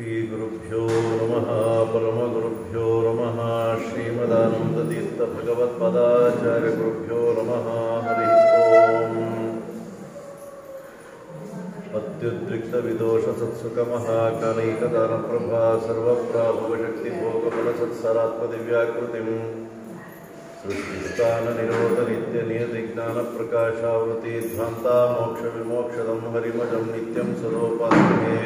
श्रीगुरुभ्यो नमः परमगुरुभ्यो नमः श्रीमदानन्दतीर्थभगवत्पदाचार्यगुरुभ्यो नमः हरिः ओम् अत्युद्रिक्तविदोषसत्सुखमहाकालैकदानप्रभा सर्वप्राभवशक्तिभोगफलसत्सरात्मदिव्याकृतिम् सृष्टिस्थाननिरोधनित्यनियतिज्ञानप्रकाशावृति ध्वान्ता मोक्षविमोक्षदं हरिमजं नित्यं सदोपास्महे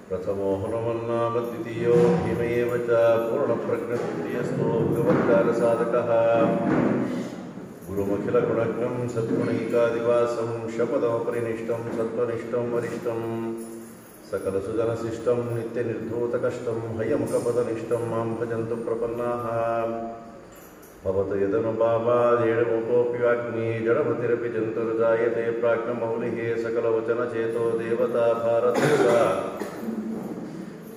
प्रथमो हनुमन्नाम द्वितीयो भीमैव च पूर्णप्रज्ञस्तृतीयस्तो भगवत्कारसाधकः गुरुमखिलगुणज्ञं सद्गुणैकादिवासं शपथमपरिनिष्टं सत्त्वनिष्ठं वरिष्ठं सकलसुजनशिष्टं नित्यनिर्धूतकष्टं हयमुखपदनिष्ठं मां भजन्तु प्रपन्नाः भवतु यदनुभावादेडमुखोऽपि वाग्मी जडमतिरपि जन्तुर्जायते प्राज्ञमौलिः सकलवचनचेतो देवता भारतीया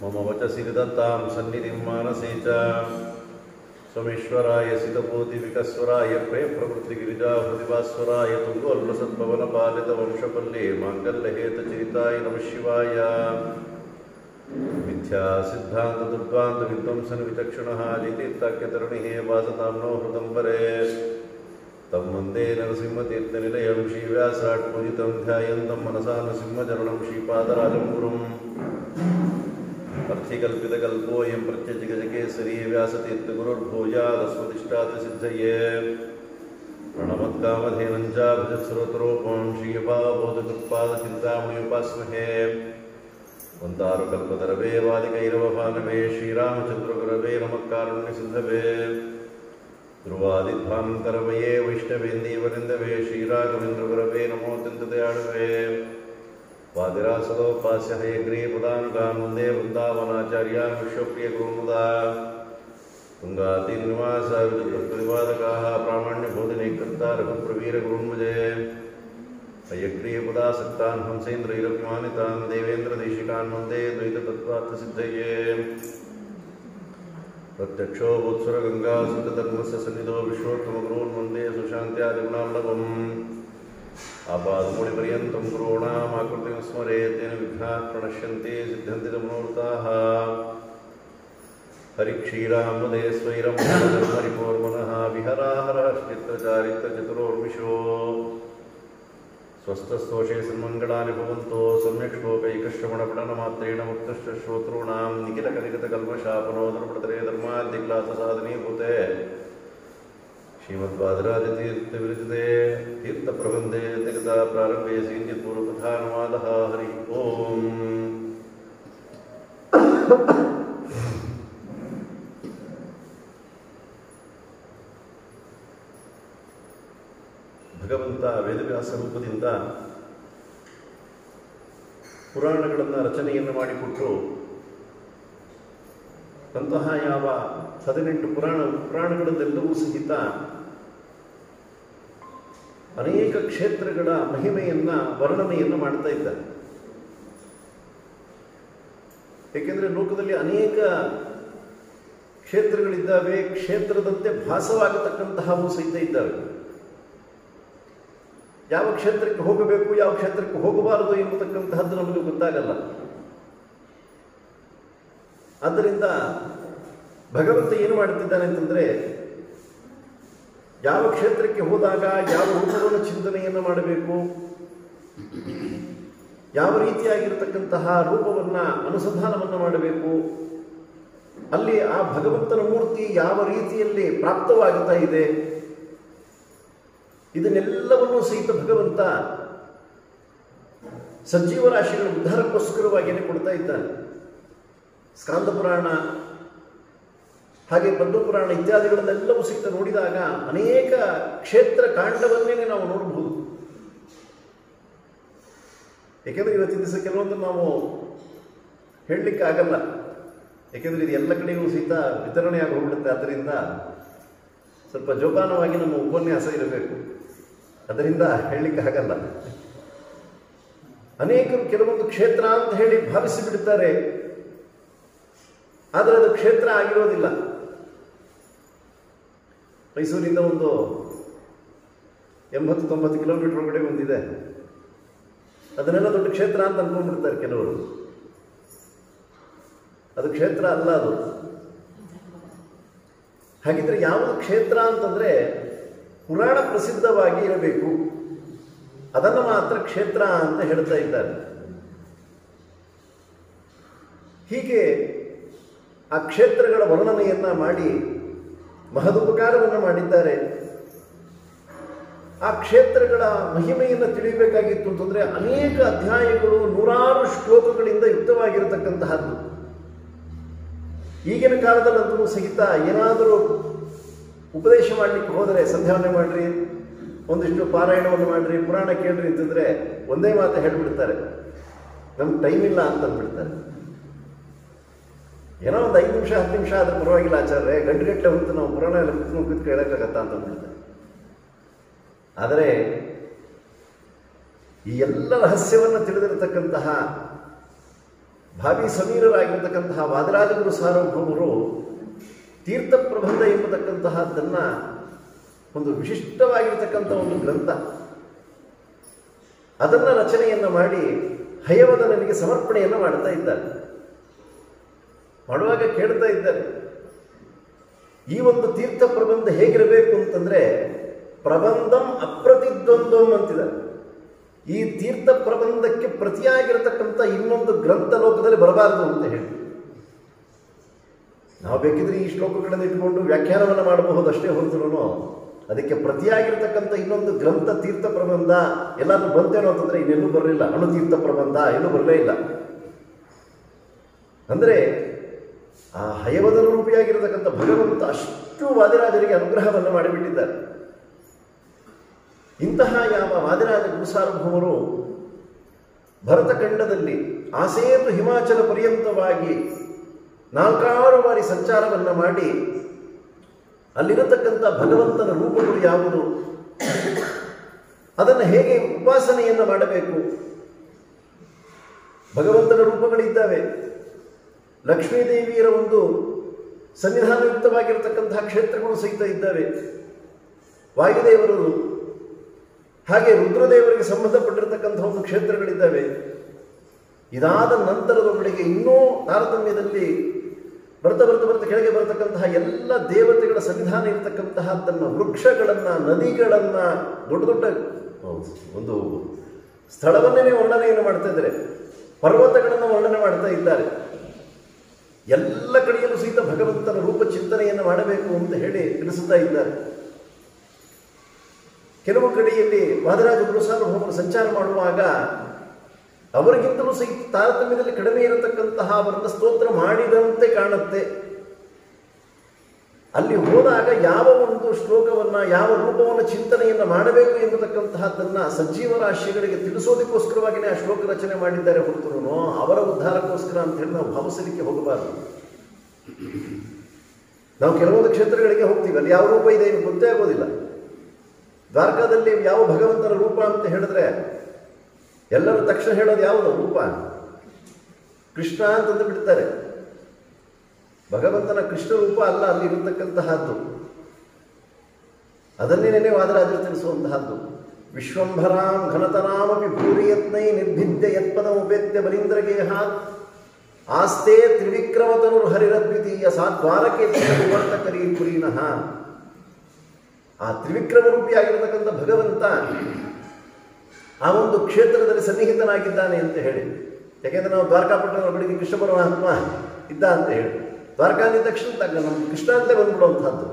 मम वचसि निदत्तां सन्निधिं मानसे च सोमेश्वराय सितपूतिविकस्वराय प्रेमप्रवृत्तिगिरिजाहृदिवास्वराय तुङ्गोल्लसत्पवनपालितवंशपल्ले माङ्गल्यहेतचरिताय नमः शिवाय मिथ्यासिद्धान्तदुर्द्वान्तविध्वंसनविचक्षुणः जितीर्थाख्यतरुणिः वासतां नो हृदम्बरे तं वन्दे नरसिंहतीर्थनिलयं श्रीव्यासराट्पूजितं ध्यायन्तं मनसा नृसिंहचरणं श्रीपादराजं गुरुम् अर्थिकल्पितकल्पोऽयं प्रत्यजिगजकेसरी व्यासतीर्थगुरुर्भूयादस्मदिष्टार्थसिद्धये प्रणमत्कामधेनं च भजत्स्रोतरूपं श्रीयभावबोधकृत्पादचिन्तामणिमुपास्महे वन्दारुकल्पतरवे वादिकैरवभानवे श्रीरामचन्द्रगुरवे नमः कारुण्यसिन्धवे ध्रुवादिध्वान्तरवये वैष्णवेन्दीवरिन्दवे श्रीराघवेन्द्रगुरवे नमोऽत्यन्तदयाळुवे वादिरासदोपास्य हयग्रीपदानुगान् वन्दे वृन्दावनाचार्यान् विश्वप्रियगुरुमुदा तुङ्गातिनिवासविदुप्रतिपादकाः प्रामाण्यबोधिने कर्ता रघुप्रवीरगुरुन्मजे हयग्रीपदासक्तान् हंसेन्द्रैरभिमानितान् देवेन्द्रदेशिकान् वन्दे द्वैततत्त्वार्थसिद्धये प्रत्यक्षो वोत्सुरगङ्गासुतधर्मस्य सन्निधो विश्वोत्तमगुरून् वन्दे सुशान्त्यादिगुणार्णवम् आपादमूलिपर्यन्तं गुरूणामाकृतिं स्मरेत् तेन विघ्नाः प्रणश्यन्ति सिद्ध्यन्ति च मनोरथाः हरिक्षीरामदे स्वैरं हरिपोर्मनः विहराहरश्चित्रचारित्रचतुरोर्मिषो स्वस्थस्थोषे सन्मङ्गलानि भवन्तो सम्यक् श्लोकैकश्रवणपठनमात्रेण मुक्तश्च श्रोतॄणां निखिलकलिकतकल्मषापनोदरपटतरे धर्माद्यक्लाससाधने भूते श्रीमद्वादराजतीर्थविरचिते तीर्थप्रबन्धे तिगता प्रारम्भे सीन्यपूर्वकथानुवादः हरि ओम् ಭಗವಂತ ವೇದವ್ಯಾಸ ರೂಪದಿಂದ ಪುರಾಣಗಳನ್ನು ರಚನೆಯನ್ನು ಮಾಡಿಕೊಟ್ಟು ಅಂತಹ ಯಾವ 18 ಪುರಾಣಗಳಲ್ಲೆಲ್ಲವೂ ಸಹಿತ ಅನೇಕ ಕ್ಷೇತ್ರಗಳ ಮಹಿಮೆಯನ್ನ ವರ್ಣನೆಯನ್ನು ಮಾಡ್ತಾ ಇದ್ದಾರೆ. ಏಕೆಂದರೆ ಲೋಕದಲ್ಲಿ ಅನೇಕ ಕ್ಷೇತ್ರಗಳಿದ್ದಾವೆ, ಕ್ಷೇತ್ರದಂತೆ ಭಾಸವಾಗತಕ್ಕಂತಹವು ಸಹಿತ ಇದ್ದಾವೆ. ಯಾವ ಕ್ಷೇತ್ರಕ್ಕೆ ಹೋಗಬೇಕು, ಯಾವ ಕ್ಷೇತ್ರಕ್ಕೆ ಹೋಗಬಾರದು ಎಂಬತಕ್ಕಂತಹದ್ದು ನಮಗೆ ಗೊತ್ತಾಗಲ್ಲ. ಆದ್ದರಿಂದ ಭಗವಂತ ಏನು ಮಾಡುತ್ತಿದ್ದಾನೆ ಅಂತಂದರೆ, ಯಾವ ಕ್ಷೇತ್ರಕ್ಕೆ ಹೋದಾಗ ಯಾವ ರೂಪವನ್ನು ಚಿಂತನೆಯನ್ನು ಮಾಡಬೇಕು, ಯಾವ ರೀತಿಯಾಗಿರತಕ್ಕಂತಹ ರೂಪವನ್ನು ಅನುಸಂಧಾನವನ್ನು ಮಾಡಬೇಕು, ಅಲ್ಲಿ ಆ ಭಗವಂತನ ಮೂರ್ತಿ ಯಾವ ರೀತಿಯಲ್ಲಿ ಪ್ರಾಪ್ತವಾಗುತ್ತಾ ಇದೆ, ಇದನ್ನೆಲ್ಲವನ್ನೂ ಸಹಿತ ಭಗವಂತ ಸಜ್ಜೀವರಾಶಿಗಳ ಉದ್ಧಾರಕ್ಕೋಸ್ಕರವಾಗಿಯೇ ಕೊಡ್ತಾ ಇದ್ದಾನೆ. ಸ್ಕಾಂದ ಪುರಾಣ ಹಾಗೆ ಪದ್ಮಪುರಾಣ ಇತ್ಯಾದಿಗಳನ್ನೆಲ್ಲವೂ ಸಹಿತ ನೋಡಿದಾಗ ಅನೇಕ ಕ್ಷೇತ್ರ ಕಾಂಡವನ್ನೇ ನಾವು ನೋಡಬಹುದು. ಏಕೆಂದರೆ ಇವತ್ತಿನ ದಿವಸ ಕೆಲವೊಂದು ನಾವು ಹೇಳಲಿಕ್ಕೆ ಆಗಲ್ಲ, ಏಕೆಂದರೆ ಇದು ಎಲ್ಲ ಕಡೆಯೂ ಸಹಿತ ವಿತರಣೆಯಾಗಿ ಹೋಗ್ಬಿಡುತ್ತೆ. ಆದ್ದರಿಂದ ಸ್ವಲ್ಪ ಜೋಪಾನವಾಗಿ ನಮ್ಮ ಉಪನ್ಯಾಸ ಇರಬೇಕು, ಅದರಿಂದ ಹೇಳಲಿಕ್ಕೆ ಆಗಲ್ಲ. ಅನೇಕರು ಕೆಲವೊಂದು ಕ್ಷೇತ್ರ ಅಂತ ಹೇಳಿ ಭಾವಿಸಿ ಬಿಡುತ್ತಾರೆ, ಆದರೆ ಅದು ಕ್ಷೇತ್ರ ಆಗಿರೋದಿಲ್ಲ. ಮೈಸೂರಿಂದ ಒಂದು 80-90 ಕಿಲೋಮೀಟರ್ ಒಳಗಡೆ ಒಂದಿದೆ. ಅದನ್ನೆಲ್ಲ ದೊಡ್ಡ ಕ್ಷೇತ್ರ ಅಂತ ಅನ್ಕೊಂಡ್ಬಿಡ್ತಾರೆ ಕೆಲವರು. ಅದು ಕ್ಷೇತ್ರ ಅಲ್ಲ ಅದು. ಹಾಗಿದ್ರೆ ಯಾವುದು ಕ್ಷೇತ್ರ ಅಂತಂದರೆ ಪುರಾಣ ಪ್ರಸಿದ್ಧವಾಗಿ ಇರಬೇಕು, ಅದನ್ನು ಮಾತ್ರ ಕ್ಷೇತ್ರ ಅಂತ ಹೇಳ್ತಾ ಇದ್ದಾರೆ. ಹೀಗೆ ಆ ಕ್ಷೇತ್ರಗಳ ವರ್ಣನೆಯನ್ನು ಮಾಡಿ ಮಹದುಪಕಾರವನ್ನು ಮಾಡಿದ್ದಾರೆ. ಆ ಕ್ಷೇತ್ರಗಳ ಮಹಿಮೆಯನ್ನು ತಿಳಿಯಬೇಕಾಗಿತ್ತು ಅಂತಂದರೆ ಅನೇಕ ಅಧ್ಯಾಯಗಳು, ನೂರಾರು ಶ್ಲೋಕಗಳಿಂದ ಯುಕ್ತವಾಗಿರತಕ್ಕಂತಹದ್ದು. ಈಗಿನ ಕಾಲದಲ್ಲಂತೂ ಸಹಿತ ಏನಾದರೂ ಉಪದೇಶ ಮಾಡಲಿಕ್ಕೆ ಹೋದರೆ ಸಂಧ್ಯಾವನೆ ಮಾಡಿರಿ, ಒಂದಿಷ್ಟು ಪಾರಾಯಣವನ್ನು ಮಾಡಿರಿ, ಪುರಾಣ ಕೇಳ್ರಿ ಅಂತಂದರೆ ಒಂದೇ ಮಾತು ಹೇಳಿಬಿಡ್ತಾರೆ, ನಮ್ಗೆ ಟೈಮ್ ಇಲ್ಲ ಅಂತ ಅಂದ್ಬಿಡ್ತಾರೆ. ಏನೋ ಒಂದು 5 ನಿಮಿಷ 10 ನಿಮಿಷ ಆದ್ರೆ ಪರವಾಗಿಲ್ಲ ಆಚಾರ್ಯ, ಗಂಟೆಗಟ್ಟಲೆ ಹೊತ್ತು ನಾವು ಪುರಾಣ ಎಲ್ಲ ಕೂತ್ಕೊಂಡು ಕೇಳೋಕ್ಕಾಗತ್ತಾ ಅಂತ ಅಂದ್ಬಿಡ್ತಾರೆ. ಆದರೆ ಈ ಎಲ್ಲ ರಹಸ್ಯವನ್ನು ತಿಳಿದಿರತಕ್ಕಂತಹ ಭಾವಿ ಸಮೀರರಾಗಿರ್ತಕ್ಕಂತಹ ವಾದಿರಾಜಗುರು ಸಾರ್ವಭೌಮರು ತೀರ್ಥ ಪ್ರಬಂಧ ಎಂಬತಕ್ಕಂತಹದ್ದನ್ನು ಒಂದು ವಿಶಿಷ್ಟವಾಗಿರ್ತಕ್ಕಂಥ ಒಂದು ಗ್ರಂಥ, ಅದನ್ನು ರಚನೆಯನ್ನು ಮಾಡಿ ಹಯವದನಿಗೆ ಸಮರ್ಪಣೆಯನ್ನು ಮಾಡ್ತಾ ಇದ್ದಾರೆ. ಮಾಡುವಾಗ ಕೇಳ್ತಾ ಇದ್ದಾರೆ, ಈ ಒಂದು ತೀರ್ಥ ಪ್ರಬಂಧ ಹೇಗಿರಬೇಕು ಅಂತಂದರೆ ಪ್ರಬಂಧಂ ಅಪ್ರತಿದ್ವಂದ್ವಂ ಅಂತಿದ್ದಾರೆ. ಈ ತೀರ್ಥ ಪ್ರಬಂಧಕ್ಕೆ ಪ್ರತಿಯಾಗಿರತಕ್ಕಂಥ ಇನ್ನೊಂದು ಗ್ರಂಥ ಲೋಕದಲ್ಲಿ ಬರಬಾರದು ಅಂತ ಹೇಳಿ, ನಾವು ಬೇಕಿದ್ರೆ ಈ ಶ್ಲೋಕಗಳನ್ನು ಇಟ್ಕೊಂಡು ವ್ಯಾಖ್ಯಾನವನ್ನು ಮಾಡಬಹುದು ಅಷ್ಟೇ ಹೊರತು ಅದಕ್ಕೆ ಪ್ರತಿಯಾಗಿರ್ತಕ್ಕಂಥ ಇನ್ನೊಂದು ಗ್ರಂಥ ತೀರ್ಥ ಪ್ರಬಂಧ ಎಲ್ಲಾದ್ರೂ ಬಂತೇನೋ ಅಂತಂದರೆ ಇನ್ನೆಲ್ಲೂ ಬರಲಿಲ್ಲ. ಅಣುತೀರ್ಥ ಪ್ರಬಂಧ ಎಲ್ಲೂ ಬರಲೇ ಇಲ್ಲ. ಅಂದರೆ ಆ ಹಯವದನ ರೂಪಿಯಾಗಿರತಕ್ಕಂಥ ಭಗವಂತ ಅಷ್ಟು ವಾದಿರಾಜರಿಗೆ ಅನುಗ್ರಹವನ್ನು ಮಾಡಿಬಿಟ್ಟಿದ್ದಾರೆ. ಇಂತಹ ಯಾವ ವಾದಿರಾಜ ಗುರುಸಾರ್ವಭೌಮರು ಭರತಖಂಡದಲ್ಲಿ ಆಸೇತು ಹಿಮಾಚಲ ಪರ್ಯಂತವಾಗಿ 4 ಬಾರಿ ಸಂಚಾರವನ್ನು ಮಾಡಿ ಅಲ್ಲಿರತಕ್ಕಂಥ ಭಗವಂತನ ರೂಪಗಳು ಯಾವುದು, ಅದನ್ನು ಹೇಗೆ ಉಪಾಸನೆಯನ್ನು ಮಾಡಬೇಕು. ಭಗವಂತನ ರೂಪಗಳಿದ್ದಾವೆ. ಲಕ್ಷ್ಮೀದೇವಿಯರ ಒಂದು ಸನ್ನಿಧಾನಯುಕ್ತವಾಗಿರತಕ್ಕಂತಹ ಕ್ಷೇತ್ರಗಳು ಸಹಿತ ಇದ್ದಾವೆ. ವಾಯುದೇವರದು, ಹಾಗೆ ರುದ್ರದೇವರಿಗೆ ಸಂಬಂಧಪಟ್ಟಿರತಕ್ಕಂಥ ಒಂದು ಕ್ಷೇತ್ರಗಳಿದ್ದಾವೆ. ಇದಾದ ನಂತರದೊಳಗೆ ಇನ್ನೂ ತಾರತಮ್ಯದಲ್ಲಿ ಬರ್ತಾ ಕೆಳಗೆ ಬರತಕ್ಕಂತಹ ಎಲ್ಲ ದೇವತೆಗಳ ಸನ್ನಿಧಾನ ಇರತಕ್ಕಂತಹದ್ದನ್ನು, ವೃಕ್ಷಗಳನ್ನು, ನದಿಗಳನ್ನು, ದೊಡ್ಡ ದೊಡ್ಡ ಒಂದು ಸ್ಥಳವನ್ನೇ ವರ್ಣನೆಯನ್ನು ಮಾಡ್ತಾ ಇದ್ದಾರೆ. ಪರ್ವತಗಳನ್ನು ವರ್ಣನೆ ಮಾಡ್ತಾ ಇದ್ದಾರೆ. ಎಲ್ಲ ಕಡೆಯಲ್ಲೂ ಸಹಿತ ಭಗವಂತನ ರೂಪ ಚಿಂತನೆಯನ್ನು ಮಾಡಬೇಕು ಅಂತ ಹೇಳಿ ತಿಳಿಸುತ್ತಾ ಇದ್ದಾರೆ. ಕೆಲವು ಕಡೆಯಲ್ಲಿ ವಾದಿರಾಜ ಗುರುಸಾರ್ವಭೌಮರು ಸಂಚಾರ ಮಾಡುವಾಗ ಅವರಿಗಿಂತಲೂ ಸಹಿತ ತಾರತಮ್ಯದಲ್ಲಿ ಕಡಿಮೆ ಇರತಕ್ಕಂತಹ ಅವರನ್ನು ಸ್ತೋತ್ರ ಮಾಡಿದಂತೆ ಕಾಣುತ್ತೆ. ಅಲ್ಲಿ ಹೋದಾಗ ಯಾವ ಒಂದು ಶ್ಲೋಕವನ್ನು, ಯಾವ ರೂಪವನ್ನು ಚಿಂತನೆಯನ್ನು ಮಾಡಬೇಕು ಎಂಬತಕ್ಕಂತಹದ್ದನ್ನು ಸಜ್ಜೀವ ರಾಶಿಗಳಿಗೆ ತಿಳಿಸೋದಕ್ಕೋಸ್ಕರವಾಗಿಯೇ ಆ ಶ್ಲೋಕ ರಚನೆ ಮಾಡಿದ್ದಾರೆ ಹೊರತು ಅವರ ಉದ್ಧಾರಕ್ಕೋಸ್ಕರ ಅಂತ ಹೇಳಿ ನಾವು ಭಾವಿಸಲಿಕ್ಕೆ ಹೋಗಬಾರದು. ನಾವು ಕೆಲವೊಂದು ಕ್ಷೇತ್ರಗಳಿಗೆ ಹೋಗ್ತೀವಿ, ಅಲ್ಲಿ ಯಾವ ರೂಪ ಇದೆ ಏನು ಗೊತ್ತೇ ಆಗೋದಿಲ್ಲ. ದ್ವಾರಕಾದಲ್ಲಿ ಯಾವ ಭಗವಂತನ ರೂಪ ಅಂತ ಹೇಳಿದ್ರೆ ಎಲ್ಲರೂ ತಕ್ಷಣ ಹೇಳೋದು ಯಾವುದು ರೂಪ? ಕೃಷ್ಣ ಅಂತಂದು ಬಿಡ್ತಾರೆ. ಭಗವಂತನ ಕೃಷ್ಣ ರೂಪ ಅಲ್ಲ ಅಲ್ಲಿ ಇರತಕ್ಕಂತಹದ್ದು. ಅದನ್ನೇನೇ ವಾದರಾಜರು ತಿಳಿಸುವಂತಹದ್ದು. ವಿಶ್ವಂಭರಾಂ ಘನತನಾಮಪಿ ಭೂರಿಯತ್ನೈ ನಿರ್ಭಿದ್ಯ ಯತ್ಪದಮುಪೇತ್ಯ ಬಲೀಂದ್ರಗೇಹ ಆಸ್ತೆ ತ್ರಿವಿಕ್ರಮತನುರ್ ಹರಿರದ್ವಿತೀಯ ಸಾದ್ವಾರಕೆ ವಿವರ್ತಕರೀ ಪುರೀನಃ. ಆ ತ್ರಿವಿಕ್ರಮ ರೂಪಿಯಾಗಿರತಕ್ಕಂಥ ಭಗವಂತ ಆ ಒಂದು ಕ್ಷೇತ್ರದಲ್ಲಿ ಸನ್ನಿಹಿತನಾಗಿದ್ದಾನೆ ಅಂತ ಹೇಳಿ. ಯಾಕೆಂದರೆ ನಾವು ದ್ವಾರಕಾಪಟ್ಟಣದ ಬಳಿಗೆ ಕೃಷ್ಣ ಪರಮಾತ್ಮ ಇದ್ದ ಅಂತ ಹೇಳಿ ದ್ವಾರಕಾ ಅಂದ ತಕ್ಷಣ ನಮ್ಮ ಕೃಷ್ಣ ಅಂತಲೇ ಬಂದ್ಬಿಡುವಂಥದ್ದು.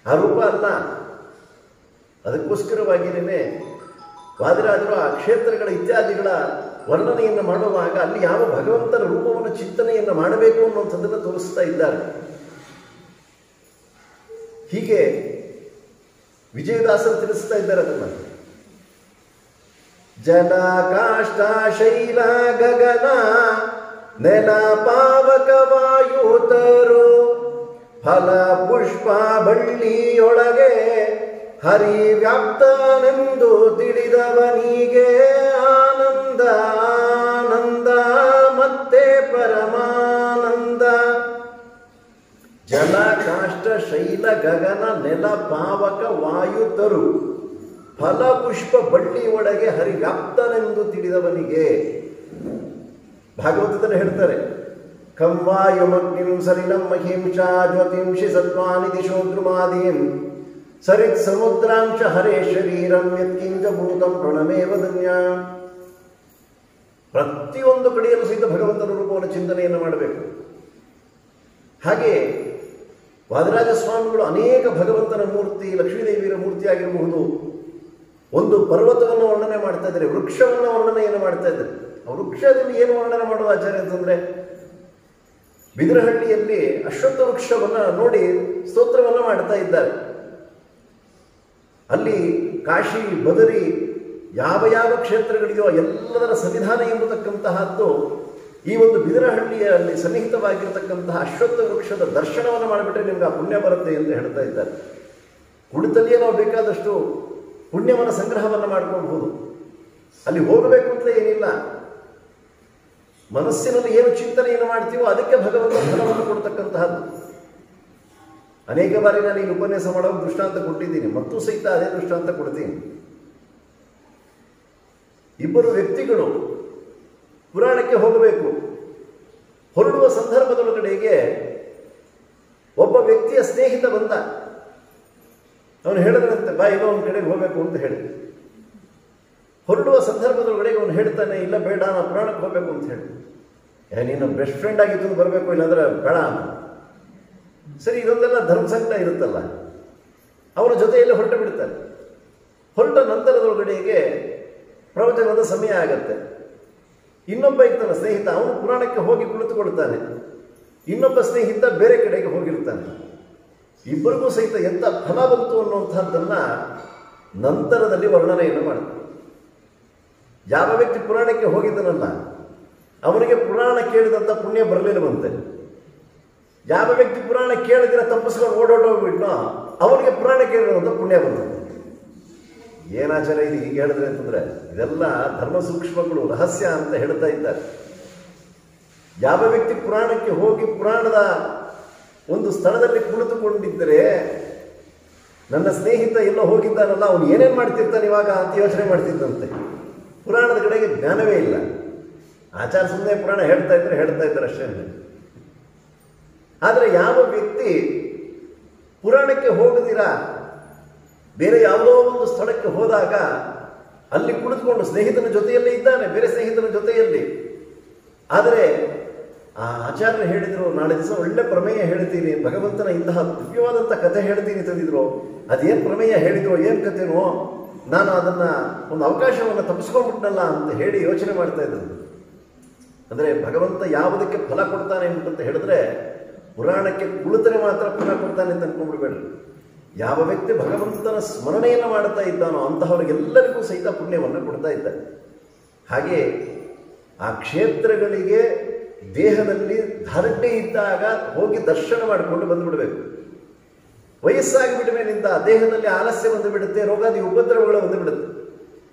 ಆ ರೂಪ ಅಲ್ಲ. ಅದಕ್ಕೋಸ್ಕರವಾಗಿಯೇ ವಾದಿರಾಜರು ಆ ಕ್ಷೇತ್ರಗಳ ಇತ್ಯಾದಿಗಳ ವರ್ಣನೆಯನ್ನು ಮಾಡುವಾಗ ಅಲ್ಲಿ ಯಾವ ಭಗವಂತನ ರೂಪವನ್ನು ಚಿಂತನೆಯನ್ನು ಮಾಡಬೇಕು ಅನ್ನುವಂಥದ್ದನ್ನು ತೋರಿಸ್ತಾ ಇದ್ದಾರೆ. ಹೀಗೆ ವಿಜಯದಾಸರು ತಿಳಿಸ್ತಾ ಇದ್ದಾರೆ ಅದನ್ನು. ಜಲ ಕಾಷ್ಟ ಶೈಲ ಗಗನ ನೆಲ ಪಾವಕ ವಾಯುತರು ಫಲ ಪುಷ್ಪ ಬಳ್ಳಿಯೊಳಗೆ ಹರಿ ವ್ಯಾಪ್ತನೆಂದು ತಿಳಿದವನಿಗೆ ಆನಂದ ಆನಂದ ಮತ್ತೆ ಪರಮಾನಂದ. ಜಲ ಕಾಷ್ಟ ಶೈಲ ಗಗನ ನೆಲ ಪಾವಕ ವಾಯುತರು ಫಲ ಪುಷ್ಪ ಬಳ್ಳಿ ಒಳಗೆ ಹರಿವ್ಯಾಪ್ತನೆಂದು ತಿಳಿದವನಿಗೆ. ಭಾಗವತದಲ್ಲಿ ಹೇಳ್ತಾರೆ, ಖಂ ವಾಯುಮಗ್ನಿಂ ಸಲಿಲಂ ಮಹೀಂಷಾ ಜ್ಯೋತಿಂಷಿ ಸತ್ವಾನಿ ದಿಶೋ ದ್ರುಮಾದೀಂ ಸರಿತ್ ಸಮುದ್ರಾಂಶ ಹರೇ ಶರೀರಂ ಯತ್ಕಿಂಚಭೂತಂ ಪ್ರಣಮೇವ ಧನ್ಯ. ಪ್ರತಿಯೊಂದು ಕಡೆಯಲ್ಲೂ ಸಹಿತ ಭಗವಂತನ ರೂಪವನ್ನು ಚಿಂತನೆಯನ್ನು ಮಾಡಬೇಕು. ಹಾಗೆ ವಾದರಾಜ ಸ್ವಾಮಿಗಳು ಅನೇಕ ಭಗವಂತನ ಮೂರ್ತಿ, ಲಕ್ಷ್ಮೀದೇವಿಯರ ಮೂರ್ತಿ ಆಗಿರಬಹುದು, ಒಂದು ಪರ್ವತವನ್ನು ವರ್ಣನೆ ಮಾಡ್ತಾ ಇದ್ದಾರೆ, ವೃಕ್ಷವನ್ನು ವರ್ಣನೆಯನ್ನು ಮಾಡ್ತಾ ಇದ್ದಾರೆ. ಆ ವೃಕ್ಷದಲ್ಲಿ ಏನು ವರ್ಣನೆ ಮಾಡುವ ಆಚಾರ್ಯ ಅಂತಂದ್ರೆ, ಬಿದರಹಳ್ಳಿಯಲ್ಲಿ ಅಶ್ವತ್ಥ ವೃಕ್ಷವನ್ನು ನೋಡಿ ಸ್ತೋತ್ರವನ್ನು ಮಾಡ್ತಾ ಇದ್ದಾರೆ. ಅಲ್ಲಿ ಕಾಶಿ, ಬದರಿ, ಯಾವ ಯಾವ ಕ್ಷೇತ್ರಗಳಿದೆಯೋ ಎಲ್ಲದರ ಸನ್ನಿಧಾನ ಎಂಬತಕ್ಕಂತಹದ್ದು ಈ ಒಂದು ಬಿದರಹಳ್ಳಿಯಲ್ಲಿ ಸನ್ನಿಹಿತವಾಗಿರತಕ್ಕಂತಹ ಅಶ್ವತ್ಥ ವೃಕ್ಷದ ದರ್ಶನವನ್ನು ಮಾಡಿಬಿಟ್ರೆ ನಿಮ್ಗೆ ಆ ಪುಣ್ಯ ಬರುತ್ತೆ ಅಂತ ಹೇಳ್ತಾ ಇದ್ದಾರೆ. ಕುಳಿತಲ್ಲಿಯೇ ನಾವು ಬೇಕಾದಷ್ಟು ಪುಣ್ಯವನ್ನು ಸಂಗ್ರಹವನ್ನು ಮಾಡ್ಕೊಳ್ಬಹುದು. ಅಲ್ಲಿ ಹೋಗಬೇಕು ಅಂತಲೇ ಏನಿಲ್ಲ, ಮನಸ್ಸಿನಲ್ಲಿ ಏನು ಚಿಂತನೆಯನ್ನು ಮಾಡ್ತೀವೋ ಅದಕ್ಕೆ ಭಗವಂತ ಫಲವನ್ನು ಕೊಡ್ತಕ್ಕಂತಹದ್ದು. ಅನೇಕ ಬಾರಿ ನಾನು ಈ ಉಪನ್ಯಾಸ ಮಾಡೋಕೆ ದೃಷ್ಟಾಂತ ಕೊಟ್ಟಿದ್ದೀನಿ, ಮತ್ತು ಸಹಿತ ಅದೇ ದೃಷ್ಟಾಂತ ಕೊಡ್ತೀನಿ. ಇಬ್ಬರು ವ್ಯಕ್ತಿಗಳು ಪುರಾಣಕ್ಕೆ ಹೋಗಬೇಕು. ಹೊರಡುವ ಸಂದರ್ಭದೊಳಗಡೆಗೆ ಒಬ್ಬ ವ್ಯಕ್ತಿಯ ಸ್ನೇಹಿತ ಬಂದ. ಅವನು ಹೇಳಿದ್ರಂತೆ, ಬಾ ಏನೋ ಒಂದು ಕಡೆಗೆ ಹೋಗಬೇಕು ಅಂತ ಹೇಳಿ. ಹೊರಡುವ ಸಂದರ್ಭದೊಳಗಡೆಗೆ ಅವನು ಹೇಳ್ತಾನೆ, ಇಲ್ಲ ಬೇಡ, ನಾನು ಪುರಾಣಕ್ಕೆ ಹೋಗಬೇಕು ಅಂತ ಹೇಳಿ. ನೀನು ಬೆಸ್ಟ್ ಫ್ರೆಂಡ್ ಆಗಿದ್ದು ಬರಬೇಕು, ಇಲ್ಲಾಂದ್ರೆ ಬೇಡ ಅಂತ. ಸರಿ, ಇದೊಂದೆಲ್ಲ ಧರ್ಮಸಂಕಟ ಇರುತ್ತಲ್ಲ, ಅವರ ಜೊತೆಯಲ್ಲಿ ಹೊರಟು ಬಿಡ್ತಾರೆ. ಹೊರಟ ನಂತರದೊಳಗಡೆಗೆ ಪ್ರವಚನದ ಸಮಯ ಆಗತ್ತೆ. ಇನ್ನೊಬ್ಬ ಇರ್ತಾನೆ ಸ್ನೇಹಿತ, ಅವನು ಪುರಾಣಕ್ಕೆ ಹೋಗಿ ಕುಳಿತುಕೊಳ್ತಾನೆ. ಇನ್ನೊಬ್ಬ ಸ್ನೇಹಿತ ಬೇರೆ ಕಡೆಗೆ ಹೋಗಿರ್ತಾನೆ. ಇಬ್ಬರಿಗೂ ಸಹಿತ ಎಂಥ ಫಲ ಬಂತು ಅನ್ನುವಂಥದ್ದನ್ನ ನಂತರದಲ್ಲಿ ವರ್ಣನೆಯನ್ನು ಮಾಡ್ತಾರೆ. ಯಾವ ವ್ಯಕ್ತಿ ಪುರಾಣಕ್ಕೆ ಹೋಗಿದ್ದನಲ್ಲ ಅವನಿಗೆ ಪುರಾಣ ಕೇಳಿದಂಥ ಪುಣ್ಯ ಬರಲಿಲ್ಲವಂತೆ. ಯಾವ ವ್ಯಕ್ತಿ ಪುರಾಣ ಕೇಳಿದ್ರೆ ತಪ್ಪಿಸ್ಕೊಂಡು ಓಡೋಟೋಗ್ಬಿಟ್ನೋ ಅವನಿಗೆ ಪುರಾಣ ಕೇಳಿರುವಂಥ ಪುಣ್ಯ ಬಂದಂತೆ. ಏನಾಚಾರ ಇದು ಹೀಗೆ ಹೇಳಿದ್ರೆ ಅಂತಂದ್ರೆ, ಇದೆಲ್ಲ ಧರ್ಮ ಸೂಕ್ಷ್ಮಗಳು, ರಹಸ್ಯ ಅಂತ ಹೇಳ್ತಾ ಇದ್ದಾರೆ. ಯಾವ ವ್ಯಕ್ತಿ ಪುರಾಣಕ್ಕೆ ಹೋಗಿ ಪುರಾಣದ ಒಂದು ಸ್ಥಳದಲ್ಲಿ ಕುಳಿತುಕೊಂಡಿದ್ದರೆ, ನನ್ನ ಸ್ನೇಹಿತ ಎಲ್ಲ ಹೋಗಿದ್ದಾನಲ್ಲ ಅವನು ಏನೇನು ಮಾಡ್ತಿರ್ತಾನೆ ಇವಾಗ ಅಂತ ಯೋಚನೆ ಮಾಡ್ತಿದ್ದಂತೆ. ಪುರಾಣದ ಕಡೆಗೆ ಜ್ಞಾನವೇ ಇಲ್ಲ. ಆಚಾರ ಸುಮ್ಮನೆ ಪುರಾಣ ಹೇಳ್ತಾ ಇದ್ದಾರೆ ಅಷ್ಟೇ. ಆದರೆ ಯಾವ ವ್ಯಕ್ತಿ ಪುರಾಣಕ್ಕೆ ಹೋಗದಿರಾ ಬೇರೆ ಯಾವುದೋ ಒಂದು ಸ್ಥಳಕ್ಕೆ ಹೋದಾಗ ಅಲ್ಲಿ ಕುಳಿತುಕೊಂಡು ಸ್ನೇಹಿತನ ಜೊತೆಯಲ್ಲೇ ಇದ್ದಾನೆ, ಬೇರೆ ಸ್ನೇಹಿತನ ಜೊತೆಯಲ್ಲಿ. ಆದರೆ ಆ ಆಚಾರ್ಯರು ಹೇಳಿದ್ರು, ನಾಳೆ ದಿವಸ ಒಳ್ಳೆ ಪ್ರಮೇಯ ಹೇಳ್ತೀನಿ, ಭಗವಂತನ ಇಂತಹ ದಿವ್ಯವಾದಂಥ ಕಥೆ ಹೇಳ್ತೀನಿ ತಂದಿದ್ರು. ಅದೇನು ಪ್ರಮೇಯ ಹೇಳಿದ್ರು, ಏನು ಕಥೆನೋ, ನಾನು ಅದನ್ನು ಒಂದು ಅವಕಾಶವನ್ನು ತಪ್ಪಿಸ್ಕೊಂಡ್ಬಿಟ್ನಲ್ಲ ಅಂತ ಹೇಳಿ ಯೋಚನೆ ಮಾಡ್ತಾ ಇದ್ದರು. ಅಂದರೆ ಭಗವಂತ ಯಾವುದಕ್ಕೆ ಫಲ ಕೊಡ್ತಾನೆ ಅಂತ ಹೇಳಿದ್ರೆ, ಪುರಾಣಕ್ಕೆ ಕುಳಿತರೆ ಮಾತ್ರ ಫಲ ಕೊಡ್ತಾನೆ ಅಂತ ಅನ್ಕೊಂಡ್ಬಿಡ್ಬೇಡ್ರಿ. ಯಾವ ವ್ಯಕ್ತಿ ಭಗವಂತನ ಸ್ಮರಣೆಯನ್ನು ಮಾಡ್ತಾ ಇದ್ದಾನೋ ಅಂತಹವರಿಗೆಲ್ಲರಿಗೂ ಸಹಿತ ಪುಣ್ಯವನ್ನು ಕೊಡ್ತಾ ಇದ್ದಾರೆ. ಹಾಗೆ ಆ ಕ್ಷೇತ್ರಗಳಿಗೆ ದೇಹದಲ್ಲಿ ಧಾರಣೆ ಇದ್ದಾಗ ಹೋಗಿ ದರ್ಶನ ಮಾಡಿಕೊಂಡು ಬಂದುಬಿಡಬೇಕು. ವಯಸ್ಸಾಗಿಬಿಟ್ಟ ಮೇಲಿಂದ ದೇಹದಲ್ಲಿ ಆಲಸ್ಯ ಬಂದು ಬಿಡುತ್ತೆ, ರೋಗಾದಿ ಉಪದ್ರವಗಳು ಬಂದು ಬಿಡುತ್ತೆ.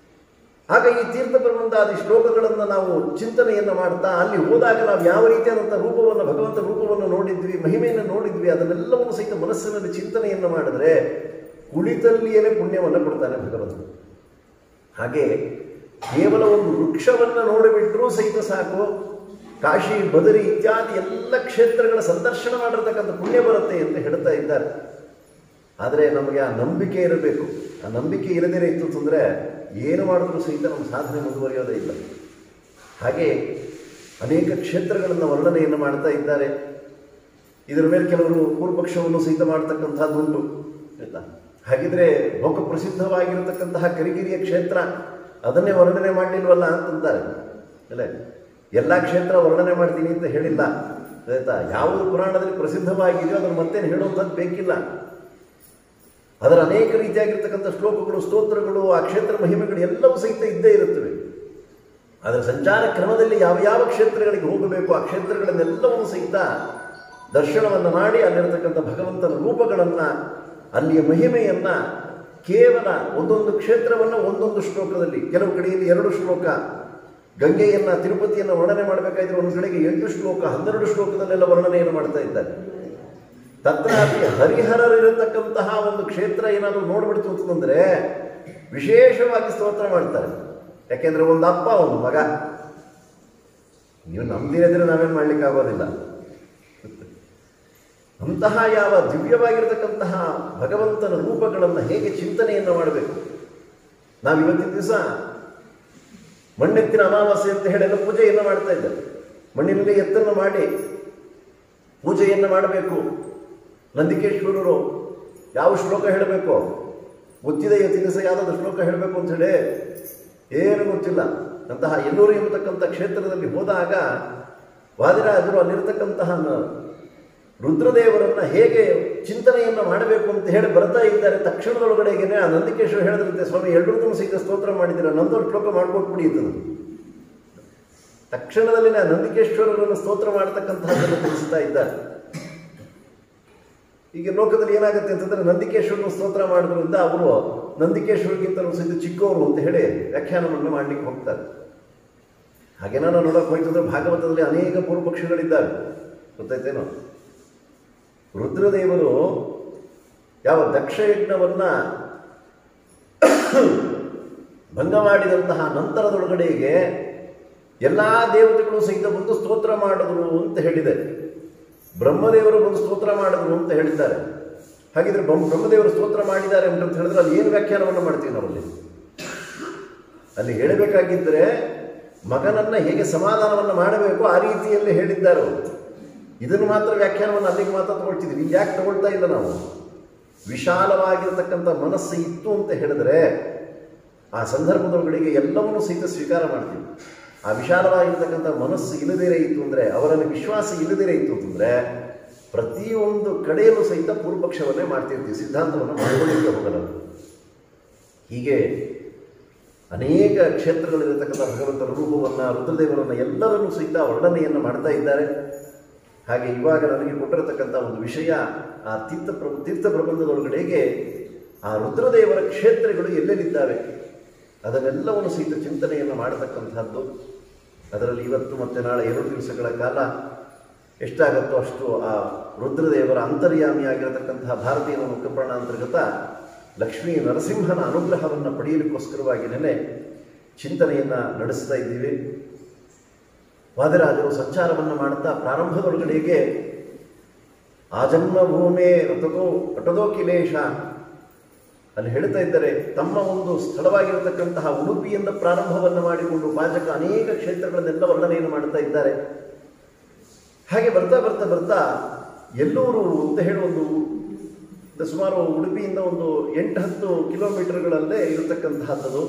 ಆಗ ಈ ತೀರ್ಥ ಪ್ರಬಂಧಾದಿ ಶ್ಲೋಕಗಳನ್ನು ನಾವು ಚಿಂತನೆಯನ್ನು ಮಾಡ್ತಾ ಅಲ್ಲಿ ಹೋದಾಗ ನಾವು ಯಾವ ರೀತಿಯಾದಂಥ ರೂಪವನ್ನು, ಭಗವಂತ ರೂಪವನ್ನು ನೋಡಿದ್ವಿ, ಮಹಿಮೆಯನ್ನು ನೋಡಿದ್ವಿ, ಅದನ್ನೆಲ್ಲವನ್ನು ಸಹಿತ ಮನಸ್ಸಿನಲ್ಲಿ ಚಿಂತನೆಯನ್ನು ಮಾಡಿದ್ರೆ ಕುಳಿತಲ್ಲಿಯೇ ಪುಣ್ಯವನ್ನು ಕೊಡ್ತಾನೆ ಭಗವಂತ. ಹಾಗೆ ಕೇವಲ ಒಂದು ವೃಕ್ಷವನ್ನು ನೋಡಿಬಿಟ್ರೂ ಸಹಿತ ಸಾಕು, ಕಾಶಿ, ಬದರಿ ಇತ್ಯಾದಿ ಎಲ್ಲ ಕ್ಷೇತ್ರಗಳ ಸಂದರ್ಶನ ಮಾಡಿರ್ತಕ್ಕಂಥ ಪುಣ್ಯ ಬರುತ್ತೆ ಅಂತ ಹೇಳ್ತಾ ಇದ್ದಾರೆ. ಆದರೆ ನಮಗೆ ಆ ನಂಬಿಕೆ ಇರಬೇಕು. ಆ ನಂಬಿಕೆ ಇರದೇ ಇತ್ತು ಅಂತಂದರೆ ಏನು ಮಾಡಿದ್ರೂ ಸಹಿತ ನಮ್ಮ ಸಾಧನೆ ಮುಂದುವರಿಯೋದೇ ಇಲ್ಲ. ಹಾಗೆ ಅನೇಕ ಕ್ಷೇತ್ರಗಳನ್ನು ವರ್ಣನೆಯನ್ನು ಮಾಡ್ತಾ ಇದ್ದಾರೆ. ಇದರ ಮೇಲೆ ಕೆಲವರು ಪೂರ್ವಪಕ್ಷವನ್ನು ಸಹಿತ ಮಾಡ್ತಕ್ಕಂಥದ್ದುಂಟು ಆಯಿತಾ. ಹಾಗಿದ್ರೆ ಲೋಕ ಪ್ರಸಿದ್ಧವಾಗಿರತಕ್ಕಂತಹ ಕರಿಗಿರಿಯ ಕ್ಷೇತ್ರ ಅದನ್ನೇ ವರ್ಣನೆ ಮಾಡಲಿಲ್ವಲ್ಲ ಅಂತಂತಾರೆ. ಅಲ್ಲೇ ಎಲ್ಲ ಕ್ಷೇತ್ರ ವರ್ಣನೆ ಮಾಡ್ತೀನಿ ಅಂತ ಹೇಳಿಲ್ಲ ಆಯಿತಾ. ಯಾವುದು ಪುರಾಣದಲ್ಲಿ ಪ್ರಸಿದ್ಧವಾಗಿದೆಯೋ ಅದನ್ನು ಮತ್ತೇನು ಹೇಳುವಂಥದ್ದು ಬೇಕಿಲ್ಲ. ಅದರ ಅನೇಕ ರೀತಿಯಾಗಿರ್ತಕ್ಕಂಥ ಶ್ಲೋಕಗಳು, ಸ್ತೋತ್ರಗಳು, ಆ ಕ್ಷೇತ್ರ ಮಹಿಮೆಗಳು ಎಲ್ಲವೂ ಸಹಿತ ಇದ್ದೇ ಇರುತ್ತವೆ. ಅದರ ಸಂಚಾರ ಕ್ರಮದಲ್ಲಿ ಯಾವ ಯಾವ ಕ್ಷೇತ್ರಗಳಿಗೆ ಹೋಗಬೇಕು ಆ ಕ್ಷೇತ್ರಗಳನ್ನೆಲ್ಲವೂ ಸಹಿತ ದರ್ಶನವನ್ನು ಮಾಡಿ ಅಲ್ಲಿರತಕ್ಕಂಥ ಭಗವಂತನ ರೂಪಗಳನ್ನು, ಅಲ್ಲಿಯ ಮಹಿಮೆಯನ್ನು ಕೇವಲ ಒಂದೊಂದು ಕ್ಷೇತ್ರವನ್ನು ಒಂದೊಂದು ಶ್ಲೋಕದಲ್ಲಿ, ಕೆಲವು ಕಡೆಯಲ್ಲಿ 2 ಶ್ಲೋಕ, ಗಂಗೆಯನ್ನು, ತಿರುಪತಿಯನ್ನು ವರ್ಣನೆ ಮಾಡಬೇಕಾದ್ರೆ ಒಂದು ಕಡೆಗೆ 8 ಶ್ಲೋಕ, 12 ಶ್ಲೋಕದಲ್ಲೆಲ್ಲ ವರ್ಣನೆಯನ್ನು ಮಾಡ್ತಾ ಇದ್ದಾರೆ. ತತ್ರಾಪಿ ಹರಿಹರರಿರತಕ್ಕಂತಹ ಒಂದು ಕ್ಷೇತ್ರ ಏನಾದರೂ ನೋಡ್ಬಿಡ್ತು ಅಂತಂದರೆ ವಿಶೇಷವಾಗಿ ಸ್ತೋತ್ರ ಮಾಡ್ತಾರೆ. ಯಾಕೆಂದರೆ ಒಂದು ಅಪ್ಪ, ಒಂದು ಮಗ. ನೀವು ನಂಬ್ದಿರಿದ್ರೆ ನಾವೇನು ಮಾಡ್ಲಿಕ್ಕೆ ಆಗೋದಿಲ್ಲ. ಅಂತಹ ಯಾವ ದಿವ್ಯವಾಗಿರತಕ್ಕಂತಹ ಭಗವಂತನ ರೂಪಗಳನ್ನು ಹೇಗೆ ಚಿಂತನೆಯನ್ನು ಮಾಡಬೇಕು. ನಾವಿವತ್ತಿನ ದಿವಸ ಮಣ್ಣೆತ್ತಿನ ಅಮಾವಾಸ್ಯೆ ಅಂತ ಹೇಳೆಲ್ಲ ಪೂಜೆಯನ್ನು ಮಾಡ್ತಾ ಇದ್ದಾರೆ. ಮಣ್ಣಿನಲ್ಲಿ ಎತ್ತನ್ನು ಮಾಡಿ ಪೂಜೆಯನ್ನು ಮಾಡಬೇಕು. ನಂದಿಕೇಶ್ವರರು ಯಾವ ಶ್ಲೋಕ ಹೇಳಬೇಕು ಗೊತ್ತಿದೆ. ಇವತ್ತಿನ ದಿವಸ ಯಾವುದಾದ್ರು ಶ್ಲೋಕ ಹೇಳಬೇಕು ಅಂತ ಹೇಳಿ ಏನು ಗೊತ್ತಿಲ್ಲ. ಅಂತಹ ಎಲ್ಲೂರು ಎಂಬತಕ್ಕಂಥ ಕ್ಷೇತ್ರದಲ್ಲಿ ಹೋದಾಗ ವಾದಿರಾಜರು ಅಲ್ಲಿರತಕ್ಕಂತಹ ರುದ್ರದೇವರನ್ನು ಹೇಗೆ ಚಿಂತನೆಯನ್ನು ಮಾಡಬೇಕು ಅಂತ ಹೇಳಿ ಬರ್ತಾ ಇದ್ದಾರೆ. ತಕ್ಷಣದೊಳಗಡೆಗೇನೆ ಆ ನಂದಿಕೇಶ್ವರ ಹೇಳಿದ್ರಂತೆ, ಸ್ವಾಮಿ ಎಲ್ಲರೂ ಸಹಿತ ಸ್ತೋತ್ರ ಮಾಡಿದ್ದೀರ, ನಂದೊಂದು ಶ್ಲೋಕ ಮಾಡ್ಕೊಟ್ಬಿಡಿ ಇದ್ದನು. ತಕ್ಷಣದಲ್ಲಿ ನಂದಿಕೇಶ್ವರರನ್ನು ಸ್ತೋತ್ರ ಮಾಡತಕ್ಕಂತಹದ್ದನ್ನು ತಿಳಿಸ್ತಾ ಇದ್ದಾರೆ. ಈಗ ಲೋಕದಲ್ಲಿ ಏನಾಗುತ್ತೆ ಅಂತಂದ್ರೆ, ನಂದಿಕೇಶ್ವರನ ಸ್ತೋತ್ರ ಮಾಡೋದ್ರಿಂದ ಅವರು ನಂದಿಕೇಶ್ವರಗಿಂತಲೂ ಸಹಿತ ಚಿಕ್ಕವರು ಅಂತ ಹೇಳಿ ವ್ಯಾಖ್ಯಾನವನ್ನು ಮಾಡಲಿಕ್ಕೆ ಹೋಗ್ತಾರೆ. ಹಾಗೆ ನಾನು ನೋಡೋಕೆ ಹೋಯ್ತಂದ್ರೆ ಭಾಗವತದಲ್ಲಿ ಅನೇಕ ಪೂರ್ವಪಕ್ಷಗಳಿದ್ದಾವೆ, ಗೊತ್ತಾಯ್ತೇನೋ. ರುದ್ರದೇವರು ಯಾವ ದಕ್ಷಯಜ್ಞವನ್ನ ಭಂಗ ಮಾಡಿದಂತಹ ನಂತರದೊಳಗಡೆಗೆ ಎಲ್ಲ ದೇವತೆಗಳು ಸಹಿತ ಬಂದು ಸ್ತೋತ್ರ ಮಾಡಿದ್ರು ಅಂತ ಹೇಳಿದೆ. ಬ್ರಹ್ಮದೇವರು ಬಂದು ಸ್ತೋತ್ರ ಮಾಡಿದ್ರು ಅಂತ ಹೇಳಿದ್ದಾರೆ. ಹಾಗಿದ್ರೆ ಬ್ರಹ್ಮದೇವರು ಸ್ತೋತ್ರ ಮಾಡಿದ್ದಾರೆ ಅಂತ ಹೇಳಿದ್ರೆ ಅಲ್ಲಿ ಏನು ವ್ಯಾಖ್ಯಾನವನ್ನು ಮಾಡ್ತೀವಿ ನಾವಲ್ಲಿ? ಅಲ್ಲಿ ಹೇಳಬೇಕಾಗಿದ್ದರೆ ಮಗನನ್ನ ಹೇಗೆ ಸಮಾಧಾನವನ್ನು ಮಾಡಬೇಕು ಆ ರೀತಿಯಲ್ಲಿ ಹೇಳಿದ್ದಾರೆ. ಇದನ್ನು ಮಾತ್ರ ವ್ಯಾಖ್ಯಾನವನ್ನು ಅಲ್ಲಿಗೆ ಮಾತ್ರ ತಗೊಳ್ತಿದ್ವಿ. ಇಲ್ಲಿ ಯಾಕೆ ತಗೊಳ್ತಾ ಇಲ್ಲ ನಾವು? ವಿಶಾಲವಾಗಿರತಕ್ಕಂಥ ಮನಸ್ಸು ಇತ್ತು ಅಂತ ಹೇಳಿದ್ರೆ ಆ ಸಂದರ್ಭದೊಳಗಡೆಗೆ ಎಲ್ಲವನ್ನೂ ಸಹಿತ ಸ್ವೀಕಾರ ಮಾಡ್ತೀವಿ. ಆ ವಿಶಾಲವಾಗಿರ್ತಕ್ಕಂಥ ಮನಸ್ಸು ಇಲ್ಲದೇ ಇತ್ತು ಅಂದರೆ, ಅವರಲ್ಲಿ ವಿಶ್ವಾಸ ಇಲ್ಲದೇ ಇತ್ತು ಅಂತಂದರೆ ಪ್ರತಿಯೊಂದು ಕಡೆಯಲ್ಲೂ ಸಹಿತ ಪೂರ್ವಪಕ್ಷವನ್ನೇ ಮಾಡ್ತಿರ್ತೀವಿ, ಸಿದ್ಧಾಂತವನ್ನು ಮಾಡಿಕೊಳ್ಳಿಕ್ಕೆ ಹೋಗಲ್ಲ. ಹೀಗೆ ಅನೇಕ ಕ್ಷೇತ್ರಗಳಿರತಕ್ಕಂಥ ಭಗವಂತನ ರೂಪವನ್ನು, ರುದ್ರದೇವರನ್ನು ಎಲ್ಲರನ್ನೂ ಸಹಿತ ವರ್ಣನೆಯನ್ನು ಮಾಡ್ತಾ ಇದ್ದಾರೆ. ಹಾಗೆ ಇವಾಗ ನನಗೆ ಕೊಟ್ಟಿರತಕ್ಕಂಥ ಒಂದು ವಿಷಯ, ಆ ತೀರ್ಥ ಪ್ರಬಂಧದೊಳಗಡೆಗೆ ಆ ರುದ್ರದೇವರ ಕ್ಷೇತ್ರಗಳು ಎಲ್ಲೆಲ್ಲಿದ್ದಾವೆ ಅದನ್ನೆಲ್ಲವನ್ನು ಸಹಿತ ಚಿಂತನೆಯನ್ನು ಮಾಡತಕ್ಕಂಥದ್ದು. ಅದರಲ್ಲಿ ಇವತ್ತು ಮತ್ತು ನಾಳೆ 2 ದಿವಸಗಳ ಕಾಲ ಎಷ್ಟಾಗತ್ತೋ ಅಷ್ಟು ಆ ರುದ್ರದೇವರ ಅಂತರ್ಯಾಮಿಯಾಗಿರತಕ್ಕಂತಹ ಭಾರತೀಯ ಮುಖಪುರಾಣ ಅಂತರ್ಗತ ಲಕ್ಷ್ಮೀ ನರಸಿಂಹನ ಅನುಗ್ರಹವನ್ನು ಪಡೆಯಲಿಕ್ಕೋಸ್ಕರವಾಗಿಯೇ ಚಿಂತನೆಯನ್ನು ನಡೆಸ್ತಾ ಇದ್ದೀವಿ. ವಾದಿರಾಜರು ಸಂಚಾರವನ್ನು ಮಾಡುತ್ತಾ ಪ್ರಾರಂಭದೊಳಗಡೆಗೆ ಆಜನ್ಮ ಭೂಮೆ ಅಟದೋ ಕಿಲೇಶ ಅಲ್ಲಿ ಹೇಳ್ತಾ ಇದ್ದಾರೆ. ತಮ್ಮ ಒಂದು ಸ್ಥಳವಾಗಿರತಕ್ಕಂತಹ ಉಡುಪಿಯಿಂದ ಪ್ರಾರಂಭವನ್ನು ಮಾಡಿಕೊಂಡು ಪಾಜಕ ಅನೇಕ ಕ್ಷೇತ್ರಗಳನ್ನೆಲ್ಲ ವರ್ಣನೆಯನ್ನು ಮಾಡ್ತಾ ಇದ್ದಾರೆ. ಹಾಗೆ ಬರ್ತಾ ಬರ್ತಾ ಬರ್ತಾ ಎಲ್ಲೂರು ಅಂತ ಹೇಳಿ ಒಂದು ಸುಮಾರು ಉಡುಪಿಯಿಂದ ಒಂದು 8-10 ಕಿಲೋಮೀಟರ್ಗಳಲ್ಲೇ ಇರತಕ್ಕಂತಹದ್ದು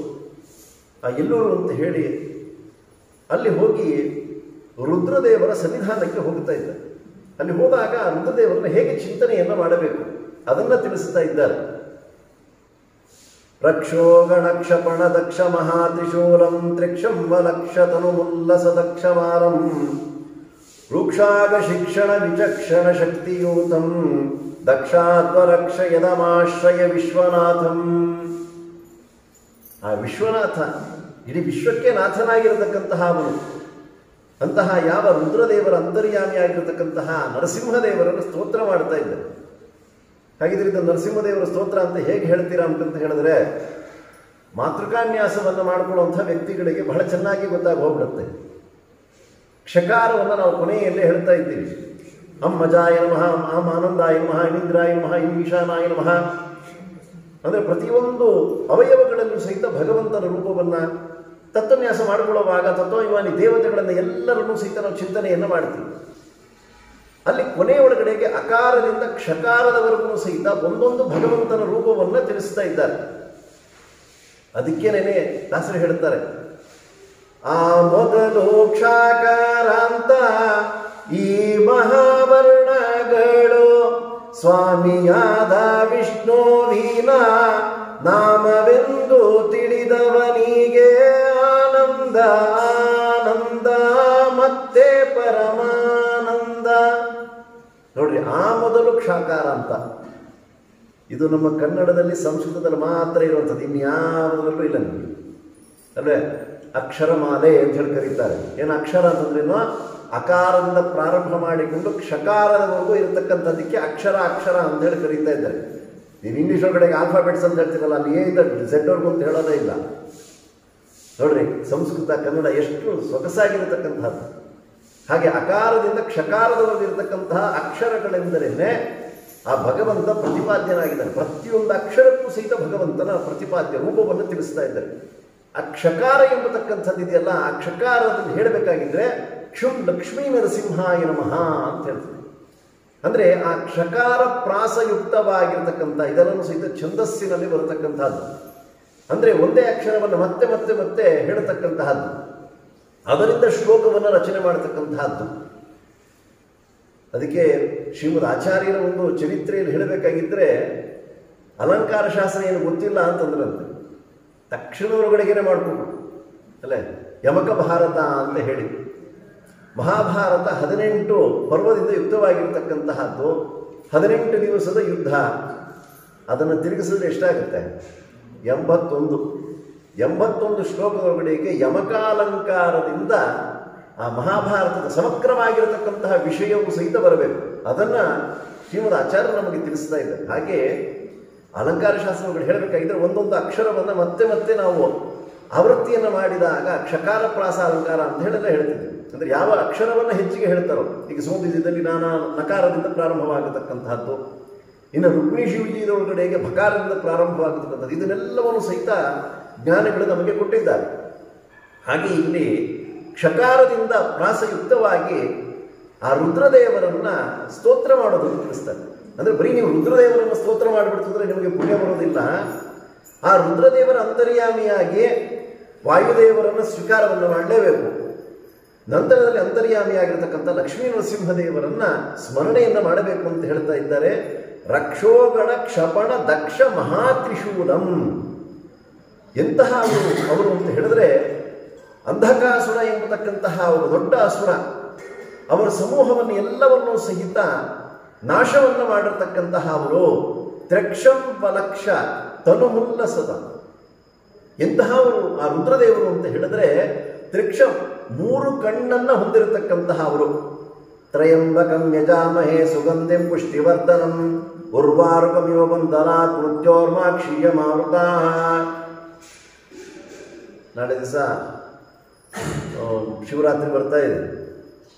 ಆ ಎಲ್ಲೂರು ಅಂತ ಹೇಳಿ ಅಲ್ಲಿ ಹೋಗಿ ರುದ್ರದೇವರ ಸನ್ನಿಧಾನಕ್ಕೆ ಹೋಗ್ತಾ ಇದ್ದಾರೆ. ಅಲ್ಲಿ ಹೋದಾಗ ರುದ್ರದೇವರನ್ನ ಹೇಗೆ ಚಿಂತನೆಯನ್ನು ಮಾಡಬೇಕು ಅದನ್ನು ತಿಳಿಸ್ತಾ ಇದ್ದಾರೆ. ರಕ್ಷೋ ಗಣಕ್ಷಪಣ ದಕ್ಷ ಮಹಾತ್ರಿಶೂಲಂ ತ್ರಿಕ್ಷಂ ವಲಕ್ಷ ತನುಮುಲ್ಲಸ ದಕ್ಷಮಾರಂ ರೂಕ್ಷಾಗ ಶಿಕ್ಷಣ ವಿಚಕ್ಷಣ ಶಕ್ತಿಯೂತಂ ದಕ್ಷಾತ್ವರಕ್ಷ ಯದಮಾಶ್ರಯ ವಿಶ್ವನಾಥಂ. ಆ ವಿಶ್ವನಾಥ ಇಡೀ ವಿಶ್ವಕ್ಕೆ ನಾಥನಾಗಿರತಕ್ಕಂತಹ ಅವನು. ಅಂತಹ ಯಾವ ರುದ್ರದೇವರ ಅಂತರ್ಯಾಮಿಯಾಗಿರತಕ್ಕಂತಹ ನರಸಿಂಹದೇವರನ್ನು ಸ್ತೋತ್ರ ಮಾಡ್ತಾ ಇದ್ದಾರೆ. ಹಾಗಿದ್ರಿಂದ ನರಸಿಂಹದೇವರ ಸ್ತೋತ್ರ ಅಂತ ಹೇಗೆ ಹೇಳ್ತೀರಾ ಅಂತಂತ ಹೇಳಿದ್ರೆ, ಮಾತೃಕಾನ್ಯಾಸವನ್ನು ಮಾಡಿಕೊಳ್ಳುವಂಥ ವ್ಯಕ್ತಿಗಳಿಗೆ ಬಹಳ ಚೆನ್ನಾಗಿ ಗೊತ್ತಾಗಿ ಹೋಗ್ಬಿಡುತ್ತೆ. ಕ್ಷಕಾರವನ್ನು ನಾವು ಕೊನೆಯಲ್ಲೇ ಹೇಳ್ತಾ ಇದ್ದೀವಿ. ಅಮ್ಮಜಾಯ ನಮಃ, ಅಂ ಆನಂದಾಯ ನಮಃ, ಇಂದ್ರಾಯ ನಮಃ, ಈಶಾನಾಯ ನಮಃ. ಅಂದರೆ ಪ್ರತಿಯೊಂದು ಅವಯವಗಳಲ್ಲೂ ಸಹಿತ ಭಗವಂತನ ರೂಪವನ್ನು ತತ್ವನ್ಯಾಸ ಮಾಡಿಕೊಳ್ಳುವಾಗ ತತ್ವಭಿಮಾನಿ ದೇವತೆಗಳನ್ನು ಎಲ್ಲರನ್ನೂ ಸಹಿತ ನಾವು ಚಿಂತನೆಯನ್ನು ಮಾಡ್ತೀವಿ. ಅಲ್ಲಿ ಕೊನೆಯೊಳಗಡೆಗೆ ಅಕಾರದಿಂದ ಕ್ಷಕಾರದವರೆಗೂ ಸಹಿತ ಒಂದೊಂದು ಭಗವಂತನ ರೂಪವನ್ನು ತಿಳಿಸ್ತಾ ಇದ್ದಾರೆ. ಅದಕ್ಕೇನೆ ದಾಸರು ಹೇಳ್ತಾರೆ, ಆ ಮೊದಲು ಕ್ಷಕಾರ ಅಂತ ಈ ಮಹಾವರ್ಣಗಳು ಸ್ವಾಮಿಯಾದ ವಿಷ್ಣುವಿನ ನಾಮವೆಂದು ತಿಳಿದವನಿಗೆ ಆನಂದ ಆನಂದ ಮತ್ತೆ ಪರಮಾನಂದ. ನೋಡ್ರಿ, ಆ ಮೊದಲು ಕ್ಷಾಕಾರ ಅಂತ ಇದು ನಮ್ಮ ಕನ್ನಡದಲ್ಲಿ ಸಂಸ್ಕೃತದಲ್ಲಿ ಮಾತ್ರ ಇರುವಂಥದ್ದು, ಇನ್ಯಾವುದರಲ್ಲೂ ಇಲ್ಲ ನಿಮಗೆ ಅಲ್ವೇ. ಅಕ್ಷರಮಾಲೆ ಅಂತ ಹೇಳಿ ಕರೀತಾರೆ. ಏನು ಅಕ್ಷರ ಅಂತಂದ್ರೇನು? ಅಕಾರದಿಂದ ಪ್ರಾರಂಭ ಮಾಡಿಕೊಂಡು ಕ್ಷಕಾರದವರೆಗೂ ಇರತಕ್ಕಂಥದ್ದಕ್ಕೆ ಅಕ್ಷರ ಅಕ್ಷರ ಅಂತ ಹೇಳಿ ಕರೀತಾ ಇದ್ದಾರೆ. ನೀವು ಇಂಗ್ಲೀಷ್ ಒಳಗಡೆಗೆ ಆಲ್ಫಾಬೆಟ್ಸ್ ಅಂತ ಹೇಳ್ತೀರಲ್ಲ, ಅಲ್ಲಿ ಏನಿದೆ ಝೆಡ್ವರೆಗೂ ಅಂತ ಹೇಳೋದೇ ಇಲ್ಲ. ನೋಡ್ರಿ, ಸಂಸ್ಕೃತ ಕನ್ನಡ ಎಷ್ಟು ಸೊಗಸಾಗಿರತಕ್ಕಂಥದ್ದು. ಹಾಗೆ ಅಕಾರದಿಂದ ಕ್ಷಕಾರದವರೆಗಿರತಕ್ಕಂತಹ ಅಕ್ಷರಗಳೆಂದರೇನೆ ಆ ಭಗವಂತ ಪ್ರತಿಪಾದ್ಯನಾಗಿದ್ದಾನೆ. ಪ್ರತಿಯೊಂದು ಅಕ್ಷರಕ್ಕೂ ಸಹಿತ ಭಗವಂತನ ಪ್ರತಿಪಾದ್ಯ ರೂಪವನ್ನು ತಿಳಿಸ್ತಾ ಇದ್ದಾರೆ. ಆ ಕ್ಷಕಾರ ಎಂಬತಕ್ಕಂಥದ್ದು ಇದೆಯಲ್ಲ, ಆ ಕ್ಷಕಾರದಲ್ಲಿ ಹೇಳಬೇಕಾಗಿದ್ರೆ ಕ್ಷುಂ ಲಕ್ಷ್ಮೀ ನರಸಿಂಹಾಯ ನಮಃ ಅಂತ ಹೇಳ್ತೀವಿ. ಅಂದರೆ ಆ ಕ್ಷಕಾರ ಪ್ರಾಸಯುಕ್ತವಾಗಿರತಕ್ಕಂಥ ಇದೆಲ್ಲವೂ ಸಹಿತ ಛಂದಸ್ಸಿನಲ್ಲಿ ಬರತಕ್ಕಂಥದ್ದು. ಅಂದರೆ ಒಂದೇ ಅಕ್ಷರವನ್ನು ಮತ್ತೆ ಮತ್ತೆ ಮತ್ತೆ ಹೇಳತಕ್ಕಂತಹದ್ದು, ಅದರಿಂದ ಶ್ಲೋಕವನ್ನು ರಚನೆ ಮಾಡತಕ್ಕಂತಹದ್ದು. ಅದಕ್ಕೆ ಶ್ರೀಮದ್ ಆಚಾರ್ಯರ ಒಂದು ಚರಿತ್ರೆಯಲ್ಲಿ ಹೇಳಬೇಕಾಗಿದ್ದರೆ ಅಲಂಕಾರ ಶಾಸ್ತ್ರ ಏನು ಗೊತ್ತಿಲ್ಲ ಅಂತಂದ್ರಂತೆ. ತಕ್ಷಣ ಹೊರಗಡೆಗೇನೆ ಮಾಡಿಕೊಂಡು ಅಲ್ಲೇ ಯಮಕ ಭಾರತ ಅಂತ ಹೇಳಿ, ಮಹಾಭಾರತ 18 ಪರ್ವದಿಂದ ಯುಕ್ತವಾಗಿರ್ತಕ್ಕಂತಹದ್ದು, 18 ದಿವಸದ ಯುದ್ಧ. ಅದನ್ನು ತಿರುಗಿಸಿದ್ರೆ ಎಷ್ಟಾಗುತ್ತೆ? 81 ಶ್ಲೋಕದೊಳಗಡೆಗೆ ಯಮಕಾಲಂಕಾರದಿಂದ ಆ ಮಹಾಭಾರತದ ಸಮಗ್ರವಾಗಿರತಕ್ಕಂತಹ ವಿಷಯವೂ ಸಹಿತ ಬರಬೇಕು. ಅದನ್ನು ಶ್ರೀಮದ್ ಆಚಾರ್ಯರು ನಮಗೆ ತಿಳಿಸ್ತಾ ಇದ್ದಾರೆ. ಹಾಗೆ ಅಲಂಕಾರ ಶಾಸ್ತ್ರಗಳು ಹೇಳಬೇಕಾಗಿದ್ದರೆ ಒಂದೊಂದು ಅಕ್ಷರವನ್ನು ಮತ್ತೆ ಮತ್ತೆ ನಾವು ಆವೃತ್ತಿಯನ್ನು ಮಾಡಿದಾಗ ಕ್ಷಕಾರ ಪ್ರಾಸ ಅಲಂಕಾರ ಅಂತ ಹೇಳೆಲ್ಲ ಹೇಳ್ತಿದ್ವಿ. ಅಂದರೆ ಯಾವ ಅಕ್ಷರವನ್ನು ಹೆಚ್ಚಿಗೆ ಹೇಳ್ತಾರೋ, ಈಗ ಸೋಂದಿದಲ್ಲಿ ನಾನಾ ನಕಾರದಿಂದ ಪ್ರಾರಂಭವಾಗತಕ್ಕಂತಹದ್ದು, ಇನ್ನು ರುಕ್ಮಿಣಿ ಶಿವಜಿಯೊಳಗಡೆಗೆ ಭಕಾರದಿಂದ ಪ್ರಾರಂಭವಾಗತಕ್ಕಂಥದ್ದು, ಇದನ್ನೆಲ್ಲವನ್ನು ಸಹಿತ ಜ್ಞಾನಿಗಳು ನಮಗೆ ಕೊಟ್ಟಿದ್ದಾರೆ. ಹಾಗೆ ಇಲ್ಲಿ ಕ್ಷಕಾರದಿಂದ ಪ್ರಾಸಯುಕ್ತವಾಗಿ ಆ ರುದ್ರದೇವರನ್ನ ಸ್ತೋತ್ರ ಮಾಡೋದನ್ನು ತಿಳಿಸ್ತಾರೆ. ಅಂದರೆ ಬರೀ ನೀವು ರುದ್ರದೇವರನ್ನು ಸ್ತೋತ್ರ ಮಾಡಿಬಿಡ್ತಿದ್ರೆ ನಿಮಗೆ ಪುಣ್ಯ ಬರೋದಿಲ್ಲ. ಆ ರುದ್ರದೇವರ ಅಂತರ್ಯಾಮಿಯಾಗಿ ವಾಯುದೇವರನ್ನು ಸ್ವೀಕಾರವನ್ನು ಮಾಡಲೇಬೇಕು. ನಂತರದಲ್ಲಿ ಅಂತರ್ಯಾಮಿಯಾಗಿರ್ತಕ್ಕಂಥ ಲಕ್ಷ್ಮೀ ನರಸಿಂಹದೇವರನ್ನ ಸ್ಮರಣೆಯನ್ನು ಮಾಡಬೇಕು ಅಂತ ಹೇಳ್ತಾ ಇದ್ದಾರೆ. ರಕ್ಷೋಗಣ ಕ್ಷಪಣ ದಕ್ಷ ಮಹಾತ್ರಿಶೂಲಂ. ಎಂತಹ ಅವರು ಅಂತ ಹೇಳಿದ್ರೆ ಅಂಧಕಾಸುರ ಎಂಬತಕ್ಕಂತಹ ಒಂದು ದೊಡ್ಡ ಅಸುರ, ಅವರ ಸಮೂಹವನ್ನು ಎಲ್ಲವನ್ನೂ ಸಹಿತ ನಾಶವನ್ನು ಮಾಡಿರ್ತಕ್ಕಂತಹ ಅವರು ತ್ರಕ್ಷಂ ಬಲಕ್ಷ ತನುಮುಲ್ಲಸದ. ಎಂತಹವರು ಆ ರುದ್ರದೇವರು ಅಂತ ಹೇಳಿದ್ರೆ ತ್ರಿಕ್ಷಂ 3 ಕಣ್ಣನ್ನು ಹೊಂದಿರತಕ್ಕಂತಹ ಅವರು. ತ್ರಯಂಬಕಂ ಯಜಾಮಹೇ ಸುಗಂಧಿಂ ಪುಷ್ಟಿವರ್ಧನಂ ಉರ್ವಾರುಕಮಿವ ಬಂಧನಾತ್ ಮೃತ್ಯೋರ್ಮಾಕ್ಷೀಯ ಮಾರುತಾ. ನಾಳೆ ದಿವಸ ಶಿವರಾತ್ರಿ ಬರ್ತಾ ಇದೆ.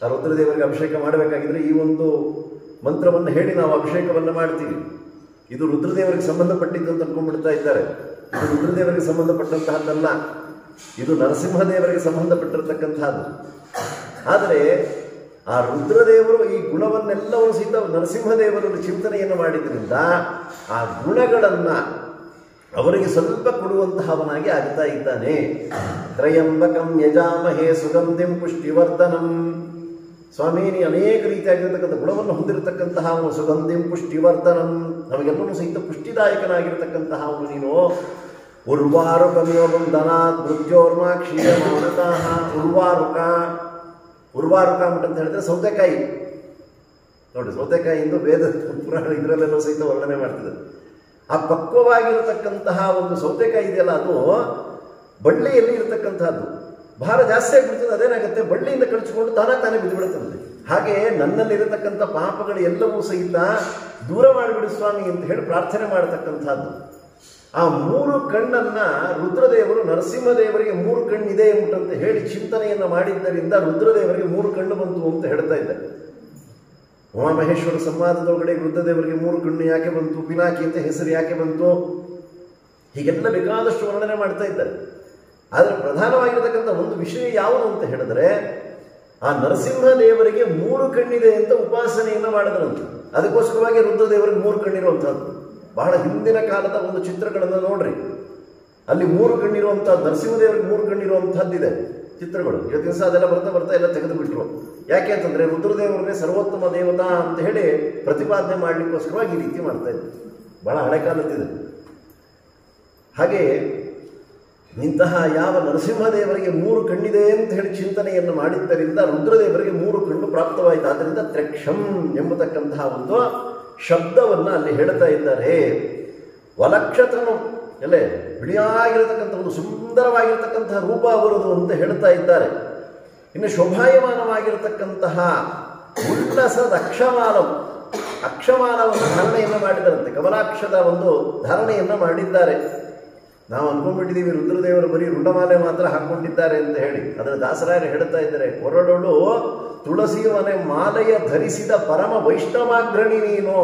ಆ ರುದ್ರದೇವರಿಗೆ ಅಭಿಷೇಕ ಮಾಡಬೇಕಾಗಿದ್ರೆ ಈ ಒಂದು ಮಂತ್ರವನ್ನು ಹೇಳಿ ನಾವು ಅಭಿಷೇಕವನ್ನು ಮಾಡ್ತೀವಿ. ಇದು ರುದ್ರದೇವರಿಗೆ ಸಂಬಂಧಪಟ್ಟಿದ್ದು ಅಂತ ಅನ್ಕೊಂಡ್ಬಿಡ್ತಾ ಇದ್ದಾರೆ. ಇದು ರುದ್ರದೇವರಿಗೆ ಸಂಬಂಧಪಟ್ಟಂತಹದ್ದಲ್ಲ, ಇದು ನರಸಿಂಹದೇವರಿಗೆ ಸಂಬಂಧಪಟ್ಟಿರತಕ್ಕಂತಹದ್ದು. ಆದರೆ ಆ ರುದ್ರದೇವರು ಈ ಗುಣವನ್ನೆಲ್ಲವೂ ಸಹಿತ ನರಸಿಂಹದೇವರು ಚಿಂತನೆಯನ್ನು ಮಾಡಿದ್ರಿಂದ ಆ ಗುಣಗಳನ್ನು ಅವರಿಗೆ ಸ್ವಲ್ಪ ಕೊಡುವಂತಹವನಾಗಿ ಆಗ್ತಾ ಇದ್ದಾನೆ. ತ್ರಯಂಬಕಂ ಯಜಾಮಹೇ ಸುಗಂಧಿಂ ಪುಷ್ಟಿವರ್ಧನಂ. ಸ್ವಾಮಿ, ನೀ ಅನೇಕ ರೀತಿಯಾಗಿರ್ತಕ್ಕಂಥ ಗುಣವನ್ನು ಹೊಂದಿರತಕ್ಕಂತಹ ಅವನು ಸುಗಂಧಿಂ ಪುಷ್ಟಿವರ್ಧನಂ, ನಮಗೆಲ್ಲವೂ ಸಹಿತ ಪುಷ್ಟಿದಾಯಕನಾಗಿರ್ತಕ್ಕಂತಹ ಅವನು ನೀನು. ಉರ್ವಾರುಕಮಿವ ಬಂಧನಾತ್ ಮೃತ್ಯೋರ್ಮಾಕ್ಷೀಯ ಮಾರುತಾಃ. ಉರ್ವಾರುಕ ಅಂತ ಹೇಳಿದ್ರೆ ಸೌತೆಕಾಯಿ ನೋಡಿ, ಸೌತೆಕಾಯಿಯಿಂದ ವೇದ ಪುರಾಣ ಇದರಲ್ಲೆಲ್ಲೂ ಸಹಿತ ವರ್ಣನೆ ಮಾಡ್ತಿದ್ದಾರೆ. ಆ ಪಕ್ವವಾಗಿರತಕ್ಕಂತಹ ಒಂದು ಸೌತೆಕಾಯಿ ಇದೆಯಲ್ಲ, ಅದು ಬಳ್ಳಿಯಲ್ಲಿ ಇರತಕ್ಕಂತಹದ್ದು. ಭಾರ ಜಾಸ್ತಿ ಆಗಿಬಿಡ್ತದೆ, ಅದೇನಾಗುತ್ತೆ, ಬಳ್ಳಿಯಿಂದ ಕಳಿಸಿಕೊಂಡು ತಾನೇ ಬಿದ್ದುಬಿಡುತ್ತದೆ. ಹಾಗೆ ನನ್ನಲ್ಲಿರತಕ್ಕಂಥ ಪಾಪಗಳು ಎಲ್ಲವೂ ಸಹಿತ ದೂರ ಮಾಡಿಬಿಡು ಸ್ವಾಮಿ ಅಂತ ಹೇಳಿ ಪ್ರಾರ್ಥನೆ ಮಾಡತಕ್ಕಂಥದ್ದು. ಆ 3 ಕಣ್ಣನ್ನ ರುದ್ರದೇವರು ನರಸಿಂಹದೇವರಿಗೆ 3 ಕಣ್ಣಿದೆ ಎಂಬುಟಂತೆ ಹೇಳಿ ಚಿಂತನೆಯನ್ನು ಮಾಡಿದ್ದರಿಂದ ರುದ್ರದೇವರಿಗೆ 3 ಕಣ್ಣು ಬಂತು ಅಂತ ಹೇಳ್ತಾ ಇದ್ದಾರೆ. ಉಮಾಮಹೇಶ್ವರ ಸಂವಾದದೊಳಗಡೆ ರುದ್ರದೇವರಿಗೆ 3 ಕಣ್ಣು ಯಾಕೆ ಬಂತು, ಪಿನಾಕಿ ಅಂತ ಹೆಸರು ಯಾಕೆ ಬಂತು, ಹೀಗೆಲ್ಲ ಬೇಕಾದಷ್ಟು ವರ್ಣನೆ ಮಾಡ್ತಾ ಇದ್ದಾರೆ. ಆದರೆ ಪ್ರಧಾನವಾಗಿರತಕ್ಕಂಥ ಒಂದು ವಿಷಯ ಯಾವುದು ಅಂತ ಹೇಳಿದ್ರೆ, ಆ ನರಸಿಂಹದೇವರಿಗೆ 3 ಕಣ್ಣಿದೆ ಅಂತ ಉಪಾಸನೆಯನ್ನು ಮಾಡಿದ್ರಂತೆ. ಅದಕ್ಕೋಸ್ಕರವಾಗಿ ರುದ್ರದೇವರಿಗೆ 3 ಕಣ್ಣಿರುವಂಥದ್ದು. ಬಹಳ ಹಿಂದಿನ ಕಾಲದ ಒಂದು ಚಿತ್ರಗಳನ್ನು ನೋಡ್ರಿ, ಅಲ್ಲಿ 3 ಕಣ್ಣಿರುವಂಥದ್ದು, ನರಸಿಂಹದೇವರಿಗೆ 3 ಕಣ್ಣಿರುವಂಥದ್ದಿದೆ ಚಿತ್ರಗಳು. ಇವತ್ತು ದಿವಸ ಅದೆಲ್ಲ ಬರ್ತಾ ಎಲ್ಲ ತೆಗೆದು ಬಿಟ್ಟರು. ಯಾಕೆ ಅಂತಂದ್ರೆ ರುದ್ರದೇವರನ್ನೇ ಸರ್ವೋತ್ತಮ ದೇವತಾ ಅಂತ ಹೇಳಿ ಪ್ರತಿಪಾದನೆ ಮಾಡಲಿಕ್ಕೋಸ್ಕರವಾಗಿ ಈ ರೀತಿ ಮಾಡ್ತಾ ಇದ್ರು. ಬಹಳ ಹಳೆ ಕಾಲದಿದೆ. ಹಾಗೆ ಇಂತಹ ಯಾವ ನರಸಿಂಹದೇವರಿಗೆ 3 ಕಣ್ಣಿದೆ ಅಂತ ಹೇಳಿ ಚಿಂತನೆಯನ್ನು ಮಾಡಿದ್ದರಿಂದ ರುದ್ರದೇವರಿಗೆ 3 ಕಣ್ಣು ಪ್ರಾಪ್ತವಾಯಿತು. ಆದ್ದರಿಂದ ತ್ರಕ್ಷಂ ಎಂಬತಕ್ಕಂತಹ ಒಂದು ಶಬ್ದವನ್ನು ಅಲ್ಲಿ ಹೇಳ್ತಾ ಇದ್ದಾರೆ. ವಲಕ್ಷತನು ಎಲ್ಲೇ ಬಿಳಿಯಾಗಿರತಕ್ಕಂಥ ಒಂದು ಸುಂದರವಾಗಿರತಕ್ಕಂತಹ ರೂಪ ಅವರದು ಅಂತ ಹೇಳ್ತಾ ಇದ್ದಾರೆ. ಇನ್ನು ಶೋಭಾಯಮಾನವಾಗಿರತಕ್ಕಂತಹ ಉಲ್ಲಸದ ಅಕ್ಷಮಾಲವನ್ನು ಧಾರಣೆಯನ್ನು ಮಾಡಿದರಂತೆ. ಕಮಲಾಕ್ಷದ ಒಂದು ಧಾರಣೆಯನ್ನು ಮಾಡಿದ್ದಾರೆ. ನಾವು ಅನ್ಕೊಂಡ್ಬಿಟ್ಟಿದ್ದೀವಿ ರುದ್ರದೇವರು ಬರೀ ರುಂಡಮಾಲೆ ಮಾತ್ರ ಹಾಕೊಂಡಿದ್ದಾರೆ ಅಂತ ಹೇಳಿ. ಅದರ ದಾಸರಾಯರು ಹೇಳ್ತಾ ಇದ್ದಾರೆ, ಕೊರಡೋಳು ತುಳಸಿಯವನೇ ಮಾಲೆಯ ಧರಿಸಿದ ಪರಮ ವೈಷ್ಣವಾಗ್ರಣಿ ನೀನು.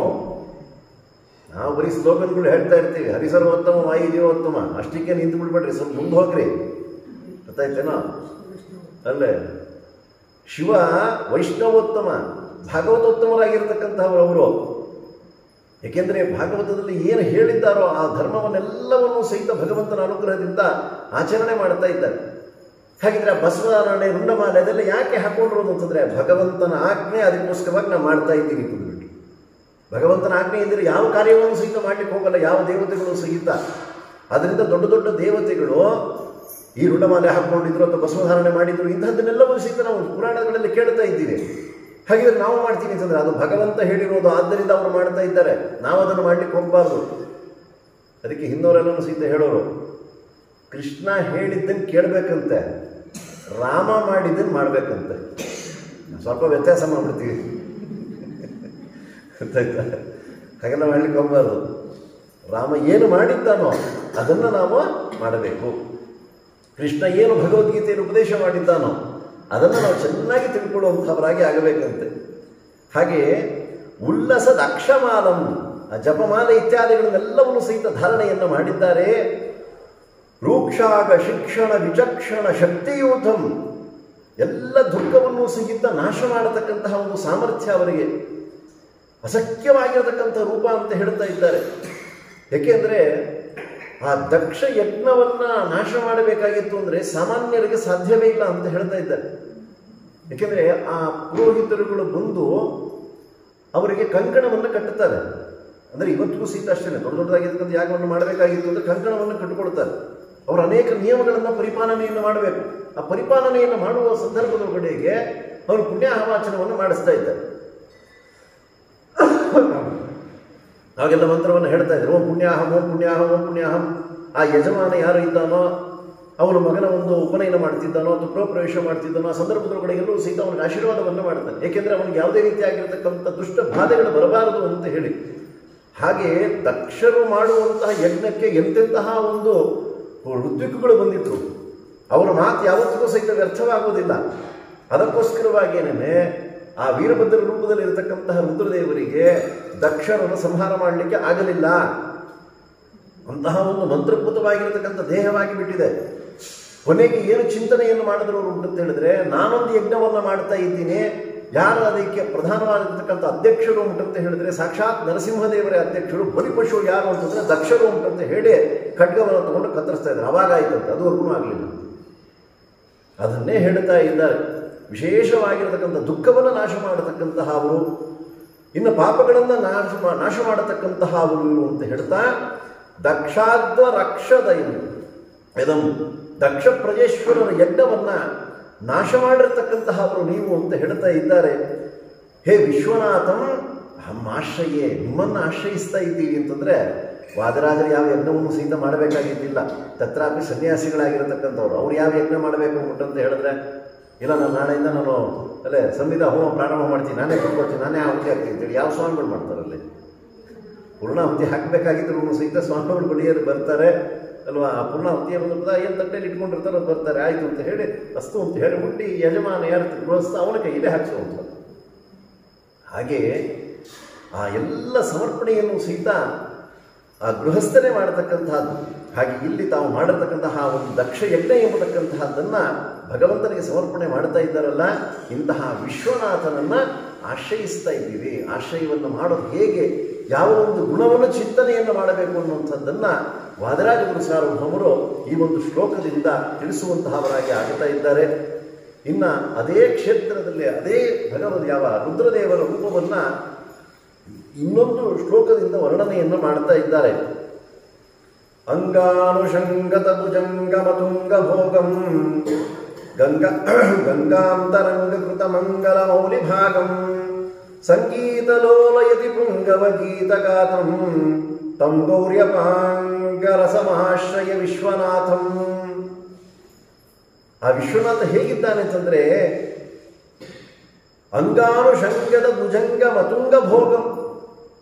ನಾವು ಬರೀ ಸ್ಲೋಗನ್ಗಳು ಹೇಳ್ತಾ ಇರ್ತೀವಿ, ಹರಿಸರ್ವೋತ್ತಮ ವಾಯು ಜೀವೋತ್ತಮ, ಅಷ್ಟಕ್ಕೆ ನಿಂತು ಬಿಡ್ಬೇಡ್ರಿ, ಸ್ವಲ್ಪ ಮುಂದೆ ಹೋಗ್ರಿ. ಗೊತ್ತಾಯ್ತೇನೋ? ಅಲ್ಲೇ ಶಿವ ವೈಷ್ಣವೋತ್ತಮ, ಭಾಗವತೋತ್ತಮರಾಗಿರ್ತಕ್ಕಂಥವ್ರು ಅವರು. ಏಕೆಂದರೆ ಭಾಗವತದಲ್ಲಿ ಏನು ಹೇಳಿದ್ದಾರೋ ಆ ಧರ್ಮವನ್ನೆಲ್ಲವನ್ನೂ ಸಹಿತ ಭಗವಂತನ ಅನುಗ್ರಹದಿಂದ ಆಚರಣೆ ಮಾಡ್ತಾ ಇದ್ದಾರೆ. ಹಾಗಿದ್ರೆ ಬಸವನಾರಾಯಣ ರುಂಡಮಾಲೆ ಅದೆಲ್ಲ ಯಾಕೆ ಹಾಕೊಂಡಿರೋದು ಅಂತಂದರೆ ಭಗವಂತನ ಆಜ್ಞೆ, ಅದಕ್ಕೋಸ್ಕರವಾಗಿ ನಾವು ಮಾಡ್ತಾ ಇದ್ದೀವಿ ಅಂದ್ಬಿಟ್ಟು. ಭಗವಂತನ ಆಜ್ಞೆ ಇದ್ದರೆ ಯಾವ ಕಾರ್ಯವನ್ನು ಸಹಿತ ಮಾಡಲಿಕ್ಕೆ ಹೋಗಲ್ಲ, ಯಾವ ದೇವತೆಗಳು ಸಹಿತ. ಅದರಿಂದ ದೊಡ್ಡ ದೊಡ್ಡ ದೇವತೆಗಳು ಈ ರುಂಡಮಾಲೆ ಹಾಕ್ಕೊಂಡಿದ್ರು ಅಥವಾ ಬಸವಧಾರಣೆ ಮಾಡಿದ್ರು, ಇಂಥದ್ದನ್ನೆಲ್ಲವೂ ಸಹಿತ ನಾವು ಪುರಾಣಗಳಲ್ಲಿ ಕೇಳ್ತಾ ಇದ್ದೀವಿ. ಹಾಗಿದ್ರೆ ನಾವು ಮಾಡ್ತೀವಿ ಅಂತಂದರೆ ಅದು ಭಗವಂತ ಹೇಳಿರೋದು, ಆದ್ದರಿಂದ ಅವರು ಮಾಡ್ತಾ ಇದ್ದಾರೆ, ನಾವು ಅದನ್ನು ಮಾಡಲಿಕ್ಕೆ ಹೋಗಬಾರ್ದು. ಅದಕ್ಕೆ ಹಿಂದವರೆಲ್ಲರೂ ಸಹಿತ ಹೇಳೋರು, ಕೃಷ್ಣ ಹೇಳಿದ್ದನ್ನು ಕೇಳಬೇಕಂತೆ, ರಾಮ ಮಾಡಿದ್ದನ್ನು ಮಾಡಬೇಕಂತೆ. ಸ್ವಲ್ಪ ವ್ಯತ್ಯಾಸ ಮಾಡಿಬಿಡ್ತೀವಿ, ಗೊತ್ತಾಯ್ತಾ? ಹಾಗೆಲ್ಲ ಮಾಡಲಿಕ್ಕೆ ಹೋಗಬಾರ್ದು. ರಾಮ ಏನು ಮಾಡಿದ್ದಾನೋ ಅದನ್ನು ನಾವು ಮಾಡಬೇಕು. ಕೃಷ್ಣ ಏನು ಭಗವದ್ಗೀತೆಯನ್ನು ಉಪದೇಶ ಮಾಡಿದ್ದಾನೋ ಅದನ್ನು ನಾವು ಚೆನ್ನಾಗಿ ತಿಳ್ಕೊಳ್ಳುವಂಥವರಾಗಿ ಆಗಬೇಕಂತೆ. ಹಾಗೆಯೇ ಉಲ್ಲಸದ ಅಕ್ಷಮಾಲಂ, ಆ ಜಪಮಾಲೆ ಇತ್ಯಾದಿಗಳನ್ನೆಲ್ಲವನ್ನು ಸಹಿತ ಧಾರಣೆಯನ್ನು ಮಾಡಿದ್ದಾರೆ. ರೂಕ್ಷಾಗ ಶಿಕ್ಷಣ ವಿಚಕ್ಷಣ ಶಕ್ತಿಯೂಥಂ, ಎಲ್ಲ ದುಃಖವನ್ನು ಸಹಿತ ನಾಶ ಮಾಡತಕ್ಕಂತಹ ಒಂದು ಸಾಮರ್ಥ್ಯ ಅವರಿಗೆ, ಅಸಖ್ಯವಾಗಿರತಕ್ಕಂಥ ರೂಪ ಅಂತ ಹೇಳ್ತಾ ಇದ್ದಾರೆ. ಏಕೆಂದರೆ ಆ ದಕ್ಷ ಯಜ್ಞವನ್ನು ನಾಶ ಮಾಡಬೇಕಾಗಿತ್ತು ಅಂದರೆ ಸಾಮಾನ್ಯರಿಗೆ ಸಾಧ್ಯವೇ ಇಲ್ಲ ಅಂತ ಹೇಳ್ತಾ ಇದ್ದಾರೆ. ಏಕೆಂದರೆ ಆ ಪುರೋಹಿತರುಗಳು ಬಂದು ಅವರಿಗೆ ಕಂಕಣವನ್ನು ಕಟ್ಟುತ್ತಾರೆ. ಅಂದರೆ ಇವತ್ತಿಗೂ ಸಹಿತ ಅಷ್ಟೇ, ದೊಡ್ಡ ದೊಡ್ಡದಾಗಿರ್ತಕ್ಕಂಥ ಯಾಗವನ್ನು ಮಾಡಬೇಕಾಗಿತ್ತು ಅಂದರೆ ಕಂಕಣವನ್ನು ಕಟ್ಟಿಕೊಳ್ತಾರೆ. ಅವರು ಅನೇಕ ನಿಯಮಗಳನ್ನು ಪರಿಪಾಲನೆಯನ್ನು ಮಾಡಬೇಕು. ಆ ಪರಿಪಾಲನೆಯನ್ನು ಮಾಡುವ ಸಂದರ್ಭದೊಳಗಡೆಗೆ ಅವರು ಪುಣ್ಯಾಹವಾಚನವನ್ನು ಮಾಡಿಸ್ತಾ ಇದ್ದಾರೆ. ನಾವೆಲ್ಲ ಮಂತ್ರವನ್ನು ಹೇಳ್ತಾ ಇದ್ದಾರೆ, ಓಂ ಪುಣ್ಯಾಹಂ ಓಂ ಪುಣ್ಯಾಹಂ ಓಂ ಪುಣ್ಯಾಹಂ. ಆ ಯಜಮಾನ ಯಾರು ಇದ್ದಾನೋ, ಅವನ ಮಗನ ಒಂದು ಉಪನಯನ ಮಾಡ್ತಿದ್ದಾನೋ ಅಥವಾ ಗೃಹಪ್ರವೇಶ ಮಾಡ್ತಿದ್ದಾನೋ, ಆ ಸಂದರ್ಭದೊಳಗಡೆಗೆಲ್ಲೂ ಸಹಿತ ಅವನಿಗೆ ಆಶೀರ್ವಾದವನ್ನು ಮಾಡ್ತಾನೆ. ಏಕೆಂದರೆ ಅವನಿಗೆ ಯಾವುದೇ ರೀತಿಯಾಗಿರ್ತಕ್ಕಂಥ ದುಷ್ಟ ಬಾಧೆಗಳು ಬರಬಾರದು ಅಂತ ಹೇಳಿ. ಹಾಗೆ ದಕ್ಷರು ಮಾಡುವಂತಹ ಯಜ್ಞಕ್ಕೆ ಎಂತೆಂತಹ ಒಂದು ಋತ್ವಿಕಗಳು ಬಂದಿದ್ರು, ಅವರ ಮಾತು ಯಾವತ್ತಿಗೂ ಸಹಿತ ವ್ಯರ್ಥವಾಗುವುದಿಲ್ಲ. ಅದಕ್ಕೋಸ್ಕರವಾಗಿಯೇ ಆ ವೀರಭದ್ರ ರೂಪದಲ್ಲಿ ಇರತಕ್ಕಂತಹ ರುದ್ರದೇವರಿಗೆ ದಕ್ಷರನ್ನು ಸಂಹಾರ ಮಾಡಲಿಕ್ಕೆ ಆಗಲಿಲ್ಲ. ಅಂತಹ ಒಂದು ಮಂತ್ರಭೂತವಾಗಿರತಕ್ಕಂಥ ದೇಹವಾಗಿ ಬಿಟ್ಟಿದೆ. ಕೊನೆಗೆ ಏನು ಚಿಂತನೆಯನ್ನು ಮಾಡಿದ್ರು ಅಂತ ಹೇಳಿದ್ರೆ, ನಾನೊಂದು ಯಜ್ಞವನ್ನು ಮಾಡ್ತಾ ಇದ್ದೀನಿ, ಯಾರು ಅದಕ್ಕೆ ಪ್ರಧಾನವಾಗಿರ್ತಕ್ಕಂಥ ಅಧ್ಯಕ್ಷರು ಉಂಟಂತ ಹೇಳಿದ್ರೆ ಸಾಕ್ಷಾತ್ ನರಸಿಂಹದೇವರೇ ಅಧ್ಯಕ್ಷರು, ಬಲಿಪಶು ಯಾರು ಅಂತಂದ್ರೆ ದಕ್ಷರು ಉಂಟಂತ ಹೇಳಿ ಖಡ್ಗವನ್ನು ತಗೊಂಡು ಕತ್ತರಿಸ್ತಾ ಇದ್ದಾರೆ. ಅವಾಗ ಆಯ್ತಂತೆ, ಅದುವರೆಗೂ ಆಗಲಿಲ್ಲ. ಅದನ್ನೇ ಹೇಳ್ತಾ ಇದ್ದಾರೆ. ವಿಶೇಷವಾಗಿರತಕ್ಕಂಥ ದುಃಖವನ್ನು ನಾಶ ಮಾಡತಕ್ಕಂತಹ ಅವರು, ಇನ್ನು ಪಾಪಗಳನ್ನು ನಾಶ ಮಾಡತಕ್ಕಂತಹ ಅವರು ಅಂತ ಹೇಳ್ತಾ, ದಕ್ಷಾದ್ವ ರಕ್ಷದೈನು ಇದಂ, ದಕ್ಷ ಪ್ರಜೇಶ್ವರರ ಯಜ್ಞವನ್ನು ನಾಶ ಮಾಡಿರ್ತಕ್ಕಂತಹ ಅವರು ನೀವು ಅಂತ ಹೇಳ್ತಾ ಇದ್ದಾರೆ. ಹೇ ವಿಶ್ವನಾಥಂ ಆಶ್ರಯೇ, ನಿಮ್ಮನ್ನು ಆಶ್ರಯಿಸ್ತಾ ಇದ್ದೀವಿ ಅಂತಂದರೆ ವಾದರಾಜರು ಯಾವ ಯಜ್ಞವನ್ನು ಸಹಿತ ಮಾಡಬೇಕಾಗಿದ್ದಿಲ್ಲ. ತತ್ರಾಪಿ ಸನ್ಯಾಸಿಗಳಾಗಿರತಕ್ಕಂಥವ್ರು ಅವ್ರು ಯಾವ ಯಜ್ಞ ಮಾಡಬೇಕು ಅಂತ ಹೇಳಿದ್ರೆ, ಇಲ್ಲ ನಾನು ನಾಳೆಯಿಂದ ನಾನು ಸಂವಿಧ ಹೋಮ ಪ್ರಾರಂಭ ಮಾಡ್ತೀನಿ, ನಾನೇ ಕೊಟ್ಕೊಡ್ತೀನಿ, ನಾನೇ ಆಹುತಿ ಹಾಕ್ತೀನಿ ಅಂತೇಳಿ ಯಾವ ಸ್ವಾಮಿಗಳು ಮಾಡ್ತಾರಲ್ಲಿ. ಪೂರ್ಣಾಹುತಿ ಹಾಕಬೇಕಾಗಿದ್ರು ಸಹಿತ ಸ್ವಾಮಿಗಳು ಬಳಿಯರು ಬರ್ತಾರೆ ಅಲ್ವಾ. ಆ ಪೂರ್ಣಾಹುತಿಯ ಒಂದು ಪದ ಏನು ತಟ್ಟೆಯಲ್ಲಿ ಇಟ್ಕೊಂಡಿರ್ತಾರೋ ಅದು ಬರ್ತಾರೆ, ಆಯಿತು ಅಂತ ಹೇಳಿ ಅಸ್ತು ಅಂತ ಹೇಳಿ ಮುಟ್ಟಿ ಯಜಮಾನ ಯಾರು ಗೃಹಸ್ಥ ಅವನ ಕೈಯಲ್ಲೇ ಹಾಕಿಸುವಂಥದ್ದು. ಹಾಗೆ ಆ ಎಲ್ಲ ಸಮರ್ಪಣೆಯನ್ನು ಸಹಿತ ಆ ಗೃಹಸ್ಥನೇ ಮಾಡತಕ್ಕಂತಹದ್ದು. ಹಾಗೆ ಇಲ್ಲಿ ತಾವು ಮಾಡಿರ್ತಕ್ಕಂತಹ ಒಂದು ದಕ್ಷ ಯಜ್ಞ ಎಂಬತಕ್ಕಂತಹದ್ದನ್ನು ಭಗವಂತನಿಗೆ ಸಮರ್ಪಣೆ ಮಾಡ್ತಾ ಇದ್ದಾರಲ್ಲ, ಇಂತಹ ವಿಶ್ವನಾಥನನ್ನು ಆಶ್ರಯಿಸ್ತಾ ಇದ್ದೀವಿ. ಆಶ್ರಯವನ್ನು ಮಾಡೋದು ಹೇಗೆ, ಯಾವ ಒಂದು ಗುಣವನ್ನು ಚಿಂತನೆಯನ್ನು ಮಾಡಬೇಕು ಅನ್ನುವಂಥದ್ದನ್ನು ವಾದರಾಜ ಗುರು ಸಾರ್ವಭೌಮರು ಈ ಒಂದು ಶ್ಲೋಕದಿಂದ ತಿಳಿಸುವಂತಹವರಾಗಿ ಆಗುತ್ತಾ ಇದ್ದಾರೆ. ಇನ್ನು ಅದೇ ಕ್ಷೇತ್ರದಲ್ಲಿ ಅದೇ ಯಾವ ರುದ್ರದೇವರ ರೂಪವನ್ನು ಇನ್ನೊಂದು ಶ್ಲೋಕದಿಂದ ವರ್ಣನೆಯನ್ನು ಮಾಡ್ತಾ ಇದ್ದಾರೆ. ಅಂಗಾನುಷಂಗತ ಭುಜಂಗ ಮತುಂಗ ಭೋಗಂ ಗಂಗಾಂತರಂಗ ಕೃತ ಮಂಗಲ ಮೌಲಿ ಭಾಗಂ ಸಂಗೀತಲೋಲಯತಿ ಪುಂಗವ ಗೀತಗಾತಂ ತಂ ಗೌರ್ಯಪಾಂಗರಸಮಾಶ್ರಯ ವಿಶ್ವನಾಥಂ. ಆ ವಿಶ್ವನಾಥ ಹೇಗಿದ್ದಾನೆ ಅಂತಂದ್ರೆ, ಅಂಗಾನುಷಂಗದ ಭುಜಂಗ ಮತುಂಗ ಭೋಗಂ,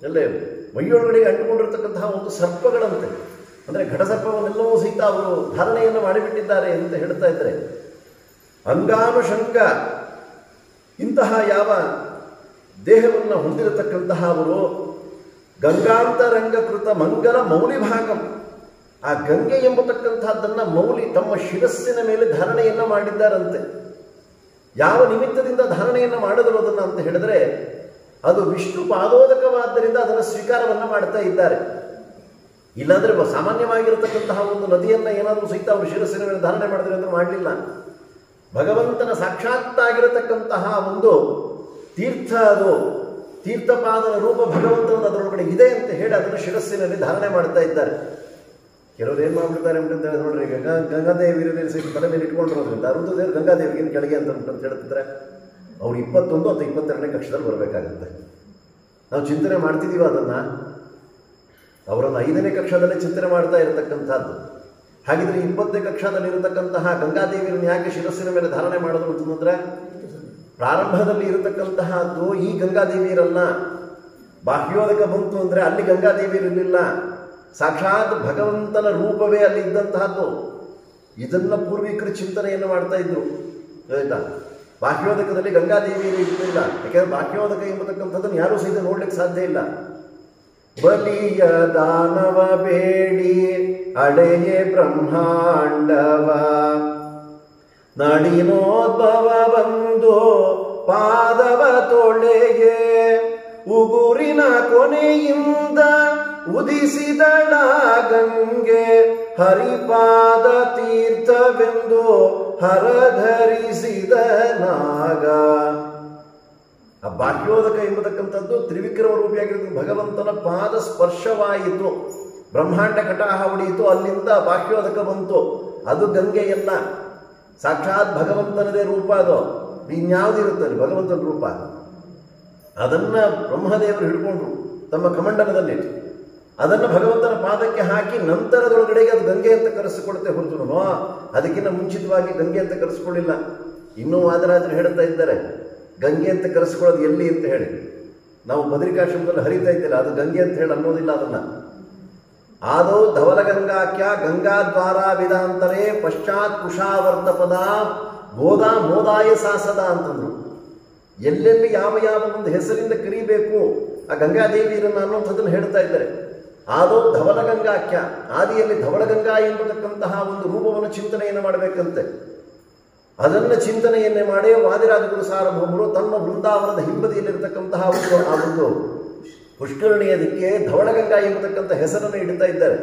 ಅಲ್ಲೇ ಮೈಯೊಳಗಡೆಗೆ ಅಂಟುಕೊಂಡಿರ್ತಕ್ಕಂತಹ ಒಂದು ಸರ್ಪಗಳಂತೆ, ಅಂದರೆ ಘಟಸರ್ಪವನ್ನೆಲ್ಲವೂ ಸಹಿತ ಅವರು ಧಾರಣೆಯನ್ನು ಮಾಡಿಬಿಟ್ಟಿದ್ದಾರೆ ಅಂತ ಹೇಳ್ತಾ ಇದ್ದಾರೆ. ಅಂಗಾನುಷಂಗ, ಇಂತಹ ಯಾವ ದೇಹವನ್ನು ಹೊಂದಿರತಕ್ಕಂತಹ ಅವರು ಗಂಗಾಂತರಂಗಕೃತ ಮಂಗಲ ಮೌಲಿಭಾಗಂ, ಆ ಗಂಗೆ ಎಂಬತಕ್ಕಂತಹದ್ದನ್ನು ಮೌಲಿ ತಮ್ಮ ಶಿರಸ್ಸಿನ ಮೇಲೆ ಧಾರಣೆಯನ್ನು ಮಾಡಿದ್ದಾರಂತೆ. ಯಾವ ನಿಮಿತ್ತದಿಂದ ಧಾರಣೆಯನ್ನು ಮಾಡಿದ್ರು ಅದನ್ನು ಅಂತ ಹೇಳಿದ್ರೆ ಅದು ವಿಷ್ಣು ಪಾದೋದಕವಾದ್ದರಿಂದ ಅದನ್ನು ಸ್ವೀಕಾರವನ್ನು ಮಾಡ್ತಾ ಇದ್ದಾರೆ. ಇಲ್ಲಾಂದ್ರೆ ಸಾಮಾನ್ಯವಾಗಿರತಕ್ಕಂತಹ ಒಂದು ನದಿಯನ್ನು ಏನಾದರೂ ಸಹಿತ ಅವರು ಶಿರಸ್ಸಿನ ಮೇಲೆ ಧಾರಣೆ ಮಾಡಿದ್ರೆ ಅಂದ್ರೆ ಮಾಡಲಿಲ್ಲ. ಭಗವಂತನ ಸಾಕ್ಷಾತ್ತಾಗಿರತಕ್ಕಂತಹ ಒಂದು ತೀರ್ಥ, ಅದು ತೀರ್ಥಪಾದನ ರೂಪ ಭಗವಂತನ ಅದರೊಳಗಡೆ ಇದೆ ಅಂತ ಹೇಳಿ ಅದನ್ನು ಶಿರಸ್ಸಿನಲ್ಲಿ ಧಾರಣೆ ಮಾಡ್ತಾ ಇದ್ದಾರೆ. ಕೆಲವರು ಏನು ಮಾಡ್ಬಿಡ್ತಾರೆ ಅಂತಂದ್ರೆ ನೋಡ್ರಿ, ಗಂಗಾದೇವಿಯರಲ್ಲಿ ಸಹಿತ ತಲೆ ಮೇಲೆ ಇಟ್ಕೊಂಡಿರೋದ್ರಿಂದ ರುದ್ರದೇವರು ಗಂಗಾದೇವಿಗಿನ ಕೆಳಗೆ ಅಂತ ಹೇಳ್ತಿದ್ರೆ ಅವ್ರು 21 ಅಥವಾ 22ನೇ ಕಕ್ಷದಲ್ಲಿ ಬರಬೇಕಾಗತ್ತೆ. ನಾವು ಚಿಂತನೆ ಮಾಡ್ತಿದ್ದೀವ ಅದನ್ನು, ಅವರನ್ನು 5ನೇ ಕಕ್ಷದಲ್ಲೇ ಚಿಂತನೆ ಮಾಡ್ತಾ ಇರತಕ್ಕಂಥದ್ದು. ಹಾಗಿದ್ರೆ 20ನೇ ಕಕ್ಷದಲ್ಲಿ ಇರತಕ್ಕಂತಹ ಗಂಗಾದೇವಿಯನ್ನು ಯಾಕೆ ಶಿರಸ್ಸಿನ ಮೇಲೆ ಧಾರಣೆ ಮಾಡಿದ್ರು ಅಂತಂದ್ರೆ ಪ್ರಾರಂಭದಲ್ಲಿ ಇರತಕ್ಕಂತಹದ್ದು ಈ ಗಂಗಾದೇವಿಯರಲ್ಲ. ಬಾಹ್ಯೋದಕ ಬಂತು ಅಂದರೆ ಅಲ್ಲಿ ಗಂಗಾದೇವಿಯರಿರಲಿಲ್ಲ, ಸಾಕ್ಷಾತ್ ಭಗವಂತನ ರೂಪವೇ ಅಲ್ಲಿ ಇದ್ದಂತಹದ್ದು. ಇದನ್ನು ಪೂರ್ವಿಕರು ಚಿಂತನೆಯನ್ನು ಮಾಡ್ತಾ ಇದ್ರು. ಆಯ್ತಾ, ಬಾಹ್ಯೋದಕದಲ್ಲಿ ಗಂಗಾದೇವಿಯರು ಇರಲಿಲ್ಲ. ಯಾಕೆಂದ್ರೆ ಬಾಹ್ಯೋದಕ ಎಂಬತಕ್ಕಂಥದ್ದನ್ನು ಯಾರೂ ಸಹಿತ ನೋಡ್ಲಿಕ್ಕೆ ಸಾಧ್ಯ ಇಲ್ಲ. ಬಲಿಯ ದಾನವ ಬೇಡಿ ಅಡೆಯೇ ಬ್ರಹ್ಮಾಂಡವ, ನಡಿನೋದ್ಭವ ಬಂದು ಪಾದವ ತೊಳೆಯೇ, ಉಗುರಿನ ಕೊನೆಯಿಂದ ಉದಿಸಿದಳ ಗಂಗೆ, ಹರಿಪಾದ ತೀರ್ಥವೆಂದು ಹರಧರಿಸಿದ ನಾಗ. ಆ ಬಾಹ್ಯೋದಕ ಎಂಬತಕ್ಕಂಥದ್ದು ತ್ರಿವಿಕ್ರಮ ರೂಪಿಯಾಗಿರೋದು ಭಗವಂತನ ಪಾದ ಸ್ಪರ್ಶವಾಯಿತು, ಬ್ರಹ್ಮಾಂಡ ಕಟಾಹ ಹೊಡೆಯಿತು, ಅಲ್ಲಿಂದ ಬಾಹ್ಯೋದಕ ಬಂತು. ಅದು ಗಂಗೆಯಲ್ಲ, ಸಾಕ್ಷಾತ್ ಭಗವಂತನದೇ ರೂಪ. ಅದು ಇನ್ಯಾವುದಿರುತ್ತದೆ ಭಗವಂತನ ರೂಪ. ಅದನ್ನ ಬ್ರಹ್ಮದೇವರು ಹಿಡ್ಕೊಂಡ್ರು ತಮ್ಮ ಕಮಂಡಲದಲ್ಲಿ. ಅದನ್ನು ಭಗವಂತನ ಪಾದಕ್ಕೆ ಹಾಕಿ ನಂತರದೊಳಗಡೆಗೆ ಅದು ಗಂಗೆ ಅಂತ ಕರೆಸಿಕೊಡುತ್ತೆ ಹೊರತು ಅದಕ್ಕಿಂತ ಮುಂಚಿತವಾಗಿ ಗಂಗೆ ಅಂತ ಕರೆಸ್ಕೊಳ್ಳಿಲ್ಲ. ಇನ್ನೂ ವಾದರಾಜರು ಹೇಳ್ತಾ ಇದ್ದಾರೆ ಗಂಗೆ ಅಂತ ಕರೆಸ್ಕೊಳ್ಳೋದು ಎಲ್ಲಿ ಅಂತ ಹೇಳಿ. ನಾವು ಬದರಿಕಾಶ್ರಮದಲ್ಲಿ ಹರಿತಾ ಇದ್ದಿಲ್ಲ, ಅದು ಗಂಗೆ ಅಂತ ಹೇಳಿ ಅನ್ನೋದಿಲ್ಲ. ಅದನ್ನ ಆದೌ ಧವಲಗಂಗಾಖ್ಯ ಗಂಗಾದ್ವಾರ ವಿಧಾಂತರೇ ಪಶ್ಚಾತ್ ಕುಶಾವರ್ತ ಪದ ಗೋದಾ ಮೋದಾಯ ಸಾಸದ ಅಂತಂದ್ರು. ಎಲ್ಲೆಲ್ಲಿ ಯಾವ ಯಾವ ಒಂದು ಹೆಸರಿಂದ ಕರೀಬೇಕು ಆ ಗಂಗಾದೇವಿಯರನ್ನ ಅನ್ನುವಂಥದ್ದನ್ನು ಹೇಳ್ತಾ ಇದ್ದಾರೆ. ಆದೌ ಧವಲಗಂಗಾಖ್ಯ, ಆದಿಯಲ್ಲಿ ಧವಳಗಂಗಾ ಎಂಬತಕ್ಕಂತಹ ಒಂದು ರೂಪವನ್ನು ಚಿಂತನೆಯನ್ನು ಮಾಡಬೇಕಂತೆ. ಅದನ್ನು ಚಿಂತನೆಯನ್ನೇ ಮಾಡಿ ವಾದಿರಾಜಗುರು ಸಾರ್ವಭೌಮರು ತಮ್ಮ ವೃಂದಾವನದ ಹಿಂಬದಿಯಲ್ಲಿರತಕ್ಕಂತಹ ಆ ಒಂದು ಪುಷ್ಕರಣಿಯದಕ್ಕೆ ಧವಳಗಂಗಾ ಎಂಬತಕ್ಕಂಥ ಹೆಸರನ್ನು ಇಡ್ತಾ ಇದ್ದಾರೆ.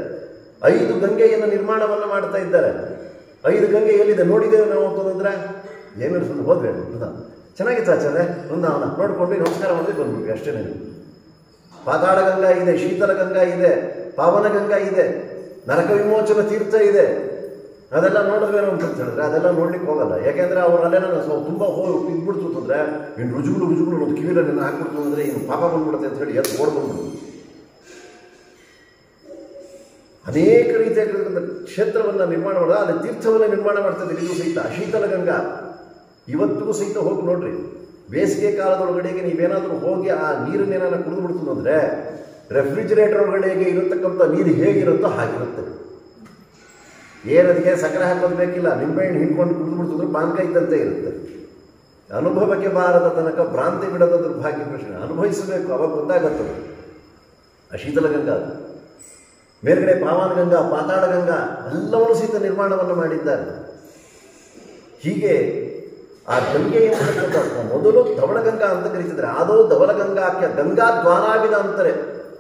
5 ಗಂಗೆಯನ್ನು ನಿರ್ಮಾಣವನ್ನು ಮಾಡ್ತಾ ಇದ್ದಾರೆ. 5 ಗಂಗೆ ಎಲ್ಲಿದೆ ನೋಡಿದ್ದೇವೆ ನಾವು ಅಂತಂದ್ರೆ ಏನು ಹೋದ್ವಿ ಚೆನ್ನಾಗಿತ್ತು ಆಚಾರ್ಯ ವೃಂದಾವನ ನೋಡ್ಕೊಂಡು ನಮಸ್ಕಾರ ಮಾಡಿ ಬಂದ್ಬಿಟ್ವಿ ಅಷ್ಟೇ. ಪಾತಾಳ ಗಂಗಾ ಇದೆ, ಶೀತಲ ಗಂಗಾ ಇದೆ, ಪಾವನ ಗಂಗಾ ಇದೆ, ನರಕ ವಿಮೋಚನ ತೀರ್ಥ ಇದೆ. ಅದೆಲ್ಲ ನೋಡಿದ್ವೇನೋ ಅಂತ ಹೇಳಿದ್ರೆ ಅದೆಲ್ಲ ನೋಡ್ಲಿಕ್ಕೆ ಹೋಗಲ್ಲ. ಯಾಕೆಂದ್ರೆ ಅವ್ರು ಅಲ್ಲೇನೋ ತುಂಬ ಹೋಗಿ ಇದ್ಬಿಡ್ತು ಅಂತಂದ್ರೆ ಇನ್ನು ರುಜುಗಳು ಒಂದು ಕಿವಿಲ ನೆನ ಹಾಕ್ಬಿಡ್ತು ಅಂದ್ರೆ ಇನ್ನು ಪಾಪ ಬಂದ್ಬಿಡುತ್ತೆ ಅಂತ ಹೇಳಿ ಎದ್ದು ಓಡ್ಬಂದ್ಬಿಡು. ಅನೇಕ ರೀತಿಯಾಗಿರ್ತಕ್ಕಂಥ ಕ್ಷೇತ್ರವನ್ನು ನಿರ್ಮಾಣ ಮಾಡೋದು, ಅಲ್ಲಿ ತೀರ್ಥವನ್ನು ನಿರ್ಮಾಣ ಮಾಡ್ತಾ ಇದ್ದೀವಿ. ಇದು ಸಹಿತ ಶೀತಲ ಗಂಗಾ ಇವತ್ತಿಗೂ ಸಹಿತ ಹೋಗಿ ನೋಡ್ರಿ. ಬೇಸಿಗೆ ಕಾಲದೊಳಗಡೆಗೆ ನೀವೇನಾದರೂ ಹೋಗಿ ಆ ನೀರನ್ನೇನಾದ್ರು ಕುಡಿದು ಬಿಡ್ತು ಅಂದರೆ ರೆಫ್ರಿಜಿರೇಟರ್ ಒಳಗಡೆಗೆ ಇರತಕ್ಕಂಥ ನೀರು ಹೇಗಿರುತ್ತೋ ಹಾಗಿರುತ್ತೆ. ಏನದಕ್ಕೆ ಸಕ್ಕರೆ ಹಾಕೋದು ಬೇಕಿಲ್ಲ, ನಿಂಬೆಹಣ್ಣು ಹಿಂಡ್ಕೊಂಡು ಕುಡಿದು ಬಿಡ್ತಿದ್ರೆ ಪಾನಕ ಇದ್ದಂತೆ ಇರುತ್ತೆ. ಅನುಭವಕ್ಕೆ ಬಾರದ ತನಕ ಭ್ರಾಂತಿ ಬಿಡೋದ ದುರ್ಭಾಗ್ಯ ಪ್ರಶ್ನೆ. ಅನುಭವಿಸಬೇಕು, ಅವಾಗ ಗೊತ್ತಾಗತ್ತದು. ಆ ಶೀತಲ ಗಂಗಾ, ಮೇಲ್ಗಡೆ ಪಾವನ ಗಂಗಾ, ಪಾತಾಳ ಗಂಗಾ ಎಲ್ಲವನ್ನೂ ಸಹಿತ ನಿರ್ಮಾಣವನ್ನು ಮಾಡಿದ್ದಾರೆ. ಹೀಗೆ ಆ ಗಂಗೆ ಎಂಬತಕ್ಕಂಥ ಮೊದಲು ಧವಳಗಂಗಾ ಅಂತ ಕರೀತಿದ್ದಾರೆ. ಆದೋ ಧವಳಗಂಗಾಖ್ಯ ಗಂಗಾ ದ್ವಾರಾವಿದ ಅಂತಾರೆ.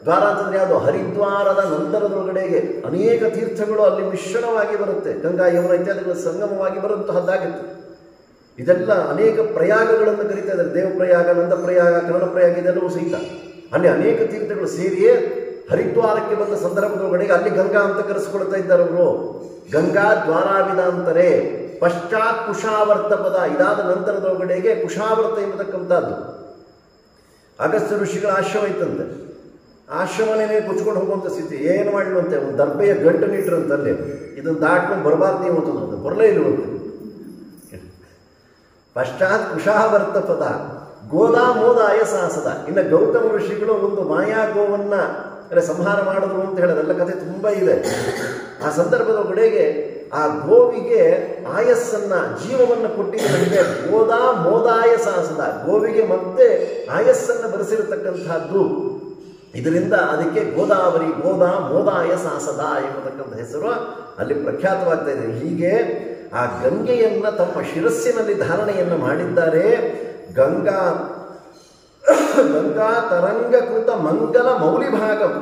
ದ್ವಾರ ಅಂತಂದ್ರೆ ಯಾವುದು? ಹರಿದ್ವಾರದ ನಂತರದೊಳಗಡೆಗೆ ಅನೇಕ ತೀರ್ಥಗಳು ಅಲ್ಲಿ ಮಿಶ್ರಣವಾಗಿ ಬರುತ್ತೆ. ಗಂಗಾ ಯಮುನಾ ಇತ್ಯಾದಿಗಳ ಸಂಗಮವಾಗಿ ಬರುವಂತಹದ್ದಾಗುತ್ತೆ. ಇದೆಲ್ಲ ಅನೇಕ ಪ್ರಯಾಗಗಳನ್ನು ಕರೀತಾ ಇದ್ದಾರೆ. ದೇವಪ್ರಯಾಗ, ನಂದಪ್ರಯಾಗ, ಕರ್ಣಪ್ರಯಾಗ ಇದೆಲ್ಲವೂ ಸಹಿತ ಅಲ್ಲಿ ಅನೇಕ ತೀರ್ಥಗಳು ಸೇರಿಯೇ ಹರಿದ್ವಾರಕ್ಕೆ ಬಂದ ಸಂದರ್ಭದೊಳಗಡೆಗೆ ಅಲ್ಲಿ ಗಂಗಾ ಅಂತ ಕರೆಸಿಕೊಳ್ತಾ ಇದ್ದಾರೆ ಅವರು. ಗಂಗಾ ದ್ವಾರಾವಿದಾಂತರೇ ಪಶ್ಚಾತ್ ಕುಶಾವರ್ತ ಪದ. ಇದಾದ ನಂತರದೊಳಗಡೆಗೆ ಕುಶಾವರ್ತ ಎಂಬತಕ್ಕಂಥದ್ದು ಅಗಸ್ತ್ಯ ಋಷಿಗಳ ಆಶ್ರಮ ಇತ್ತಂತೆ. ಆಶ್ರಮನೇ ಕೊಚ್ಕೊಂಡು ಹೋಗುವಂಥ ಸ್ಥಿತಿ. ಏನು ಮಾಡಲುವಂತೆ, ಒಂದು ದರ್ಬೆಯ ಗಂಟು ನೀಟ್ರಂತಲ್ಲಿ ಇದನ್ನು ದಾಟ್ಕೊಂಡು ಬರಬಾರ್ದು ನೀವು ಅಂತಂದ್ರೆ ಬರಲೇ ಇಲ್ಲವಂತೆ. ಪಶ್ಚಾತ್ ಕುಶಾವರ್ತ ಪದ ಗೋದಾ ಮೋದಾಯ ಸಾಹಸದ. ಇನ್ನು ಗೌತಮ ಋಷಿಗಳು ಒಂದು ಮಾಯಾ ಗೋವನ್ನ ಸಂಹಾರ ಮಾಡಿದ್ರು ಅಂತ ಹೇಳೋದೆಲ್ಲ ಕಥೆ ತುಂಬ ಇದೆ. ಆ ಸಂದರ್ಭದ ಒಳಗಡೆಗೆ ಆ ಗೋವಿಗೆ ಆಯಸ್ಸನ್ನ ಜೀವವನ್ನು ಕೊಟ್ಟಿದ್ದಕ್ಕೆ ಗೋದಾ ಮೋದಾಯ ಸಾಸದ, ಗೋವಿಗೆ ಮತ್ತೆ ಆಯಸ್ಸನ್ನು ಬರೆಸಿರತಕ್ಕಂತಹದ್ದು. ಇದರಿಂದ ಅದಕ್ಕೆ ಗೋದಾವರಿ ಗೋದಾ ಮೋದಾಯ ಸಾಸದ ಎಂಬತಕ್ಕಂಥ ಹೆಸರು ಅಲ್ಲಿ ಪ್ರಖ್ಯಾತವಾಗ್ತಾ ಇದೆ. ಹೀಗೆ ಆ ಗಂಗೆಯನ್ನ ತಮ್ಮ ಶಿರಸ್ಸಿನಲ್ಲಿ ಧಾರಣೆಯನ್ನು ಮಾಡಿದ್ದಾರೆ. ಗಂಗಾ ತರಂಗಕೃತ ಮಂಗಲ ಮೌಲಿಭಾಗಂ,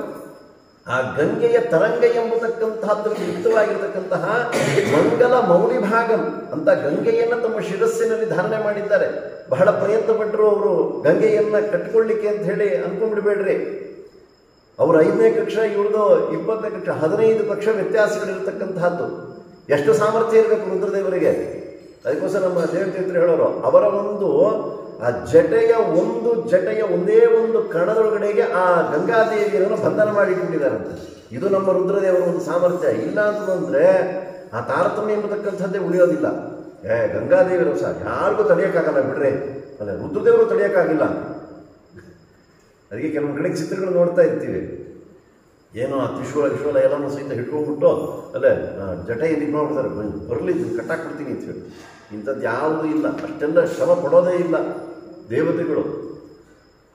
ಆ ಗಂಗೆಯ ತರಂಗ ಎಂಬತಕ್ಕಂತಹದ್ದು ಯುಕ್ತವಾಗಿರತಕ್ಕಂತಹ ಮಂಗಲ ಮೌಲಿಭಾಗಂ ಅಂತ ಗಂಗೆಯನ್ನ ತಮ್ಮ ಶಿರಸ್ಸಿನಲ್ಲಿ ಧಾರಣೆ ಮಾಡಿದ್ದಾರೆ. ಬಹಳ ಪ್ರಯತ್ನ ಪಟ್ಟರು ಅವರು ಗಂಗೆಯನ್ನ ಕಟ್ಟಿಕೊಳ್ಳಿಕ್ಕೆ ಅಂತ ಹೇಳಿ ಅನ್ಕೊಂಡ್ಬಿಡ್ಬೇಡ್ರಿ. ಅವರು 5ನೇ ಕಕ್ಷ, ಇವ್ರದ್ದು 20ನೇ ಕಕ್ಷ, 15 ಕಕ್ಷ ವ್ಯತ್ಯಾಸಗಳಿರತಕ್ಕಂತಹದ್ದು. ಎಷ್ಟು ಸಾಮರ್ಥ್ಯ ಇರಬೇಕು ರುದ್ರದೇವರಿಗೆ. ಅದಕ್ಕೋಸ್ಕರ ನಮ್ಮ ದೇವತೀರ್ಥರು ಹೇಳೋರು, ಅವರ ಒಂದು ಆ ಜಟೆಯ ಒಂದೇ ಒಂದು ಕಣದೊಳಗಡೆಗೆ ಆ ಗಂಗಾದೇವಿಯನ್ನು ಬಂಧನ ಮಾಡಿಕೊಂಡಿದ್ದಾರಂತೆ. ಇದು ನಮ್ಮ ರುದ್ರದೇವರ ಒಂದು ಸಾಮರ್ಥ್ಯ. ಇಲ್ಲ ಅಂತಂದ್ರೆ ಆ ತಾರತಮ್ಯ ಎಂಬತಕ್ಕಂಥದ್ದೇ ಉಳಿಯೋದಿಲ್ಲ. ಗಂಗಾದೇವಿಯರು ಸಹ ಯಾರಿಗೂ ತಡೆಯೋಕ್ಕಾಗಲ್ಲ ಬಿಡ್ರಿ, ಅಲ್ಲ ರುದ್ರದೇವರು ತಡೆಯೋಕ್ಕಾಗಿಲ್ಲ. ಅದಕ್ಕೆ ಕೆಲವೊಂದು ಕಡೆಗೆ ಚಿತ್ರಗಳು ನೋಡ್ತಾ ಇರ್ತೀವಿ, ಏನೋ ಆ ತ್ರಿಶೂಲ ಎಲ್ಲನೂ ಸಹಿತ ಹಿಡ್ಕೊಂಡ್ಬಿಟ್ಟು ಅಲ್ಲೇ ಜಟೆಯಲ್ಲಿ ಇದು ಮಾಡ್ಬಿಡ್ತಾರೆ, ಬರಲಿ ಕಟ್ಟಾಕ್ಬಿಡ್ತೀನಿ ಅಂತ ಹೇಳಿ. ಇಂಥದ್ದು ಯಾವುದೂ ಇಲ್ಲ, ಅಷ್ಟೆಲ್ಲ ಶ್ರಮ ಪಡೋದೇ ಇಲ್ಲ ದೇವತೆಗಳು.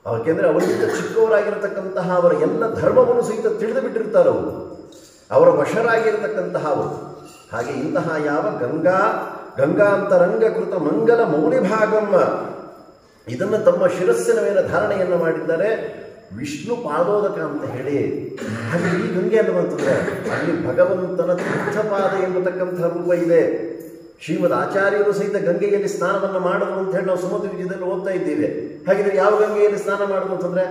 ಯಾಕೆಂದರೆ ಅವರಿಗಿಂತ ಚಿಕ್ಕವರಾಗಿರತಕ್ಕಂತಹ ಅವರ ಎಲ್ಲ ಧರ್ಮವನ್ನು ಸಹಿತ ತಿಳಿದು ಬಿಟ್ಟಿರ್ತಾರೆ ಅವರು, ಅವರ ವಶರಾಗಿರತಕ್ಕಂತಹ ಅವರು. ಹಾಗೆ ಇಂತಹ ಯಾವ ಗಂಗಾಂತರಂಗಕೃತ ಮಂಗಲ ಮೌಲಿಭಾಗಮ್ಮ ಇದನ್ನು ತಮ್ಮ ಶಿರಸ್ಸಿನ ಮೇಲೆ ಧಾರಣೆಯನ್ನು ಮಾಡಿದ್ದಾರೆ. ವಿಷ್ಣು ಪಾದೋದಕ ಅಂತ ಹೇಳಿ. ಹಾಗೆ ಈ ಗಂಗೆ ಅನ್ನುವಂತಂದ್ರೆ ಅಲ್ಲಿ ಭಗವಂತನ ತೀರ್ಥಪಾದ ಎಂಬತಕ್ಕಂಥ ರೂಪ ಇದೆ. ಶ್ರೀಮದ್ ಆಚಾರ್ಯರು ಸಹಿತ ಗಂಗೆಯಲ್ಲಿ ಸ್ನಾನವನ್ನು ಮಾಡಿದ್ರು ಅಂತ ಹೇಳಿ ನಾವು ಸಮುದ್ರ ವಿಜಯದಲ್ಲಿ ಓದ್ತಾ ಇದ್ದೀವಿ. ಹಾಗಿದ್ರೆ ಯಾವ ಗಂಗೆಯಲ್ಲಿ ಸ್ನಾನ ಮಾಡಿದ್ರು ಅಂತಂದ್ರೆ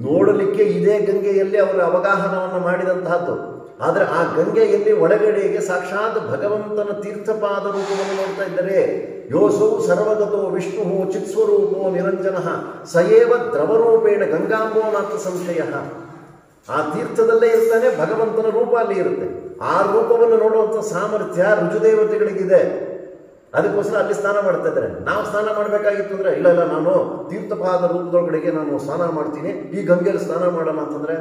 ನೋಡಲಿಕ್ಕೆ ಇದೇ ಗಂಗೆಯಲ್ಲಿ ಅವರ ಅವಗಾಹನವನ್ನು ಮಾಡಿದಂತಹದ್ದು. ಆದರೆ ಆ ಗಂಗೆಯಲ್ಲಿ ಒಳಗಡೆಗೆ ಸಾಕ್ಷಾತ್ ಭಗವಂತನ ತೀರ್ಥಪಾದ ರೂಪವನ್ನು ನೋಡ್ತಾ ಇದ್ದಾರೆ. ಯೋಸೌ ಸರ್ವಗತೋ ವಿಷ್ಣು ಚಿತ್ಸ್ವರೂಪೋ ನಿರಂಜನ ಸಯೇವ ದ್ರವರೂಪೇಣ ಗಂಗಾಂಬೋನಾಥ ಸಂಶಯ. ಆ ತೀರ್ಥದಲ್ಲೇ ಇರ್ತಾನೆ, ಭಗವಂತನ ರೂಪ ಅಲ್ಲಿ ಇರುತ್ತೆ. ಆ ರೂಪವನ್ನು ನೋಡುವಂಥ ಸಾಮರ್ಥ್ಯ ರುಜುದೇವತೆಗಳಿಗಿದೆ. ಅದಕ್ಕೋಸ್ಕರ ಅಲ್ಲಿ ಸ್ನಾನ ಮಾಡ್ತಾ ಇದ್ದಾರೆ. ನಾವು ಸ್ನಾನ ಮಾಡಬೇಕಾಗಿತ್ತು ಅಂದರೆ ಇಲ್ಲ ನಾನು ತೀರ್ಥಪಾದ ರೂಪದೊಳಗಡೆಗೆ ನಾನು ಸ್ನಾನ ಮಾಡ್ತೀನಿ, ಈ ಗಂಗೆಯಲ್ಲಿ ಸ್ನಾನ ಮಾಡೋಣ ಅಂತಂದರೆ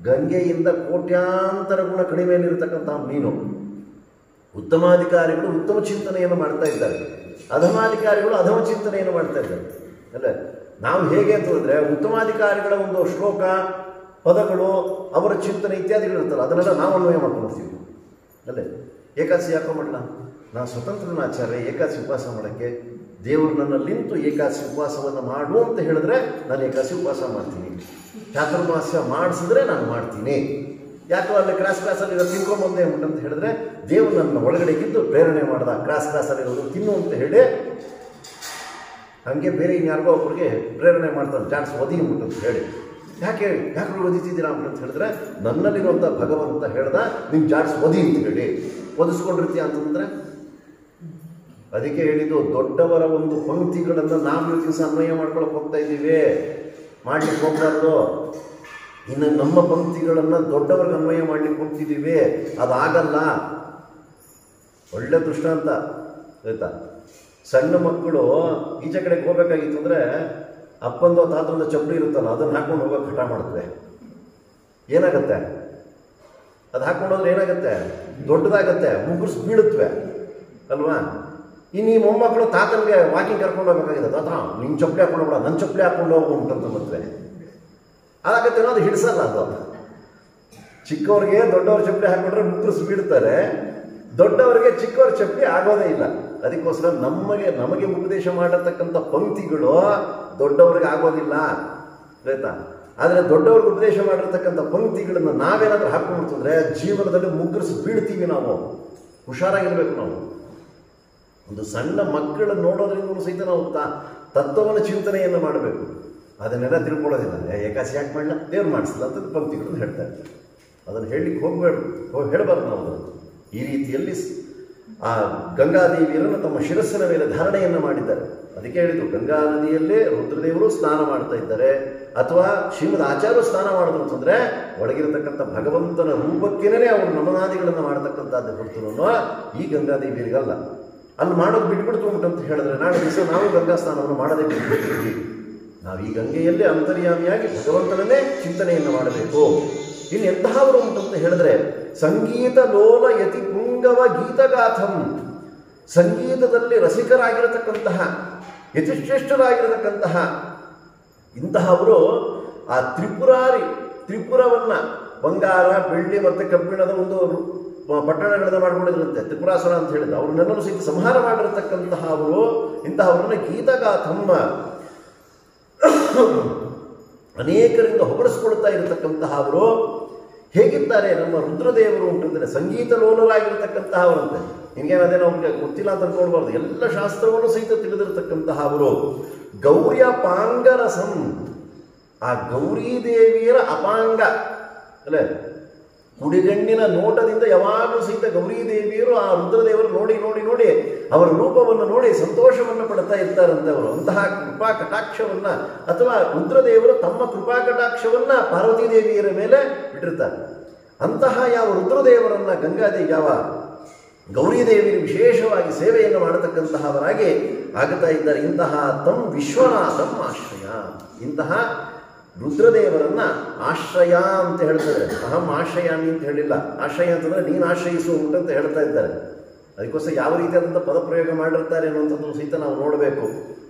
ಗಂಗೆಯಿಂದ ಕೋಟ್ಯಾಂತರ ಗುಣ ಕಡಿಮೆಯಲ್ಲಿರತಕ್ಕಂಥ ನೀನು. ಉತ್ತಮಾಧಿಕಾರಿಗಳು ಉತ್ತಮ ಚಿಂತನೆಯನ್ನು ಮಾಡ್ತಾ ಇದ್ದಾರೆ, ಅಧಮಾಧಿಕಾರಿಗಳು ಅಧಮ ಚಿಂತನೆಯನ್ನು ಮಾಡ್ತಾ ಇದ್ದಾರೆ. ಅಲ್ಲ ನಾವು ಹೇಗೆ ಅಂತಂದರೆ ಉತ್ತಮಾಧಿಕಾರಿಗಳ ಒಂದು ಶ್ಲೋಕ ಪದಗಳು ಅವರ ಚಿಂತನೆ ಇತ್ಯಾದಿಗಳಿರುತ್ತಲ್ಲ, ಅದನ್ನೆಲ್ಲ ನಾವು ಅನ್ವಯ ಮಾಡ್ಕೊಳ್ತೀವಿ. ಅಲ್ಲೇ ಏಕಾದಶಿ ಯಾಕೋ ಮಾಡಲ್ಲ, ನಾನು ಸ್ವತಂತ್ರನಾಚಾರ್ಯ ಏಕಾದಶಿ ಉಪವಾಸ ಮಾಡೋಕ್ಕೆ, ದೇವರು ನನ್ನಲ್ಲಿಂತು ಏಕಾದಶಿ ಉಪವಾಸವನ್ನು ಮಾಡು ಅಂತ ಹೇಳಿದ್ರೆ ನಾನು ಏಕಾದಶಿ ಉಪವಾಸ ಮಾಡ್ತೀನಿ, ಚಾತುರ್ಮಾಸ್ಯ ಮಾಡಿಸಿದ್ರೆ ನಾನು ಮಾಡ್ತೀನಿ. ಯಾಕೋ ಅಲ್ಲಿ ಕ್ರಾಸಲ್ಲಿ ತಿನ್ಕೊಂಬಂದೆ ಅಂತ ಹೇಳಿದ್ರೆ ದೇವರು ನನ್ನ ಒಳಗಡೆಗಿದ್ದು ಪ್ರೇರಣೆ ಮಾಡ್ದ, ಕ್ರಾಸಲ್ಲಿರೋದು ತಿನ್ನು ಅಂತ ಹೇಳಿ. ಹಾಗೆ ಬೇರೆ ಇನ್ಯಾರಿಗೋ ಒಬ್ಬರಿಗೆ ಪ್ರೇರಣೆ ಮಾಡ್ತಾನೆ, ಚಾನ್ಸ್ ಒದಿ ಅಂತ ಹೇಳಿ. ಯಾಕೆ ಓದಿತಿದ್ದೀರಾ ಅಂತ ಹೇಳಿದ್ರೆ ನನ್ನಲ್ಲಿರುವಂಥ ಭಗವಂತ ಹೇಳ್ದ ನಿಮ್ಗೆ ಜಾಡ್ಸ್ ಒದಿ ಅಂತ ಹೇಳಿ ಒದಿಸ್ಕೊಂಡಿರ್ತೀಯ ಅಂತಂದ್ರೆ. ಅದಕ್ಕೆ ಹೇಳಿದ್ದು ದೊಡ್ಡವರ ಒಂದು ಪಂಕ್ತಿಗಳನ್ನು ನಾವು ದಿವಸ ಅನ್ವಯ ಮಾಡ್ಕೊಳಕ್ಕೆ ಹೋಗ್ತಾ ಇದ್ದೀವಿ, ಮಾಡ್ಲಿಕ್ಕೆ ಹೋಗ್ಬಾರ್ದು. ಇನ್ನು ನಮ್ಮ ಪಂಕ್ತಿಗಳನ್ನು ದೊಡ್ಡವರಿಗೆ ಅನ್ವಯ ಮಾಡ್ಲಿಕ್ಕೆ ಹೋಗ್ತಿದ್ದೀವಿ, ಅದಾಗಲ್ಲ. ಒಳ್ಳೆ ದೃಷ್ಟಾಂತ ಆಯ್ತಾ. ಸಣ್ಣ ಮಕ್ಕಳು ಈಚೆ ಕಡೆಗೆ ಹೋಗ್ಬೇಕಾಗಿತ್ತು ಅಂದರೆ ಅಪ್ಪಂದು ತಾತಂದು ಚಪ್ಪಲಿ ಇರುತ್ತಲ್ಲ ಅದನ್ನು ಹಾಕೊಂಡು ಹೋಗೋಕೆ ಹಠ ಮಾಡ್ತವೆ. ಏನಾಗತ್ತೆ ಅದು ಹಾಕೊಂಡು ಹೋದ್ರೆ ಏನಾಗುತ್ತೆ, ದೊಡ್ಡದಾಗತ್ತೆ, ಮುಗ್ಗರ್ಸ್ ಬೀಳುತ್ತವೆ ಅಲ್ವಾ. ಇನ್ನು ಈ ಮೊಮ್ಮಕ್ಕಳು ತಾತನಿಗೆ ವಾಕಿಂಗ್ ಕರ್ಕೊಂಡು ಹೋಗ್ಬೇಕಾಗಿದೆ, ತಾತ ನಿನ್ನ ಚಪ್ಪಲಿ ಹಾಕೊಂಡು ಹೋಗ್ಬೇಡ, ನನ್ನ ಚಪ್ಪಲಿ ಹಾಕೊಂಡು ಹೋಗು ಅಂತಂತ ಮತ್ವೆ ಅದಾಗತ್ತೆ. ಅದು ಹಿಡಿಸಲ್ಲ. ಅದು ಚಿಕ್ಕವ್ರಿಗೆ ದೊಡ್ಡವ್ರ ಚಪ್ಪಲಿ ಹಾಕೊಂಡ್ರೆ ಮುಗ್ಗರ್ಸ್ ಬೀಳ್ತಾರೆ, ದೊಡ್ಡವರಿಗೆ ಚಿಕ್ಕವ್ರ ಚಪ್ಪಲಿ ಆಗೋದೇ ಇಲ್ಲ. ಅದಕ್ಕೋಸ್ಕರ ನಮಗೆ ಉಪದೇಶ ಮಾಡತಕ್ಕಂಥ ಪಂಕ್ತಿಗಳು ದೊಡ್ಡವ್ರಿಗೆ ಆಗೋದಿಲ್ಲ ಆಯ್ತಾ. ಆದರೆ ದೊಡ್ಡವ್ರಿಗೆ ಉಪದೇಶ ಮಾಡಿರ್ತಕ್ಕಂಥ ಪಂಕ್ತಿಗಳನ್ನು ನಾವೇನಾದ್ರೂ ಹಾಕೊಂಡ್ಬಿಡ್ತಂದ್ರೆ ಜೀವನದಲ್ಲಿ ಮುಗ್ಗರಿಸಿ ಬೀಳ್ತೀವಿ. ನಾವು ಹುಷಾರಾಗಿರ್ಬೇಕು. ನಾವು ಒಂದು ಸಣ್ಣ ಮಕ್ಕಳು ನೋಡೋದ್ರಿಂದ ಸಹಿತ ನಾವು ತತ್ವವನ್ನು ಚಿಂತನೆಯನ್ನು ಮಾಡಬೇಕು. ಅದನ್ನೆಲ್ಲ ತಿಳ್ಕೊಳ್ಳೋದಿಲ್ಲ. ಏಕಾಸಿ ಯಾಕೆ ಮಾಡಲ್ಲ, ದೇವ್ರು ಮಾಡಿಸಿಲ್ಲ ಅಂತ ಪಂಕ್ತಿಗಳನ್ನು ಹೇಳ್ತಾ ಇರ್ತಾರೆ. ಅದನ್ನು ಹೇಳಲಿಕ್ಕೆ ಹೇಳಬಾರ್ದು ನಾವು. ಅದನ್ನು ಈ ರೀತಿಯಲ್ಲಿ ಆ ಗಂಗಾದೇವಿಯರನ್ನು ತಮ್ಮ ಶಿರಸ್ಸಿನ ಮೇಲೆ ಧಾರಣೆಯನ್ನು ಮಾಡಿದ್ದಾರೆ. ಅದಕ್ಕೆ ಹೇಳಿದ್ರು ಗಂಗಾ ನದಿಯಲ್ಲೇ ರುದ್ರದೇವರು ಸ್ನಾನ ಮಾಡ್ತಾ ಇದ್ದಾರೆ, ಅಥವಾ ಶ್ರೀಮದ್ ಆಚಾರ್ಯರು ಸ್ನಾನ ಮಾಡಿದ್ರು ಅಂತಂದ್ರೆ ಒಳಗಿರತಕ್ಕಂಥ ಭಗವಂತನ ರೂಪಕ್ಕೇನೆ ಅವರು ನಮನಾದಿಗಳನ್ನು ಮಾಡತಕ್ಕಂಥದ್ದು ಹೊರತು ಈ ಗಂಗಾದೇವಿಯರಿಗಲ್ಲ. ಅಲ್ಲಿ ಮಾಡೋದು ಬಿಟ್ಬಿಡ್ತು ಅಂತ ಹೇಳಿದ್ರೆ ನಾಳೆ ದಿವಸ ನಾವು ಗಂಗಾ ಸ್ನಾನವನ್ನು ಮಾಡದೇ ಬಿಟ್ಬಿಡ್ತೀವಿ. ನಾವು ಈ ಗಂಗೆಯಲ್ಲೇ ಅಂತರ್ಯಾಮಿಯಾಗಿ ಭಗವಂತನನ್ನೇ ಚಿಂತನೆಯನ್ನು ಮಾಡಬೇಕು. ಇನ್ನು ಎಂತಹವರು ಉಂಟಂತ ಹೇಳಿದ್ರೆ ಸಂಗೀತ ಲೋಲ ಯತಿ ಪುಂಗವ ಗೀತಗಾಥಂ, ಸಂಗೀತದಲ್ಲಿ ರಸಿಕರಾಗಿರತಕ್ಕಂತಹ ಯತಿಶ್ರೇಷ್ಠರಾಗಿರತಕ್ಕಂತಹ ಇಂತಹವರು ಆ ತ್ರಿಪುರವನ್ನ ಬಂಗಾರ ಬೆಳ್ಳಿ ಮತ್ತು ಕಬ್ಬಿಣದ ಒಂದು ಪಟ್ಟಣಗಳನ್ನ ಮಾಡ್ಕೊಂಡಿದ್ರಂತೆ, ತ್ರಿಪುರಾಸುರ ಅಂತ ಹೇಳಿದ್ರು. ಅವ್ರನ್ನೆಲ್ಲರೂ ಸಹಿತ ಸಂಹಾರ ಮಾಡಿರತಕ್ಕಂತಹ ಅವರು ಇಂತಹವರನ್ನ ಗೀತಗಾಥಮ್ಮ, ಅನೇಕರಿಂದ ಹೊಗಳಿಸ್ಕೊಳ್ತಾ ಇರತಕ್ಕಂತಹ ಅವರು ಹೇಗಿದ್ದಾರೆ ನಮ್ಮ ರುದ್ರದೇವರು ಅಂತಂದರೆ ಸಂಗೀತ ಲೋಲರಾಗಿರ್ತಕ್ಕಂತಹ ಅವರಂತೆ. ನಿಮಗೇನದೇ ನಮಗೆ ಗೊತ್ತಿಲ್ಲ ಅಂತ ಅನ್ಕೊಳ್ಬಾರ್ದು, ಎಲ್ಲ ಶಾಸ್ತ್ರವನ್ನು ಸಹಿತ ತಿಳಿದಿರತಕ್ಕಂತಹ ಅವರು. ಗೌರ್ಯ ಪಾಂಗರಸಂ, ಆ ಗೌರೀದೇವಿಯರ ಅಪಾಂಗ ಅಲ್ಲೇ ಕುಡಿಗಣ್ಣಿನ ನೋಟದಿಂದ ಯಾವಾಗಲೂ ಸಹಿತ ಗೌರೀದೇವಿಯರು ಆ ರುದ್ರದೇವರು ನೋಡಿ ನೋಡಿ ನೋಡಿ ಅವರ ರೂಪವನ್ನು ನೋಡಿ ಸಂತೋಷವನ್ನು ಪಡ್ತಾ ಇರ್ತಾರಂತೆ ಅವರು. ಅಂತಹ ಕೃಪಾ ಕಟಾಕ್ಷವನ್ನ ಅಥವಾ ರುದ್ರದೇವರು ತಮ್ಮ ಕೃಪಾ ಕಟಾಕ್ಷವನ್ನ ಪಾರ್ವತೀ ದೇವಿಯರ ಮೇಲೆ ಬಿಟ್ಟಿರ್ತಾರೆ. ಅಂತಹ ಯಾವ ರುದ್ರದೇವರನ್ನ ಗಂಗಾದೇವಿ ಯಾವ ಗೌರೀದೇವಿಯರು ವಿಶೇಷವಾಗಿ ಸೇವೆಯನ್ನು ಮಾಡತಕ್ಕಂತಹವರಾಗಿ ಆಗುತ್ತಾ ಇದ್ದಾರೆ. ಇಂತಹ ತಂ ವಿಶ್ವನಾಥಂ ಆಶ್ರಯ, ಇಂತಹ ರುದ್ರದೇವರನ್ನ ಆಶ್ರಯ ಅಂತ ಹೇಳ್ತಾರೆ. ಅಹಂ ಆಶ್ರಯಾಮಿ ಅಂತ ಹೇಳಿಲ್ಲ, ಆಶ್ರಯ ಅಂತಂದ್ರೆ ನೀನು ಆಶ್ರಯಿಸು ಅಂತ ಹೇಳ್ತಾ ಇದ್ದಾರೆ. ಅದಕ್ಕೋಸ್ಕರ ಯಾವ ರೀತಿಯಾದಂಥ ಪದಪ್ರಯೋಗ ಮಾಡಿರ್ತಾರೆ ಅನ್ನುವಂಥದ್ದು ಸಹಿತ ನಾವು ನೋಡಬೇಕು.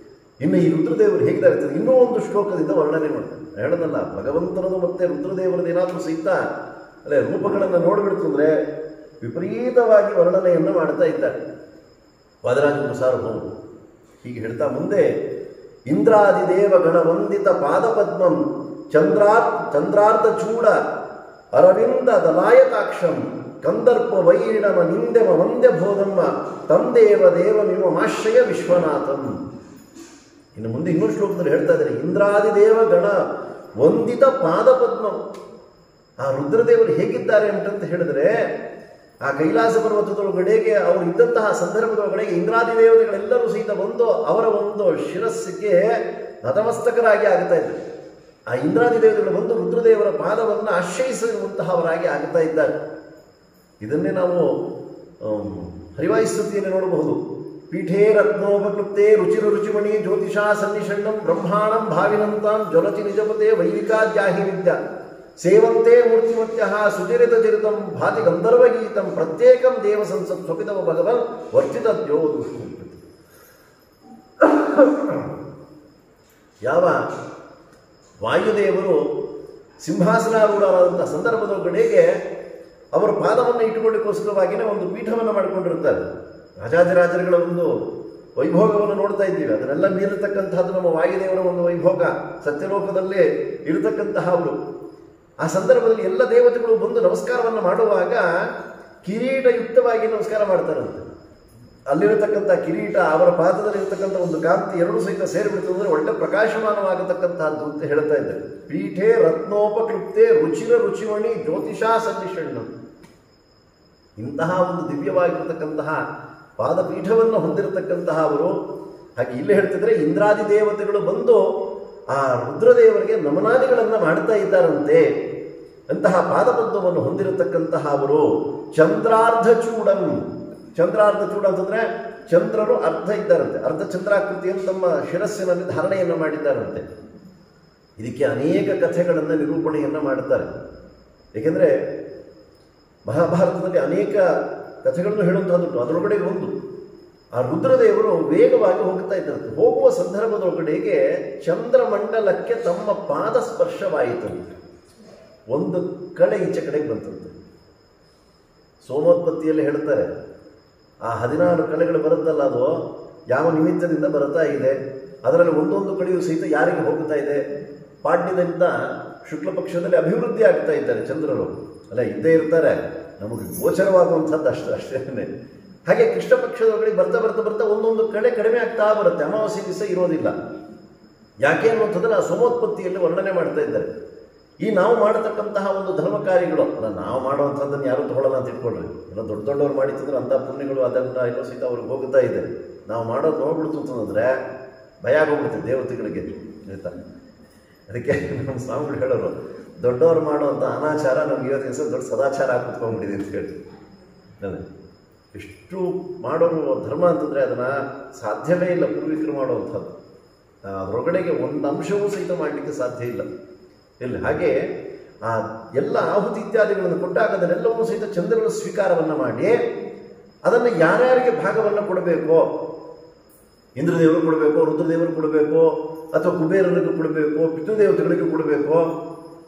ಇನ್ನು ಈ ರುದ್ರದೇವರು ಹೇಗಿದ್ದಾರೆ ಇನ್ನೂ ಒಂದು ಶ್ಲೋಕದಿಂದ ವರ್ಣನೆ ಮಾಡ್ತಾರೆ. ಹೇಳೋದಲ್ಲ, ಭಗವಂತನದು ಮತ್ತೆ ರುದ್ರದೇವರದ್ದು ಏನಾದರೂ ಸಹಿತ ಅಲ್ಲೇ ರೂಪಗಳನ್ನು ನೋಡಿಬಿಡ್ತು ಅಂದರೆ ವಿಪರೀತವಾಗಿ ವರ್ಣನೆಯನ್ನು ಮಾಡ್ತಾ ಇದ್ದಾರೆ ವಾದರಾಜ ಸಾರ್ವಭೌಮ. ಹೀಗೆ ಹೇಳ್ತಾ ಮುಂದೆ ಇಂದ್ರಾದಿದೇವ ಗಣವಂದಿತ ಪಾದಪದ್ಮಂ ಚಂದ್ರಾರ್ಧ ಚೂಡ ಅರವಿಂದ ದಲಾಯತಾಕ್ಷಂ ಕಂದರ್ಪ ವೈರಿಣಮ ನಿಂದೆಮ ವಂದ್ಯ ಬೋಧಮ್ಮ ತಂದೇವ ದೇವಮಿಮಾಶ್ರಯ ವಿಶ್ವನಾಥಂ. ಇನ್ನು ಮುಂದೆ ಇನ್ನೊಂದು ಶ್ಲೋಕದಲ್ಲಿ ಹೇಳ್ತಾ ಇದ್ದಾರೆ, ಇಂದ್ರಾದಿದೇವ ಗಣ ವಂದಿತ ಪಾದಪದ್ಮಂ. ಆ ರುದ್ರದೇವರು ಹೇಗಿದ್ದಾರೆ ಅಂತಂತ ಹೇಳಿದ್ರೆ ಆ ಕೈಲಾಸ ಪರ್ವತದೊಳಗಡೆಗೆ ಅವರು ಇದ್ದಂತಹ ಸಂದರ್ಭದೊಳಗಡೆಗೆ ಇಂದ್ರಾದಿ ದೇವತೆಗಳೆಲ್ಲರೂ ಸಹಿತ ಬಂದು ಅವರ ಒಂದು ಶಿರಸ್ಸಿಗೆ ನತಮಸ್ತಕರಾಗಿ ಆಗ್ತಾ ಇದ್ದಾರೆ. ಆ ಇಂದ್ರಾದಿ ದೇವತೆಗಳು ಬಂದು ರುದ್ರದೇವರ ಪಾದವನ್ನು ಆಶ್ರಯಿಸುವಂತಹವರಾಗಿ ಆಗ್ತಾ ಇದ್ದಾರೆ. ಇದನ್ನೇ ನಾವು ಹರಿವಾಯುಸ್ತುತಿಯಲ್ಲಿ ನೋಡಬಹುದು. ಪೀಠೇ ರತ್ನೋಪಕ್ಲುಪ್ತೆ ರುಚಿರು ರುಚಿಮಣಿ ಜ್ಯೋತಿಷಾ ಸನ್ನಿಷಣ್ಣಂ ಬ್ರಹ್ಮಾಣಂ ಭಾವಿನಂತಾಂ ಜ್ವಲತಿ ನಿಜಪತೆ ವೈದಿಕಾ ಜಾಹಿ ವಿದ್ಯಾ ಸೇವಂತೆ ಮೂರ್ತಿಮತ್ಯ ಸುಚರಿತ ಚರಿತಂ ಭಾತಿ ಗಂಧರ್ವಗೀತಂ ಪ್ರತ್ಯೇಕಂ ದೇವ ಸಂಸತ್ ಸ್ವಪಿತವ ಭಗವನ್ ವರ್ತಿತದ್ಯೋ ದುಷ್ಟು. ಯಾವ ವಾಯುದೇವರು ಸಿಂಹಾಸನಾರೂಢರಾದಂಥ ಸಂದರ್ಭದೊಳಗಡೆಗೆ ಅವರ ಪಾದವನ್ನು ಇಟ್ಟುಕೊಳ್ಳಿಕ್ಕೋಸ್ಕರವಾಗಿಯೇ ಒಂದು ಪೀಠವನ್ನು ಮಾಡಿಕೊಂಡಿರ್ತಾರೆ. ರಾಜಾಧಿರಾಜರುಗಳ ಒಂದು ವೈಭೋಗವನ್ನು ನೋಡ್ತಾ ಇದ್ದೀವಿ. ಅದನ್ನೆಲ್ಲ ಮೀರಿರ್ತಕ್ಕಂಥದ್ದು ನಮ್ಮ ವಾಯುದೇವರ ಒಂದು ವೈಭೋಗ, ಸತ್ಯಲೋಕದಲ್ಲೇ ಇರತಕ್ಕಂತಹ ಅವರು. ಆ ಸಂದರ್ಭದಲ್ಲಿ ಎಲ್ಲ ದೇವತೆಗಳು ಬಂದು ನಮಸ್ಕಾರವನ್ನು ಮಾಡುವಾಗ ಕಿರೀಟಯುಕ್ತವಾಗಿ ನಮಸ್ಕಾರ ಮಾಡ್ತಾರಂತೆ. ಅಲ್ಲಿರತಕ್ಕಂಥ ಕಿರೀಟ ಅವರ ಪಾದದಲ್ಲಿರ್ತಕ್ಕಂಥ ಒಂದು ಕಾಂತಿ ಎರಡೂ ಸಹಿತ ಸೇರಿಬಿಡ್ತದೆ ಅಂದರೆ ಒಳ್ಳೆ ಪ್ರಕಾಶಮಾನವಾಗತಕ್ಕಂಥದ್ದು ಅಂತ ಹೇಳ್ತಾ ಇದ್ದಾರೆ. ಪೀಠೆ ರತ್ನೋಪಕ್ಲುಪ್ತೆ ರುಚಿರ ರುಚಿಮಣಿ ಜ್ಯೋತಿಷಾ ಸನ್ನಿಷಣ್ಣಂ. ಇಂತಹ ಒಂದು ದಿವ್ಯವಾಗಿರತಕ್ಕಂತಹ ಪಾದಪೀಠವನ್ನು ಹೊಂದಿರತಕ್ಕಂತಹ ಅವರು. ಹಾಗೆ ಇಲ್ಲಿ ಹೇಳ್ತಿದ್ರೆ ಇಂದ್ರಾದಿ ದೇವತೆಗಳು ಬಂದು ಆ ರುದ್ರದೇವರಿಗೆ ನಮನಾದಿಗಳನ್ನು ಮಾಡ್ತಾ ಇದ್ದಾರಂತೆ. ಅಂತಹ ಪಾದಪದ್ಮವನ್ನು ಹೊಂದಿರತಕ್ಕಂತಹ ಅವರು ಚಂದ್ರಾರ್ಧ ಚೂಡಂ. ಚಂದ್ರಾರ್ಧ ಚೂಡ ಅಂತಂದ್ರೆ ಚಂದ್ರರು ಅರ್ಧ ಇದ್ದಾರಂತೆ, ಅರ್ಧ ಚಂದ್ರಾಕೃತಿಯನ್ನು ತಮ್ಮ ಶಿರಸ್ಸಿನಲ್ಲಿ ಧಾರಣೆಯನ್ನು ಮಾಡಿದ್ದಾರಂತೆ. ಇದಕ್ಕೆ ಅನೇಕ ಕಥೆಗಳನ್ನು ನಿರೂಪಣೆಯನ್ನು ಮಾಡುತ್ತಾರೆ. ಏಕೆಂದರೆ ಮಹಾಭಾರತದಲ್ಲಿ ಅನೇಕ ಕಥೆಗಳನ್ನು ಹೇಳುವಂತಹದ್ದು. ಅದರೊಳಗಡೆ ಒಂದು ಆ ರುದ್ರದೇವರು ವೇಗವಾಗಿ ಹೋಗ್ತಾ ಇದ್ದಂತೆ. ಹೋಗುವ ಸಂದರ್ಭದೊಳಗಡೆಗೆ ಚಂದ್ರಮಂಡಲಕ್ಕೆ ತಮ್ಮ ಪಾದ ಸ್ಪರ್ಶವಾಯಿತಂತೆ. ಒಂದು ಕಳೆ ಈಚೆ ಕಡೆಗೆ ಬಂತಂತೆ. ಸೋಮೋತ್ಪತ್ತಿಯಲ್ಲಿ ಹೇಳ್ತಾರೆ, ಆ 16 ಕಳೆಗಳು ಬರುತ್ತಲ್ಲ, ಅದು ಯಾವ ನಿಮಿತ್ತದಿಂದ ಬರ್ತಾ ಇದೆ, ಅದರಲ್ಲಿ ಒಂದೊಂದು ಕಡೆಯೂ ಸಹಿತ ಯಾರಿಗೆ ಹೋಗ್ತಾ ಇದೆ. ಪಾಡ್ಯದಿಂದ ಶುಕ್ಲ ಪಕ್ಷದಲ್ಲಿ ಅಭಿವೃದ್ಧಿ ಆಗ್ತಾ ಇದ್ದಾರೆ ಚಂದ್ರರು, ಅಲ್ಲ ಇದ್ದೇ ಇರ್ತಾರೆ, ನಮಗೆ ಗೋಚರವಾಗುವಂಥದ್ದು ಅಷ್ಟೇ. ಹಾಗೆ ಕೃಷ್ಣ ಪಕ್ಷದೊಳಗಡೆ ಬರ್ತಾ ಬರ್ತಾ ಬರ್ತಾ ಒಂದೊಂದು ಕಡೆ ಕಡಿಮೆ ಆಗ್ತಾ ಬರುತ್ತೆ. ಅಮಾವಾಸ್ಯೆ ದಿವಸ ಇರೋದಿಲ್ಲ. ಯಾಕೆ ಅನ್ನುವಂಥದ್ದನ್ನು ಆ ಸೋಮೋತ್ಪತ್ತಿಯಲ್ಲಿ ವರ್ಣನೆ ಮಾಡ್ತಾ ಇದ್ದಾರೆ. ಈ ನಾವು ಮಾಡತಕ್ಕಂತಹ ಒಂದು ಧರ್ಮ ಕಾರ್ಯಗಳು ಅಲ್ಲ, ನಾವು ಮಾಡುವಂಥದ್ದನ್ನು ಯಾರು ತಗೊಳ್ಳಲ್ಲ ಅಂತ ಇಟ್ಕೊಳ್ರಿ. ಎಲ್ಲ ದೊಡ್ಡ ದೊಡ್ಡವ್ರು ಮಾಡಿತ್ತಂದ್ರೆ ಅಂಥ ಪುಣ್ಯಗಳು ಅದನ್ನು ಎಲ್ಲೋ ಸಹಿತ ಅವ್ರಿಗೆ ಹೋಗ್ತಾ ಇದೆ. ನಾವು ಮಾಡೋದು ನೋಡ್ಬಿಡ್ತು ಅಂತಂದ್ರೆ ಭಯ ಆಗೋಗ್ಬಿಡುತ್ತೆ ದೇವತೆಗಳಿಗೆ, ಆಯ್ತಾ? ಅದಕ್ಕೆ ನಮ್ಮ ಸ್ವಾಮಿಗಳು ಹೇಳೋರು, ದೊಡ್ಡವರು ಮಾಡುವಂಥ ಅನಾಚಾರ ನಮ್ಗೆ ಇವತ್ತು ದಿವಸ ದೊಡ್ಡ ಸದಾಚಾರ ಕುತ್ಕೊಂಡ್ಬಿಟ್ಟಿದೆ ಅಂತ ಹೇಳಿ. ಎಷ್ಟು ಮಾಡೋರು ಧರ್ಮ ಅಂತಂದರೆ ಅದನ್ನು ಸಾಧ್ಯವೇ ಇಲ್ಲ ಪೂರ್ವಿಕರು ಮಾಡುವಂಥದ್ದು. ಅದರೊಳಗಡೆಗೆ ಒಂದು ಅಂಶವೂ ಸಹಿತ ಮಾಡಲಿಕ್ಕೆ ಸಾಧ್ಯ ಇಲ್ಲ. ಇಲ್ಲಿ ಹಾಗೆ ಆ ಎಲ್ಲ ಆಹುತಿ ಇತ್ಯಾದಿಗಳನ್ನು ಕೊಟ್ಟಾಗ ಅದನ್ನೆಲ್ಲವೂ ಸಹಿತ ಚಂದ್ರನ ಸ್ವೀಕಾರವನ್ನು ಮಾಡಿ ಅದನ್ನು ಯಾರ್ಯಾರಿಗೆ ಭಾಗವನ್ನು ಕೊಡಬೇಕೋ, ಇಂದ್ರದೇವರು ಕೊಡಬೇಕು, ರುದ್ರದೇವರು ಕೊಡಬೇಕು, ಅಥವಾ ಕುಬೇರರಿಗೂ ಕೊಡಬೇಕು, ಪಿತೃದೇವತೆಗಳಿಗೂ ಕೊಡಬೇಕು,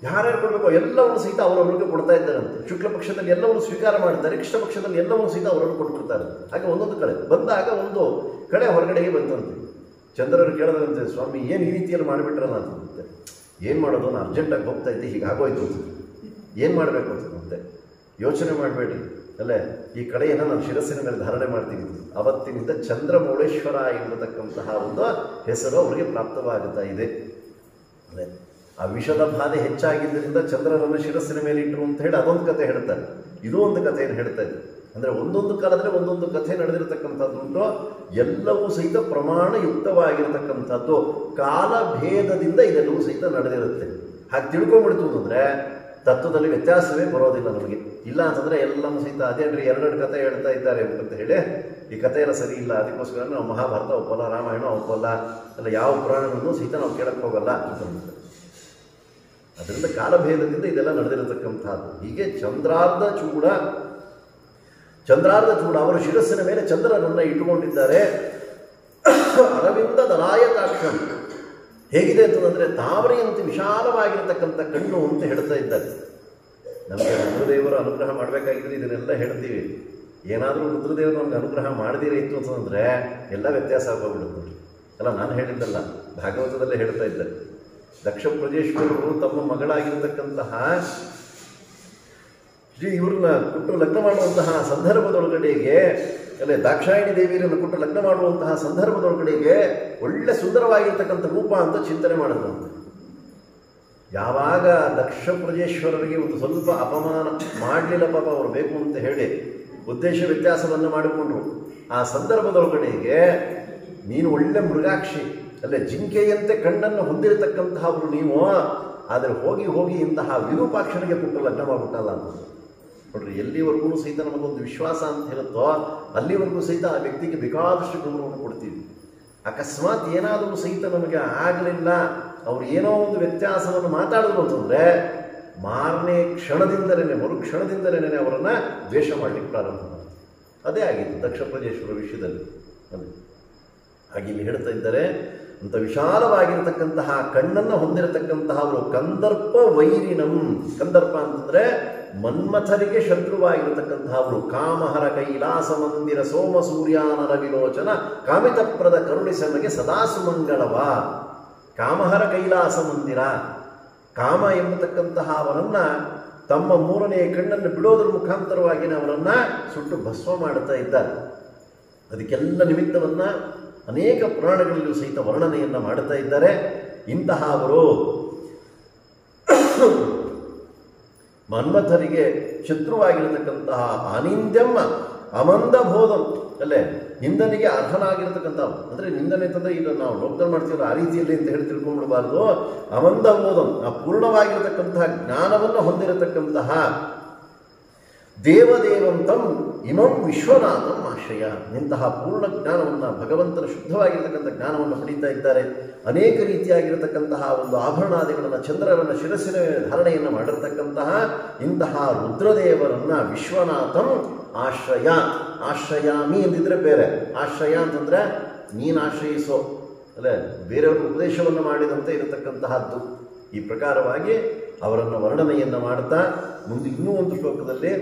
ಯಾರ್ಯಾರು ಕೊಡಬೇಕು ಎಲ್ಲವನ್ನು ಸಹಿತ ಅವರವರಿಗೆ ಕೊಡ್ತಾ ಇದ್ದಾರಂತೆ. ಶುಕ್ಲ ಪಕ್ಷದಲ್ಲಿ ಎಲ್ಲವನ್ನು ಸ್ವೀಕಾರ ಮಾಡ್ತಾರೆ, ಕೃಷ್ಣ ಪಕ್ಷದಲ್ಲಿ ಎಲ್ಲವನ್ನು ಸಹಿತ ಅವರನ್ನು ಕೊಟ್ಬಿಡ್ತಾರೆ. ಹಾಗೆ ಒಂದೊಂದು ಕಡೆ ಬಂದಾಗ ಒಂದು ಕಡೆ ಹೊರಗಡೆಗೆ ಬಂತಂತೆ. ಚಂದ್ರರು ಕೇಳದಂತೆ, ಸ್ವಾಮಿ ಏನು ಈ ರೀತಿಯಲ್ಲಿ ಮಾಡಿಬಿಟ್ರಲ್ಲ ಅಂತಂತೆ. ಏನು ಮಾಡೋದು, ನಾನು ಅರ್ಜೆಂಟಾಗಿ ಹೋಗ್ತಾ ಇದ್ದೆ, ಹೀಗಾಗೋಯ್ತು, ಏನು ಮಾಡಬೇಕು ಅಂತಂತೆ. ಯೋಚನೆ ಮಾಡಬೇಡಿ ಅಲ್ಲೇ, ಈ ಕಡೆಯನ್ನು ನಾನು ಶಿರಸ್ಸಿನ ಮೇಲೆ ಧಾರಣೆ ಮಾಡ್ತೀನಿ. ಅವತ್ತಿನಿಂದ ಚಂದ್ರಮೌಳೇಶ್ವರ ಎಂಬತಕ್ಕಂತಹ ಒಂದು ಹೆಸರು ಅವರಿಗೆ ಪ್ರಾಪ್ತವಾಗುತ್ತಾ ಇದೆ. ಅಲ್ಲೇ ಆ ವಿಷದ ಬಾಧೆ ಹೆಚ್ಚಾಗಿದ್ದರಿಂದ ಚಂದ್ರರನ್ನು ಶಿರಸ್ಸಿನ ಮೇಲೆ ಇಟ್ಟರು ಅಂತ ಹೇಳಿ ಅದೊಂದು ಕಥೆ ಹೇಳ್ತಾರೆ. ಇದು ಒಂದು ಕಥೆಯನ್ನು ಹೇಳ್ತಾ ಇದೆ. ಅಂದರೆ ಒಂದೊಂದು ಕಾಲದಲ್ಲಿ ಒಂದೊಂದು ಕಥೆ ನಡೆದಿರತಕ್ಕಂಥದ್ದು ಉಂಟು. ಎಲ್ಲವೂ ಸಹಿತ ಪ್ರಮಾಣಯುಕ್ತವಾಗಿರತಕ್ಕಂಥದ್ದು. ಕಾಲಭೇದದಿಂದ ಇದೆಲ್ಲವೂ ಸಹಿತ ನಡೆದಿರುತ್ತೆ. ಹಾಗೆ ತಿಳ್ಕೊಂಡ್ಬಿಡ್ತು ಅಂದರೆ ತತ್ವದಲ್ಲಿ ವ್ಯತ್ಯಾಸವೇ ಬರೋದಿಲ್ಲ ನಮಗೆ. ಇಲ್ಲ ಅಂತಂದರೆ ಎಲ್ಲವೂ ಸಹಿತ ಅದೇನ್ರಿ ಎರಡೆರಡು ಕಥೆ ಹೇಳ್ತಾ ಇದ್ದಾರೆ ಅಂತ ಹೇಳಿ ಈ ಕಥೆ ಎಲ್ಲ ಸರಿ ಇಲ್ಲ, ಅದಕ್ಕೋಸ್ಕರ ನಾವು ಮಹಾಭಾರತ ಒಪ್ಪಲ್ಲ, ರಾಮಾಯಣ ಒಪ್ಪಲ್ಲ, ಅಲ್ಲ ಯಾವ ಪುರಾಣಗಳನ್ನು ಸಹಿತ ನಾವು ಕೇಳಕ್ಕೆ ಹೋಗಲ್ಲ ಅಂತ. ಅದರಿಂದ ಕಾಲಭೇದದಿಂದ ಇದೆಲ್ಲ ನಡೆದಿರತಕ್ಕಂಥದ್ದು. ಹೀಗೆ ಚಂದ್ರಾರ್ಧ ಚೂಡ ಅವರ ಶಿರಸ್ಸಿನ ಮೇಲೆ ಚಂದ್ರನನ್ನು ಇಟ್ಟುಕೊಂಡಿದ್ದಾರೆ. ಅರವಿಂದ ದಲಾಯತಾಕ್ಷಂ ಹೇಗಿದೆ ಅಂತಂದರೆ ತಾವರೆಯಂತೆ ವಿಶಾಲವಾಗಿರತಕ್ಕಂಥ ಕಣ್ಣು ಅಂತ ಹೇಳ್ತಾ ಇದ್ದಾರೆ. ನಮಗೆ ರುದ್ರದೇವರು ಅನುಗ್ರಹ ಮಾಡಬೇಕಾಗಿದ್ರೆ ಇದನ್ನೆಲ್ಲ ಹೇಳ್ತೀವಿ. ಏನಾದರೂ ರುದ್ರದೇವರು ನಮ್ಗೆ ಅನುಗ್ರಹ ಮಾಡದಿರೇ ಇತ್ತು ಅಂತಂದರೆ ಎಲ್ಲ ವ್ಯತ್ಯಾಸ ಆಗೋಗ್ಬಿಡುತ್ತೆ. ಅಲ್ಲ, ನಾನು ಹೇಳಿದ್ದಲ್ಲ, ಭಾಗವತದಲ್ಲೇ ಹೇಳ್ತಾ ಇದ್ದಾರೆ. ದಕ್ಷ ಪ್ರಜೇಶ್ವರರು ತಮ್ಮ ಮಗಳಾಗಿರತಕ್ಕಂತಹ ಇವ್ರನ್ನ ಕೊಟ್ಟು ಲಗ್ನ ಮಾಡುವಂತಹ ಸಂದರ್ಭದೊಳಗಡೆಗೆ, ಅಲ್ಲೇ ದಾಕ್ಷಾಯಿಣಿ ದೇವಿಯರನ್ನು ಕೊಟ್ಟು ಲಗ್ನ ಮಾಡುವಂತಹ ಸಂದರ್ಭದೊಳಗಡೆಗೆ ಒಳ್ಳೆ ಸುಂದರವಾಗಿರ್ತಕ್ಕಂಥ ರೂಪ ಅಂತ ಚಿಂತನೆ ಮಾಡಿದ್ರು. ಯಾವಾಗ ದಕ್ಷ ಪ್ರಜೇಶ್ವರರಿಗೆ ಒಂದು ಸ್ವಲ್ಪ ಅಪಮಾನ ಮಾಡಲಿಲ್ಲ ಪಾಪ ಅವರು ಬೇಕು ಅಂತ ಹೇಳಿ ಉದ್ದೇಶ ವ್ಯತ್ಯಾಸವನ್ನು ಮಾಡಿಕೊಂಡ್ರು. ಆ ಸಂದರ್ಭದೊಳಗಡೆಗೆ ನೀನು ಒಳ್ಳೆ ಮೃಗಾಕ್ಷಿ, ಅಲ್ಲೇ ಜಿಂಕೆಯಂತೆ ಕಣ್ಣನ್ನು ಹೊಂದಿರತಕ್ಕಂತಹವರು ನೀವು, ಆದರೆ ಹೋಗಿ ಹೋಗಿ ಇಂತಹ ವಿರೂಪಾಕ್ಷನಿಗೆ ಕೊಟ್ಟು ಲಗ್ನ ಮಾಡಿಬಿಟ್ಟಲ್ಲ ಅಂತ ನೋಡ್ರಿ. ಎಲ್ಲಿವರೆಗೂ ಸಹಿತ ನಮಗೊಂದು ವಿಶ್ವಾಸ ಅಂತ ಇರುತ್ತೋ ಅಲ್ಲಿವರೆಗೂ ಸಹಿತ ಆ ವ್ಯಕ್ತಿಗೆ ಬೇಕಾದಷ್ಟು ಗೌರವವನ್ನು ಕೊಡ್ತೀವಿ. ಅಕಸ್ಮಾತ್ ಏನಾದರೂ ಸಹಿತ ನಮಗೆ ಆಗಲಿಲ್ಲ, ಅವ್ರು ಏನೋ ಒಂದು ವ್ಯತ್ಯಾಸವನ್ನು ಮಾತಾಡಿದ್ರು ಅಂತಂದರೆ ಮಾರನೇ ಕ್ಷಣದಿಂದಲೇ ಮರುಕ್ಷಣದಿಂದಲೇ ಅವರನ್ನು ದ್ವೇಷ ಮಾಡಲಿಕ್ಕೆ ಪ್ರಾರಂಭ ಮಾಡ್ತಾರೆ. ಅದೇ ಆಗಿತ್ತು ದಕ್ಷ ಪ್ರಜೇಶ್ವರ ವಿಷಯದಲ್ಲಿ. ಹಾಗೆ ಇಲ್ಲಿ ಹೇಳ್ತಾ ಇದ್ದಾರೆ, ಅಂತ ವಿಶಾಲವಾಗಿರತಕ್ಕಂತಹ ಕಣ್ಣನ್ನು ಹೊಂದಿರತಕ್ಕಂತಹ ಅವರು ಕಂದರ್ಪ ವೈರಿನಂ. ಕಂದರ್ಪ ಅಂತಂದರೆ ಮನ್ಮಥರಿಗೆ ಶತ್ರುವಾಗಿರತಕ್ಕಂತಹ ಅವರು. ಕಾಮಹರ ಕೈಲಾಸ ಮಂದಿರ ಸೋಮ ಸೂರ್ಯಾನರ ವಿಲೋಚನ ಕಾಮಿತಪ್ರದ ಕರುಣಿಸಮಗೆ ಸದಾ ಸುಮಂಗಳವ. ಕಾಮಹರ ಕೈಲಾಸ ಮಂದಿರ, ಕಾಮ ಎಂಬತಕ್ಕಂತಹ ಅವರನ್ನ ತಮ್ಮ ಮೂರನೇ ಕಣ್ಣನ್ನು ಬಿಡೋದ್ರ ಮುಖಾಂತರವಾಗಿ ಅವರನ್ನ ಸುಟ್ಟು ಭಸ್ಮ ಮಾಡುತ್ತಾ ಇದ್ದಾರೆ. ಅದಕ್ಕೆಲ್ಲ ನಿಮಿತ್ತವನ್ನ ಅನೇಕ ಪುರಾಣಗಳಲ್ಲೂ ಸಹಿತ ವರ್ಣನೆಯನ್ನು ಮಾಡುತ್ತಾ ಇದ್ದಾರೆ. ಇಂತಹ ಅವರು ಮನ್ಮಥರಿಗೆ ಶತ್ರುವಾಗಿರತಕ್ಕಂತಹ ಅನಿಂದ್ಯಂ ಅಮಂದಬೋಧಂ, ಅಲ್ಲೇ ನಿಂದನೆಗೆ ಅರ್ಹನಾಗಿರತಕ್ಕಂಥ, ಅಂದರೆ ನಿಂದನೆ ಅಂತಂದರೆ ಈಗ ನಾವು ಲೋಕದಲ್ಲಿ ಮಾಡ್ತೀವಲ್ಲ ಆ ರೀತಿಯಲ್ಲಿ ಅಂತ ಹೇಳಿ ತಿಳ್ಕೊಂಡ್ಬಿಡಬಾರ್ದು. ಅಮಂದಬೋಧಂ, ಆ ಪೂರ್ಣವಾಗಿರತಕ್ಕಂತಹ ಜ್ಞಾನವನ್ನು ಹೊಂದಿರತಕ್ಕಂತಹ ದೇವದೇವಂತಂ ಇಮಂ ವಿಶ್ವನಾಥಂ ಆಶ್ರಯ. ಇಂತಹ ಪೂರ್ಣ ಜ್ಞಾನವನ್ನು, ಭಗವಂತನ ಶುದ್ಧವಾಗಿರತಕ್ಕಂಥ ಜ್ಞಾನವನ್ನು ಪಡೀತಾ ಇದ್ದಾರೆ. ಅನೇಕ ರೀತಿಯಾಗಿರತಕ್ಕಂತಹ ಒಂದು ಆಭರಣಾದಿಗಳನ್ನು, ಚಂದ್ರರನ್ನು ಶಿರಸ್ಸಿನ ಧಾರಣೆಯನ್ನು ಮಾಡಿರ್ತಕ್ಕಂತಹ ಇಂತಹ ರುದ್ರದೇವರನ್ನು ವಿಶ್ವನಾಥಂ ಆಶ್ರಯ. ಆಶ್ರಯಾಮಿ ಎಂದಿದ್ರೆ ಬೇರೆ, ಆಶ್ರಯ ಅಂತಂದರೆ ನೀನು ಆಶ್ರಯಿಸೋ, ಅಲ್ಲೇ ಬೇರೆಯವರು ಉಪದೇಶವನ್ನು ಮಾಡಿದಂತೆ ಇರತಕ್ಕಂತಹದ್ದು. ಈ ಪ್ರಕಾರವಾಗಿ ಅವರನ್ನು ವರ್ಣನೆಯನ್ನು ಮಾಡ್ತಾ ಮುಂದೆ ಇನ್ನೂ ಒಂದು ಶ್ಲೋಕದಲ್ಲಿ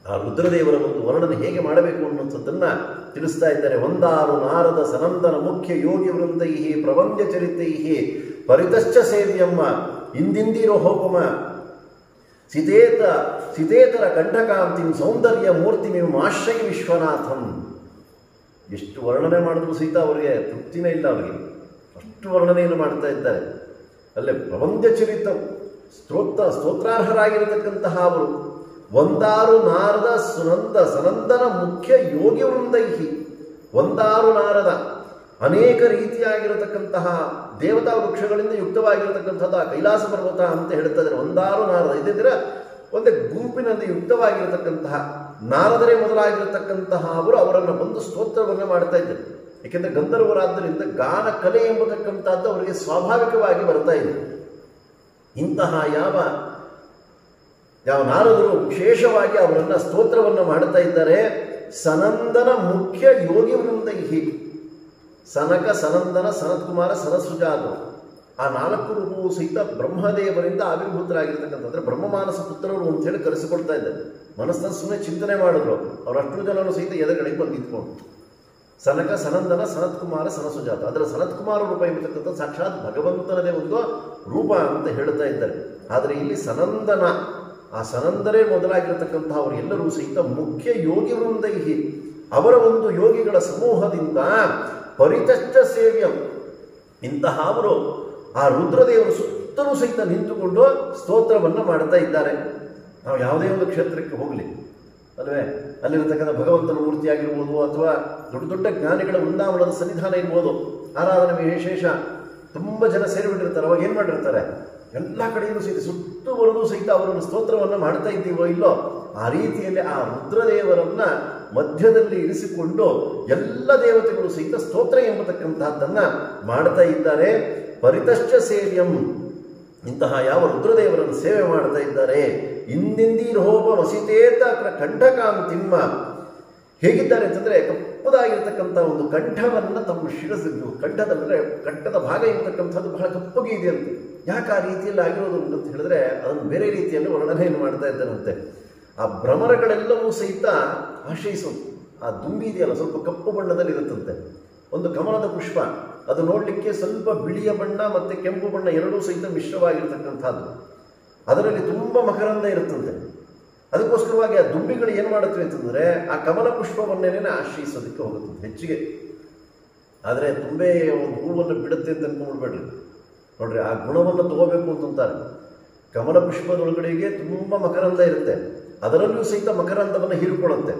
ಆ ರುದ್ರದೇವರ ಒಂದು ವರ್ಣನೆ ಹೇಗೆ ಮಾಡಬೇಕು ಅನ್ನುವಂಥದ್ದನ್ನು ತಿಳಿಸ್ತಾ ಇದ್ದಾರೆ. ಒಂದಾರು ನಾರದ ಸನಂದನ ಮುಖ್ಯ ಯೋಗಿ ವೃಂದೈಹಿ ಪ್ರಬಂಧ್ಯ ಚರಿತೈಹಿ ಪರಿತಶ್ಚ ಸೇವ್ಯಮ್ಮ ಇಂದಿಂದಿರೋ ಹೋಪಮ ಸಿತೇತರ ಕಂಠಕಾಂತಿಂ ಸೌಂದರ್ಯ ಮೂರ್ತಿಮಿಂ ಆಶ್ರಯ ವಿಶ್ವನಾಥಂ. ಎಷ್ಟು ವರ್ಣನೆ ಮಾಡಿದ್ರು ಸಹಿತ ಅವರಿಗೆ ತೃಪ್ತಿನೇ ಇಲ್ಲ. ಅವರಿಗೆ ಅಷ್ಟು ವರ್ಣನೆಯನ್ನು ಮಾಡ್ತಾ ಇದ್ದಾರೆ. ಅಲ್ಲೇ ಪ್ರಬಂಧ್ಯ ಚರಿತ ಸ್ತೋತ್ರಾರ್ಹರಾಗಿರತಕ್ಕಂತಹ ಅವರು. ಒಂದಾರು ನಾರದ ಸನಂದನ ಮುಖ್ಯ ಯೋಗಿ ವೃಂದೈಹಿ. ಒಂದಾರು ನಾರದ ಅನೇಕ ರೀತಿಯಾಗಿರತಕ್ಕಂತಹ ದೇವತಾ ವೃಕ್ಷಗಳಿಂದ ಯುಕ್ತವಾಗಿರತಕ್ಕಂಥದ್ದು ಆ ಕೈಲಾಸ ಪರ್ವತ ಅಂತ ಹೇಳ್ತಾ ಇದ್ದಾರೆ. ಒಂದಾರು ನಾರದ ಇದ್ದಿದ್ರೆ ಒಂದೇ ಗುಂಪಿನಲ್ಲಿ ಯುಕ್ತವಾಗಿರತಕ್ಕಂತಹ ನಾರದರೇ ಮೊದಲಾಗಿರತಕ್ಕಂತಹ ಅವರು ಅವರನ್ನು ಬಂದು ಸ್ತೋತ್ರವನ್ನು ಮಾಡ್ತಾ ಇದ್ದಾರೆ. ಏಕೆಂದರೆ ಗಂಧರ್ವರಾದ್ದರಿಂದ ಗಾನ ಕಲೆ ಎಂಬತಕ್ಕಂಥದ್ದು ಅವರಿಗೆ ಸ್ವಾಭಾವಿಕವಾಗಿ ಬರ್ತಾ ಇದೆ. ಇಂತಹ ಯಾವ ಯಾವ ನಾರದರು ವಿಶೇಷವಾಗಿ ಅವರನ್ನು ಸ್ತೋತ್ರವನ್ನು ಮಾಡುತ್ತಾ ಇದ್ದಾರೆ. ಸನಂದನ ಮುಖ್ಯ ಯೋಗಿ ವೃಂದೈಹಿ, ಸನಕ, ಸನಂದನ, ಸನತ್ಕುಮಾರ, ಸನಸುಜಾತರು, ಆ 4 ರೂಪವು ಸಹಿತ ಬ್ರಹ್ಮದೇವರಿಂದ ಆವಿರ್ಭೂತರಾಗಿರ್ತಕ್ಕಂಥ, ಅಂದರೆ ಬ್ರಹ್ಮಮಾನಸ ಪುತ್ರರು ಅಂತ ಹೇಳಿ ಕರೆಸಿಕೊಳ್ತಾ ಇದ್ದಾರೆ. ಮನಸ್ಸನ್ನು ಸುಮ್ಮನೆ ಚಿಂತನೆ ಮಾಡಿದ್ರು. ಅವರಷ್ಟು ಜನರು ಸಹಿತ ಎದುರುಗಡೆಗೆ ಬಂದು ನಿಂತ್ಕೊಂಡು ಸನಕ, ಸನಂದನ, ಸನತ್ಕುಮಾರ, ಸನಸುಜಾತ. ಅದರ ಸನತ್ಕುಮಾರ ರೂಪ ಎಂಬತಕ್ಕಂಥ ಸಾಕ್ಷಾತ್ ಭಗವಂತನದೇ ಒಂದು ರೂಪ ಅಂತ ಹೇಳ್ತಾ ಇದ್ದಾರೆ. ಆದರೆ ಇಲ್ಲಿ ಸನಂದನ, ಆ ಸನಂದರೇ ಮೊದಲಾಗಿರತಕ್ಕಂತಹ ಅವರು ಎಲ್ಲರೂ ಸಹಿತ ಮುಖ್ಯ ಯೋಗಿ ವೃಂದೈಹಿ, ಅವರ ಒಂದು ಯೋಗಿಗಳ ಸಮೂಹದಿಂದ ಪರಿತಶ್ಚ ಸೇವ್ಯಂ, ಇಂತಹ ಅವರು ಆ ರುದ್ರದೇವರು ಸುತ್ತಲೂ ಸಹಿತ ನಿಂತುಕೊಂಡು ಸ್ತೋತ್ರವನ್ನು ಮಾಡ್ತಾ ಇದ್ದಾರೆ. ನಾವು ಯಾವುದೇ ಒಂದು ಕ್ಷೇತ್ರಕ್ಕೆ ಹೋಗಲಿ ಅಲ್ವೇ, ಅಲ್ಲಿರತಕ್ಕಂಥ ಭಗವಂತನ ಮೂರ್ತಿಯಾಗಿರ್ಬೋದು ಅಥವಾ ದೊಡ್ಡ ದೊಡ್ಡ ಜ್ಞಾನಿಗಳ ವೃಂದಾವನದ ಸನ್ನಿಧಾನ ಇರ್ಬೋದು, ಆರಾಧನೆ ವಿಶೇಷ ತುಂಬ ಜನ ಸೇರಿಬಿಟ್ಟಿರ್ತಾರೆ. ಅವಾಗ ಏನು ಮಾಡಿರ್ತಾರೆ, ಎಲ್ಲ ಕಡೆಯೂ ಸಹಿತ ಸುತ್ತುವರೆದು ಸಹಿತ ಅವರನ್ನು ಸ್ತೋತ್ರವನ್ನು ಮಾಡ್ತಾ ಇದ್ದೀವೋ ಇಲ್ಲೋ, ಆ ರೀತಿಯಲ್ಲಿ ಆ ರುದ್ರದೇವರನ್ನ ಮಧ್ಯದಲ್ಲಿ ಇರಿಸಿಕೊಂಡು ಎಲ್ಲ ದೇವತೆಗಳು ಸಹಿತ ಸ್ತೋತ್ರ ಎಂಬತಕ್ಕಂತಹದ್ದನ್ನು ಮಾಡ್ತಾ ಇದ್ದಾರೆ. ಪರಿತಶ್ಚ ಸೇವ್ಯಂ, ಇಂತಹ ಯಾವ ರುದ್ರದೇವರನ್ನು ಸೇವೆ ಮಾಡ್ತಾ ಇದ್ದಾರೆ. ಇಂದಿಂದೀರೋಪ ವಸಿತೇತ ಕಂಠಕಾಂತಿಮ್ಮ, ಹೇಗಿದ್ದಾರೆ ಅಂತಂದರೆ ಕಪ್ಪದಾಗಿರ್ತಕ್ಕಂಥ ಒಂದು ಕಂಠವನ್ನು ತಮ್ಮ ಶಿರಸಿದ್ದು, ಕಂಠದಂದರೆ ಕಂಠದ ಭಾಗ ಇರತಕ್ಕಂಥದ್ದು ಬಹಳ ಕಪ್ಪಗೆ ಇದೆಯಂತೆ. ಯಾಕೆ ಆ ರೀತಿಯಲ್ಲಿ ಆಗಿರೋದು ಅಂತ ಹೇಳಿದ್ರೆ ಅದನ್ನು ಬೇರೆ ರೀತಿಯಲ್ಲಿ ವರ್ಣನೆಯನ್ನು ಮಾಡ್ತಾ ಇದ್ದಾರಂತೆ. ಆ ಭ್ರಮರಗಳೆಲ್ಲವೂ ಸಹಿತ ಆಶ್ರಯಿಸೋದು, ಆ ದುಂಬಿ ಇದೆಯಲ್ಲ ಸ್ವಲ್ಪ ಕಪ್ಪು ಬಣ್ಣದಲ್ಲಿ ಇರುತ್ತಂತೆ. ಒಂದು ಕಮಲದ ಪುಷ್ಪ, ಅದು ನೋಡಲಿಕ್ಕೆ ಸ್ವಲ್ಪ ಬಿಳಿಯ ಬಣ್ಣ ಮತ್ತು ಕೆಂಪು ಬಣ್ಣ ಎರಡೂ ಸಹಿತ ಮಿಶ್ರವಾಗಿರ್ತಕ್ಕಂಥದ್ದು. ಅದರಲ್ಲಿ ತುಂಬ ಮಕರಂದ ಇರುತ್ತಂತೆ. ಅದಕ್ಕೋಸ್ಕರವಾಗಿ ಆ ದುಂಬಿಗಳು ಏನು ಮಾಡುತ್ತವೆ ಅಂತಂದರೆ ಆ ಕಮಲ ಪುಷ್ಪವನ್ನೇ ಆಶ್ರಯಿಸೋದಕ್ಕೆ ಹೋಗುತ್ತೆ ಹೆಚ್ಚಿಗೆ. ಆದರೆ ತುಂಬೆ ಒಂದು ಹೂವನ್ನು ಬಿಡುತ್ತೆ ಅಂತ ಅನ್ಕೊಂಡ್ಬಿಡ್ಬೇಡ್ರಿ. ನೋಡ್ರಿ, ಆ ಗುಣವನ್ನು ತಗೋಬೇಕು ಅಂತಂತಾರೆ. ಕಮಲ ಪುಷ್ಪದೊಳಗಡೆಗೆ ತುಂಬ ಮಕರಂದ ಇರುತ್ತೆ, ಅದರಲ್ಲೂ ಸಹಿತ ಮಕರಂದವನ್ನು ಹೀರಿಕೊಳ್ಳುತ್ತೆ.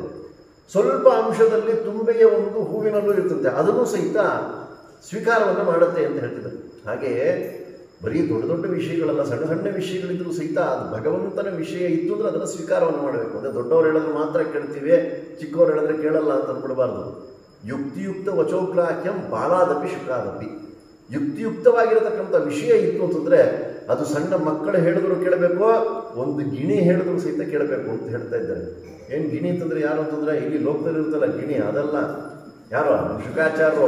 ಸ್ವಲ್ಪ ಅಂಶದಲ್ಲಿ ತುಂಬೆಯ ಒಂದು ಹೂವಿನಲ್ಲೂ ಇರ್ತಂತೆ, ಅದನ್ನು ಸಹಿತ ಸ್ವೀಕಾರವನ್ನು ಮಾಡುತ್ತೆ ಅಂತ ಹೇಳ್ತಿದ್ದಾರೆ. ಹಾಗೆಯೇ ಬರೀ ದೊಡ್ಡ ದೊಡ್ಡ ವಿಷಯಗಳಲ್ಲ, ಸಣ್ಣ ಸಣ್ಣ ವಿಷಯಗಳಿದ್ರೂ ಸಹಿತ ಅದು ಭಗವಂತನ ವಿಷಯ ಇತ್ತು ಅಂದರೆ ಅದನ್ನು ಸ್ವೀಕಾರವನ್ನು ಮಾಡಬೇಕು. ಅಂದರೆ ದೊಡ್ಡವರು ಹೇಳಿದ್ರೆ ಮಾತ್ರ ಕೇಳ್ತೀವಿ, ಚಿಕ್ಕವರು ಹೇಳಿದ್ರೆ ಕೇಳಲ್ಲ ಅಂತ ಅಂದ್ಬಿಡಬಾರ್ದು. ಯುಕ್ತಿಯುಕ್ತ ವಚೋಗ್ರಾಹ್ಯಂ ಬಾಲಾದಪಿ ಶುಕಾದಪಿ, ಯುಕ್ತಿಯುಕ್ತವಾಗಿರತಕ್ಕಂಥ ವಿಷಯ ಇತ್ತು ಅಂತಂದರೆ ಅದು ಸಣ್ಣ ಮಕ್ಕಳು ಹೇಳಿದ್ರು ಕೇಳಬೇಕು, ಒಂದು ಗಿಣಿ ಹೇಳಿದ್ರು ಸಹಿತ ಕೇಳಬೇಕು ಅಂತ ಹೇಳ್ತಾ ಇದ್ದಾರೆ. ಏನು ಗಿಣಿ ಅಂತಂದರೆ ಯಾರು ಅಂತಂದರೆ ಇಲ್ಲಿ ಲೋಕದಲ್ಲಿ ಇರುತ್ತಲ್ಲ ಗಿಣಿ, ಅದಲ್ಲ. ಯಾರೋ ಶುಕಾಚಾರ್ಯರು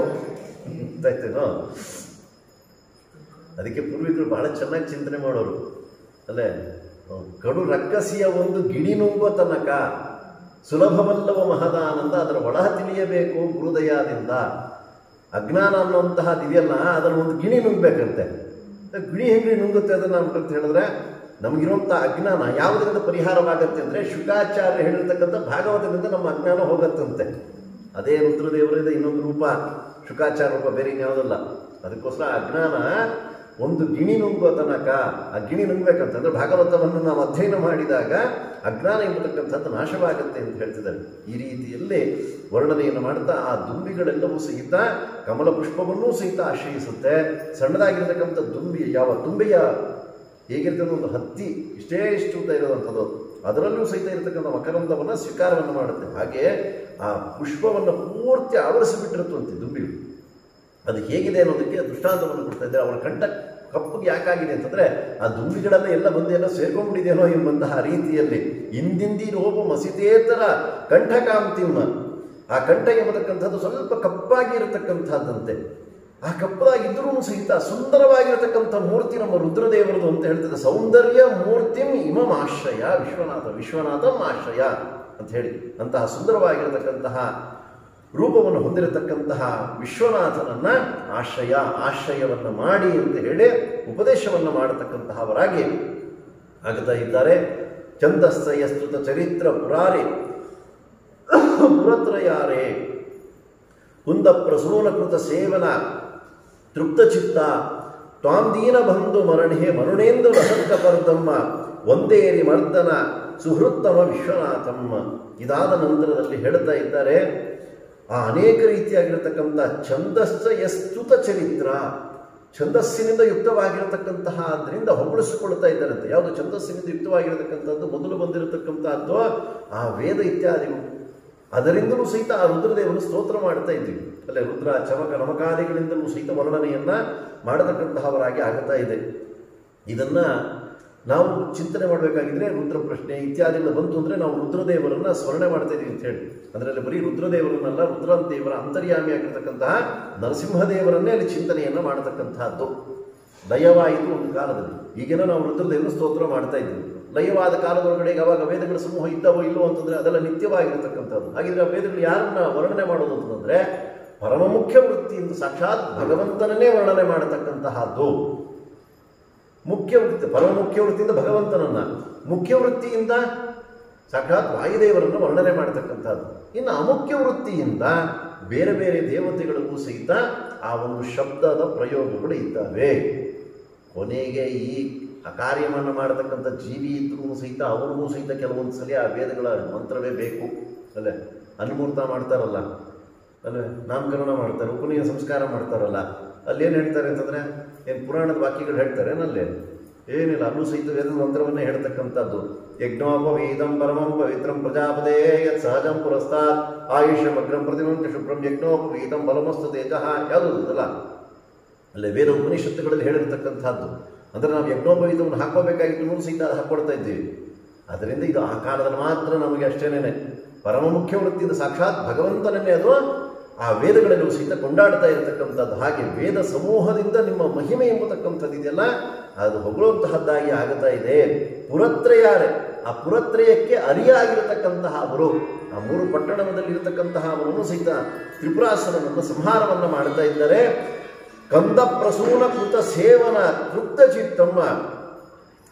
ಗೊತ್ತಾಯ್ತೇನೋ. ಅದಕ್ಕೆ ಪೂರ್ವಿಕರು ಬಹಳ ಚೆನ್ನಾಗಿ ಚಿಂತನೆ ಮಾಡೋರು ಅಲ್ಲೇ. ಕಡು ರಕ್ಕಸಿಯ ಒಂದು ಗಿಣಿ ನುಂಗುವ ತನಕ ಸುಲಭವಲ್ಲವ ಮಹದಾನಂದ, ಅದರ ಒಳಹ ತಿಳಿಯಬೇಕು ಗುರುದಯದಿಂದ. ಅಜ್ಞಾನ ಅನ್ನುವಂತಹದ್ದು ಇದೆಯಲ್ಲ, ಅದರ ಒಂದು ಗಿಣಿ ನುಂಗ್ಬೇಕಂತೆ. ಗಿಣಿ ಹೆಂಗ್ರಿ ನುಂಗುತ್ತೆ ಅದನ್ನು ಅಂತ ಹೇಳಿದ್ರೆ, ನಮಗಿರುವಂಥ ಅಜ್ಞಾನ ಯಾವುದರಿಂದ ಪರಿಹಾರವಾಗತ್ತೆ ಅಂದರೆ ಶುಕಾಚಾರ್ಯ ಹೇಳಿರ್ತಕ್ಕಂಥ ಭಾಗವತದಿಂದ ನಮ್ಮ ಅಜ್ಞಾನ ಹೋಗತ್ತಂತೆ. ಅದೇ ರುದ್ರದೇವರಿಂದ ಇನ್ನೊಂದು ರೂಪ ಶುಕಾಚಾರ ರೂಪ, ಬೇರೆ ಇನ್ಯಾವುದಲ್ಲ. ಅದಕ್ಕೋಸ್ಕರ ಅಜ್ಞಾನ ಒಂದು ಗಿಣಿ ನುಂಗುವ ತನಕ, ಆ ಗಿಣಿ ನುಂಗ್ಬೇಕಂತಂದ್ರೆ ಭಾಗವತವನ್ನು ನಾವು ಅಧ್ಯಯನ ಮಾಡಿದಾಗ ಅಜ್ಞಾನ ಎಂಬತಕ್ಕಂಥದ್ದು ನಾಶವಾಗುತ್ತೆ ಅಂತ ಹೇಳ್ತಿದ್ದಾರೆ. ಈ ರೀತಿಯಲ್ಲಿ ವರ್ಣನೆಯನ್ನು ಮಾಡ್ತಾ ಆ ದುಂಬಿಗಳೆಲ್ಲವೂ ಸಹಿತ ಕಮಲ ಪುಷ್ಪವನ್ನೂ ಸಹಿತ ಆಶ್ರಯಿಸುತ್ತೆ. ಸಣ್ಣದಾಗಿರ್ತಕ್ಕಂಥ ದುಂಬಿ, ಯಾವ ದುಂಬಿಯ ಹೇಗಿರ್ತದೆ ಒಂದು ಹತ್ತಿ ಇಷ್ಟೇ ಇಷ್ಟು ಅಂತ ಇರೋದಂಥದ್ದು, ಅದರಲ್ಲೂ ಸಹಿತ ಇರತಕ್ಕಂಥ ಮಕರಂದವನ್ನು ಸ್ವೀಕಾರವನ್ನು ಮಾಡುತ್ತೆ. ಹಾಗೆ ಆ ಪುಷ್ಪವನ್ನು ಪೂರ್ತಿ ಆವರಿಸಿಬಿಟ್ಟಿರುತ್ತಂತೆ ದುಂಬಿಗಳು. ಅದು ಹೇಗಿದೆ ಅನ್ನೋದಕ್ಕೆ ದೃಷ್ಟಾಂತವನ್ನು ಕೊಡ್ತಾ ಇದ್ದಾರೆ. ಅವರ ಕಂಠ ಕಪ್ಪಗೆ ಯಾಕಾಗಿದೆ ಅಂತಂದರೆ ಆ ದುಂಬಿಗಳೆಲ್ಲ ಎಲ್ಲ ಬಂದು ಎಲ್ಲ ಸೇರ್ಕೊಂಡ್ಬಿಟ್ಟಿದೆಯೋ ಎಂಬಂತಹ ರೀತಿಯಲ್ಲಿ ಇಂದಿಂದಿರೋಪ ಮಸಿತೇತರ ಕಂಠಕಾಂತಿಮ್ಮ, ಆ ಕಂಠ ಎಂಬತಕ್ಕಂಥದ್ದು ಸ್ವಲ್ಪ ಕಪ್ಪಾಗಿ ಇರತಕ್ಕಂಥದ್ದಂತೆ. ಆ ಕಪ್ಪದಾಗಿದ್ದರೂ ಸಹಿತ ಸುಂದರವಾಗಿರತಕ್ಕಂಥ ಮೂರ್ತಿ ನಮ್ಮ ರುದ್ರದೇವರದು ಅಂತ ಹೇಳ್ತದೆ. ಸೌಂದರ್ಯ ಮೂರ್ತಿಂ ಇಮಂ ಆಶ್ರಯ ವಿಶ್ವನಾಥ, ವಿಶ್ವನಾಥಂ ಆಶ್ರಯ ಅಂತ ಹೇಳಿ ಅಂತಹ ಸುಂದರವಾಗಿರತಕ್ಕಂತಹ ರೂಪವನ್ನು ಹೊಂದಿರತಕ್ಕಂತಹ ವಿಶ್ವನಾಥನನ್ನ ಆಶ್ರಯವನ್ನು ಮಾಡಿ ಅಂತ ಹೇಳಿ ಉಪದೇಶವನ್ನು ಮಾಡತಕ್ಕಂತಹವರಾಗಿ ಆಗ್ತಾ ಇದ್ದಾರೆ. ಛಂದಸ್ಸಯಸ್ತುತ ಚರಿತ್ರ ಪುರಾರಿ ಪುರತ್ರಯಾರೇ ಕುಂದ ಪ್ರಸೂನಕೃತ ಸೇವನ ತೃಪ್ತಚಿತ್ತ ತ್ವಾಂ ದೀನ ಬಂಧು ಮರಣೆ ಮರುಣೇಂದು ರಸಕ್ಕಪರ್ದಮ್ಮ ಒಂದೇರಿ ಮರ್ದನ ಸುಹೃತ್ತಮ ವಿಶ್ವನಾಥಮ್ಮ. ಇದಾದ ನಂತರದಲ್ಲಿ ಹೇಳ್ತಾ ಇದ್ದಾರೆ, ಆ ಅನೇಕ ರೀತಿಯಾಗಿರತಕ್ಕಂಥ ಛಂದಸ್ಸ ಯಸ್ತುತ ಚರಿತ್ರ, ಛಂದಸ್ಸಿನಿಂದ ಯುಕ್ತವಾಗಿರತಕ್ಕಂತಹ ಅದರಿಂದ ಹೊಗಳಿಸಿಕೊಳ್ತಾ ಇದ್ದಾರಂತೆ. ಯಾವುದು ಛಂದಸ್ಸಿನಿಂದ ಯುಕ್ತವಾಗಿರತಕ್ಕಂಥದ್ದು ಮೊದಲು ಬಂದಿರತಕ್ಕಂಥದ್ದು ಆ ವೇದ ಇತ್ಯಾದಿಗಳು, ಅದರಿಂದಲೂ ಸಹಿತ ಆ ರುದ್ರದೇವನು ಸ್ತೋತ್ರ ಮಾಡ್ತಾ ಇದ್ದೀವಿ ಅಲ್ಲೇ. ರುದ್ರ ಚಮಕ ನಮಕಾದಿಗಳಿಂದಲೂ ಸಹಿತ ವರ್ಣನೆಯನ್ನ ಮಾಡತಕ್ಕಂತಹವರಾಗಿ ಆಗುತ್ತಾ ಇದೆ. ಇದನ್ನ ನಾವು ಚಿಂತನೆ ಮಾಡಬೇಕಾಗಿದ್ರೆ ರುದ್ರ ಪ್ರಶ್ನೆ ಇತ್ಯಾದಿಗಳು ಬಂತು ಅಂದರೆ ನಾವು ರುದ್ರದೇವರನ್ನ ಸ್ಮರಣೆ ಮಾಡ್ತಾ ಇದೀವಿ ಅಂತ ಹೇಳಿ. ಅದರಲ್ಲಿ ಬರೀ ರುದ್ರದೇವರನ್ನಲ್ಲ, ರುದ್ರದೇವರ ಅಂತರ್ಯಾಮಿಯಾಗಿರ್ತಕ್ಕಂತಹ ನರಸಿಂಹದೇವರನ್ನೇ ಅಲ್ಲಿ ಚಿಂತನೆಯನ್ನು ಮಾಡತಕ್ಕಂತಹದ್ದು. ಲಯವಾಯಿತು ಒಂದು ಕಾಲದಲ್ಲಿ. ಈಗೇನೋ ನಾವು ರುದ್ರದೇವರು ಸ್ತೋತ್ರ ಮಾಡ್ತಾ ಇದ್ದೀವಿ. ಲಯವಾದ ಕಾಲದೊಳಗಡೆಗೆ ಅವಾಗ ವೇದಗಳ ಸಮೂಹ ಇದ್ದವೋ ಇಲ್ಲವೋ ಅಂತಂದರೆ ಅದೆಲ್ಲ ನಿತ್ಯವಾಗಿರತಕ್ಕಂಥದ್ದು. ಹಾಗಿದ್ರೆ ಆ ವೇದಗಳು ಯಾರನ್ನ ವರ್ಣನೆ ಮಾಡೋದು ಅಂತಂದರೆ ಪರಮ ಮುಖ್ಯ ವೃತ್ತಿಯಿಂದ ಸಾಕ್ಷಾತ್ ಭಗವಂತನನ್ನೇ ವರ್ಣನೆ ಮಾಡತಕ್ಕಂತಹದ್ದು. ಮುಖ್ಯ ವೃತ್ತಿ, ಪರಮ ಮುಖ್ಯ ವೃತ್ತಿಯಿಂದ ಭಗವಂತನನ್ನ, ಮುಖ್ಯ ವೃತ್ತಿಯಿಂದ ಸಾಕ್ಷಾತ್ ವಾಯುದೇವರನ್ನು ವರ್ಣನೆ ಮಾಡತಕ್ಕಂಥದ್ದು. ಇನ್ನು ಅಮುಖ್ಯ ವೃತ್ತಿಯಿಂದ ಬೇರೆ ಬೇರೆ ದೇವತೆಗಳಿಗೂ ಸಹಿತ ಆ ಒಂದು ಶಬ್ದದ ಪ್ರಯೋಗಗಳು ಇದ್ದಾವೆ. ಕೊನೆಗೆ ಈ ಕಾರ್ಯವನ್ನು ಮಾಡತಕ್ಕಂಥ ಜೀವಿ ಇದ್ರೂ ಸಹಿತ ಅವರಿಗೂ ಸಹಿತ ಕೆಲವೊಂದು ಸಲ ಆ ವೇದಗಳ ಮಂತ್ರವೇ ಬೇಕು ಅಲ್ಲೇ. ಅನುಮೂರ್ತ ಮಾಡ್ತಾರಲ್ಲ ಅಲ್ಲೇ, ನಾಮಕರಣ ಮಾಡ್ತಾರೆ, ಉಪನಯನ ಸಂಸ್ಕಾರ ಮಾಡ್ತಾರಲ್ಲ, ಅಲ್ಲೇನು ಹೇಳ್ತಾರೆ ಅಂತಂದರೆ ಏನು ಪುರಾಣದ ವಾಕ್ಯಗಳು ಹೇಳ್ತಾರೆ ನಲ್ಲೇ ಏನಿಲ್ಲ, ಅಲ್ಲೂ ಸಹಿತ ವೇದದ ಮಂತ್ರವನ್ನೇ ಹೇಳ್ತಕ್ಕಂಥದ್ದು. ಯಜ್ಞೋಪವೀತಂ ಪರಮಂ ಪವಿತ್ರಂ ಪ್ರಜಾಪದೇ ಯತ್ ಸಹಜಂ ಪುರಸ್ತಾತ್ ಆಯುಷ್ಯಂ ಅಗ್ರಂ ಪ್ರತಿಮಂ ಚ ಶುಭ್ರಂ ಯಜ್ಞೋಪವೀತಂ ಬಲಮಸ್ತು ತೇಜಃ ಯಾವುದು ಇದಲ್ಲ ಅಲ್ಲೇ ವೇದ ಉಪನಿಷತ್ತುಗಳಲ್ಲಿ ಹೇಳಿರ್ತಕ್ಕಂಥದ್ದು. ಅಂದರೆ ನಾವು ಯಜ್ಞೋಪವೀತವನ್ನು ಹಾಕೋಬೇಕಾಗಿತ್ತು ಸಹಿತ ಅದು ಹಾಕ್ಕೊಡ್ತಾ ಇದ್ದೀವಿ. ಅದರಿಂದ ಇದು ಆ ಕಾಲದಲ್ಲಿ ಮಾತ್ರ ನಮಗೆ ಅಷ್ಟೇನೇನೆ ಪರಮ ಮುಖ್ಯ ವೃತ್ತಿಯಿಂದ ಸಾಕ್ಷಾತ್ ಭಗವಂತನನ್ನೇ ಅದು ಆ ವೇದಗಳಲ್ಲೂ ಸಹಿತ ಕೊಂಡಾಡ್ತಾ ಇರತಕ್ಕಂಥದ್ದು. ಹಾಗೆ ವೇದ ಸಮೂಹದಿಂದ ನಿಮ್ಮ ಮಹಿಮೆ ಎಂಬತಕ್ಕಂಥದ್ದು ಇದೆಯಲ್ಲ ಅದು ಹೊಗಳುವಂತಹದ್ದಾಗಿ ಆಗುತ್ತಾ ಇದೆ. ಪುರತ್ರಯಾರೆ, ಆ ಪುರತ್ರಯಕ್ಕೆ ಅರಿಯಾಗಿರತಕ್ಕಂತಹ ಅವರು, ಆ ಮೂರು ಪಟ್ಟಣದಲ್ಲಿ ಇರತಕ್ಕಂತಹ ಅವರನ್ನು ಸಹಿತ ತ್ರಿಪುರಾಸುರನನ್ನು ಸಂಹಾರವನ್ನು ಮಾಡ್ತಾ ಇದ್ದಾರೆ. ಕಂದ ಪ್ರಸೂನ ಕೃತ ಸೇವನ ತೃಪ್ತ ಚಿತ್ತಮ್ಮ,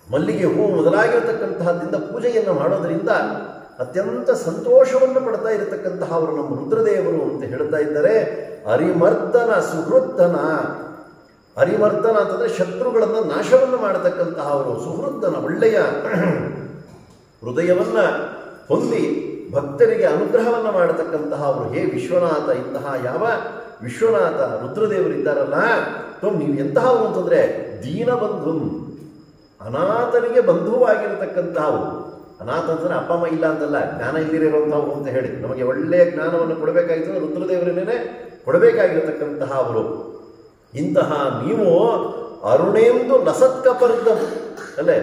ಮಲ್ಲಿಗೆ ಹೂ ಮೊದಲಾಗಿರತಕ್ಕಂತಹದ್ದಿಂದ ಪೂಜೆಯನ್ನು ಮಾಡೋದರಿಂದ ಅತ್ಯಂತ ಸಂತೋಷವನ್ನು ಪಡ್ತಾ ಇರತಕ್ಕಂತಹ ಅವರು ನಮ್ಮ ರುದ್ರದೇವರು ಅಂತ ಹೇಳ್ತಾ ಇದ್ದಾರೆ. ಅರಿಮರ್ದನ ಸುಹೃದ್ದನ, ಅರಿಮರ್ದನ ಅಂತಂದರೆ ಶತ್ರುಗಳನ್ನು ನಾಶವನ್ನು ಮಾಡತಕ್ಕಂತಹ ಅವರು, ಸುಹೃದ್ದನ ಒಳ್ಳೆಯ ಹೃದಯವನ್ನು ಹೊಂದಿ ಭಕ್ತರಿಗೆ ಅನುಗ್ರಹವನ್ನು ಮಾಡತಕ್ಕಂತಹ ಅವರು. ಹೇ ವಿಶ್ವನಾಥ, ಇಂತಹ ಯಾವ ವಿಶ್ವನಾಥ ರುದ್ರದೇವರಿದ್ದಾರಲ್ಲ, ನೀವು ಎಂತಹವರು ಅಂತಂದರೆ ದೀನಬಂಧು, ಅನಾಥನಿಗೆ ಬಂಧುವಾಗಿರತಕ್ಕಂತಹವು. ಅನಾಥ ಅಂತಂದರೆ ಅಪ್ಪ ಅಮ್ಮ ಇಲ್ಲ ಅಂತಲ್ಲ, ಜ್ಞಾನ ಇಲ್ಲಿರುವಂಥವ್ರು ಅಂತ ಹೇಳಿ ನಮಗೆ ಒಳ್ಳೆಯ ಜ್ಞಾನವನ್ನು ಕೊಡಬೇಕಾಗಿತ್ತು ರುದ್ರದೇವರನ್ನೇ ಕೊಡಬೇಕಾಗಿರತಕ್ಕಂತಹ ಅವರು. ಇಂತಹ ನೀವು ಅರುಣೇಂದು ಲಸತ್ಕಪರ್ಧಂ ಅಲ್ಲೇ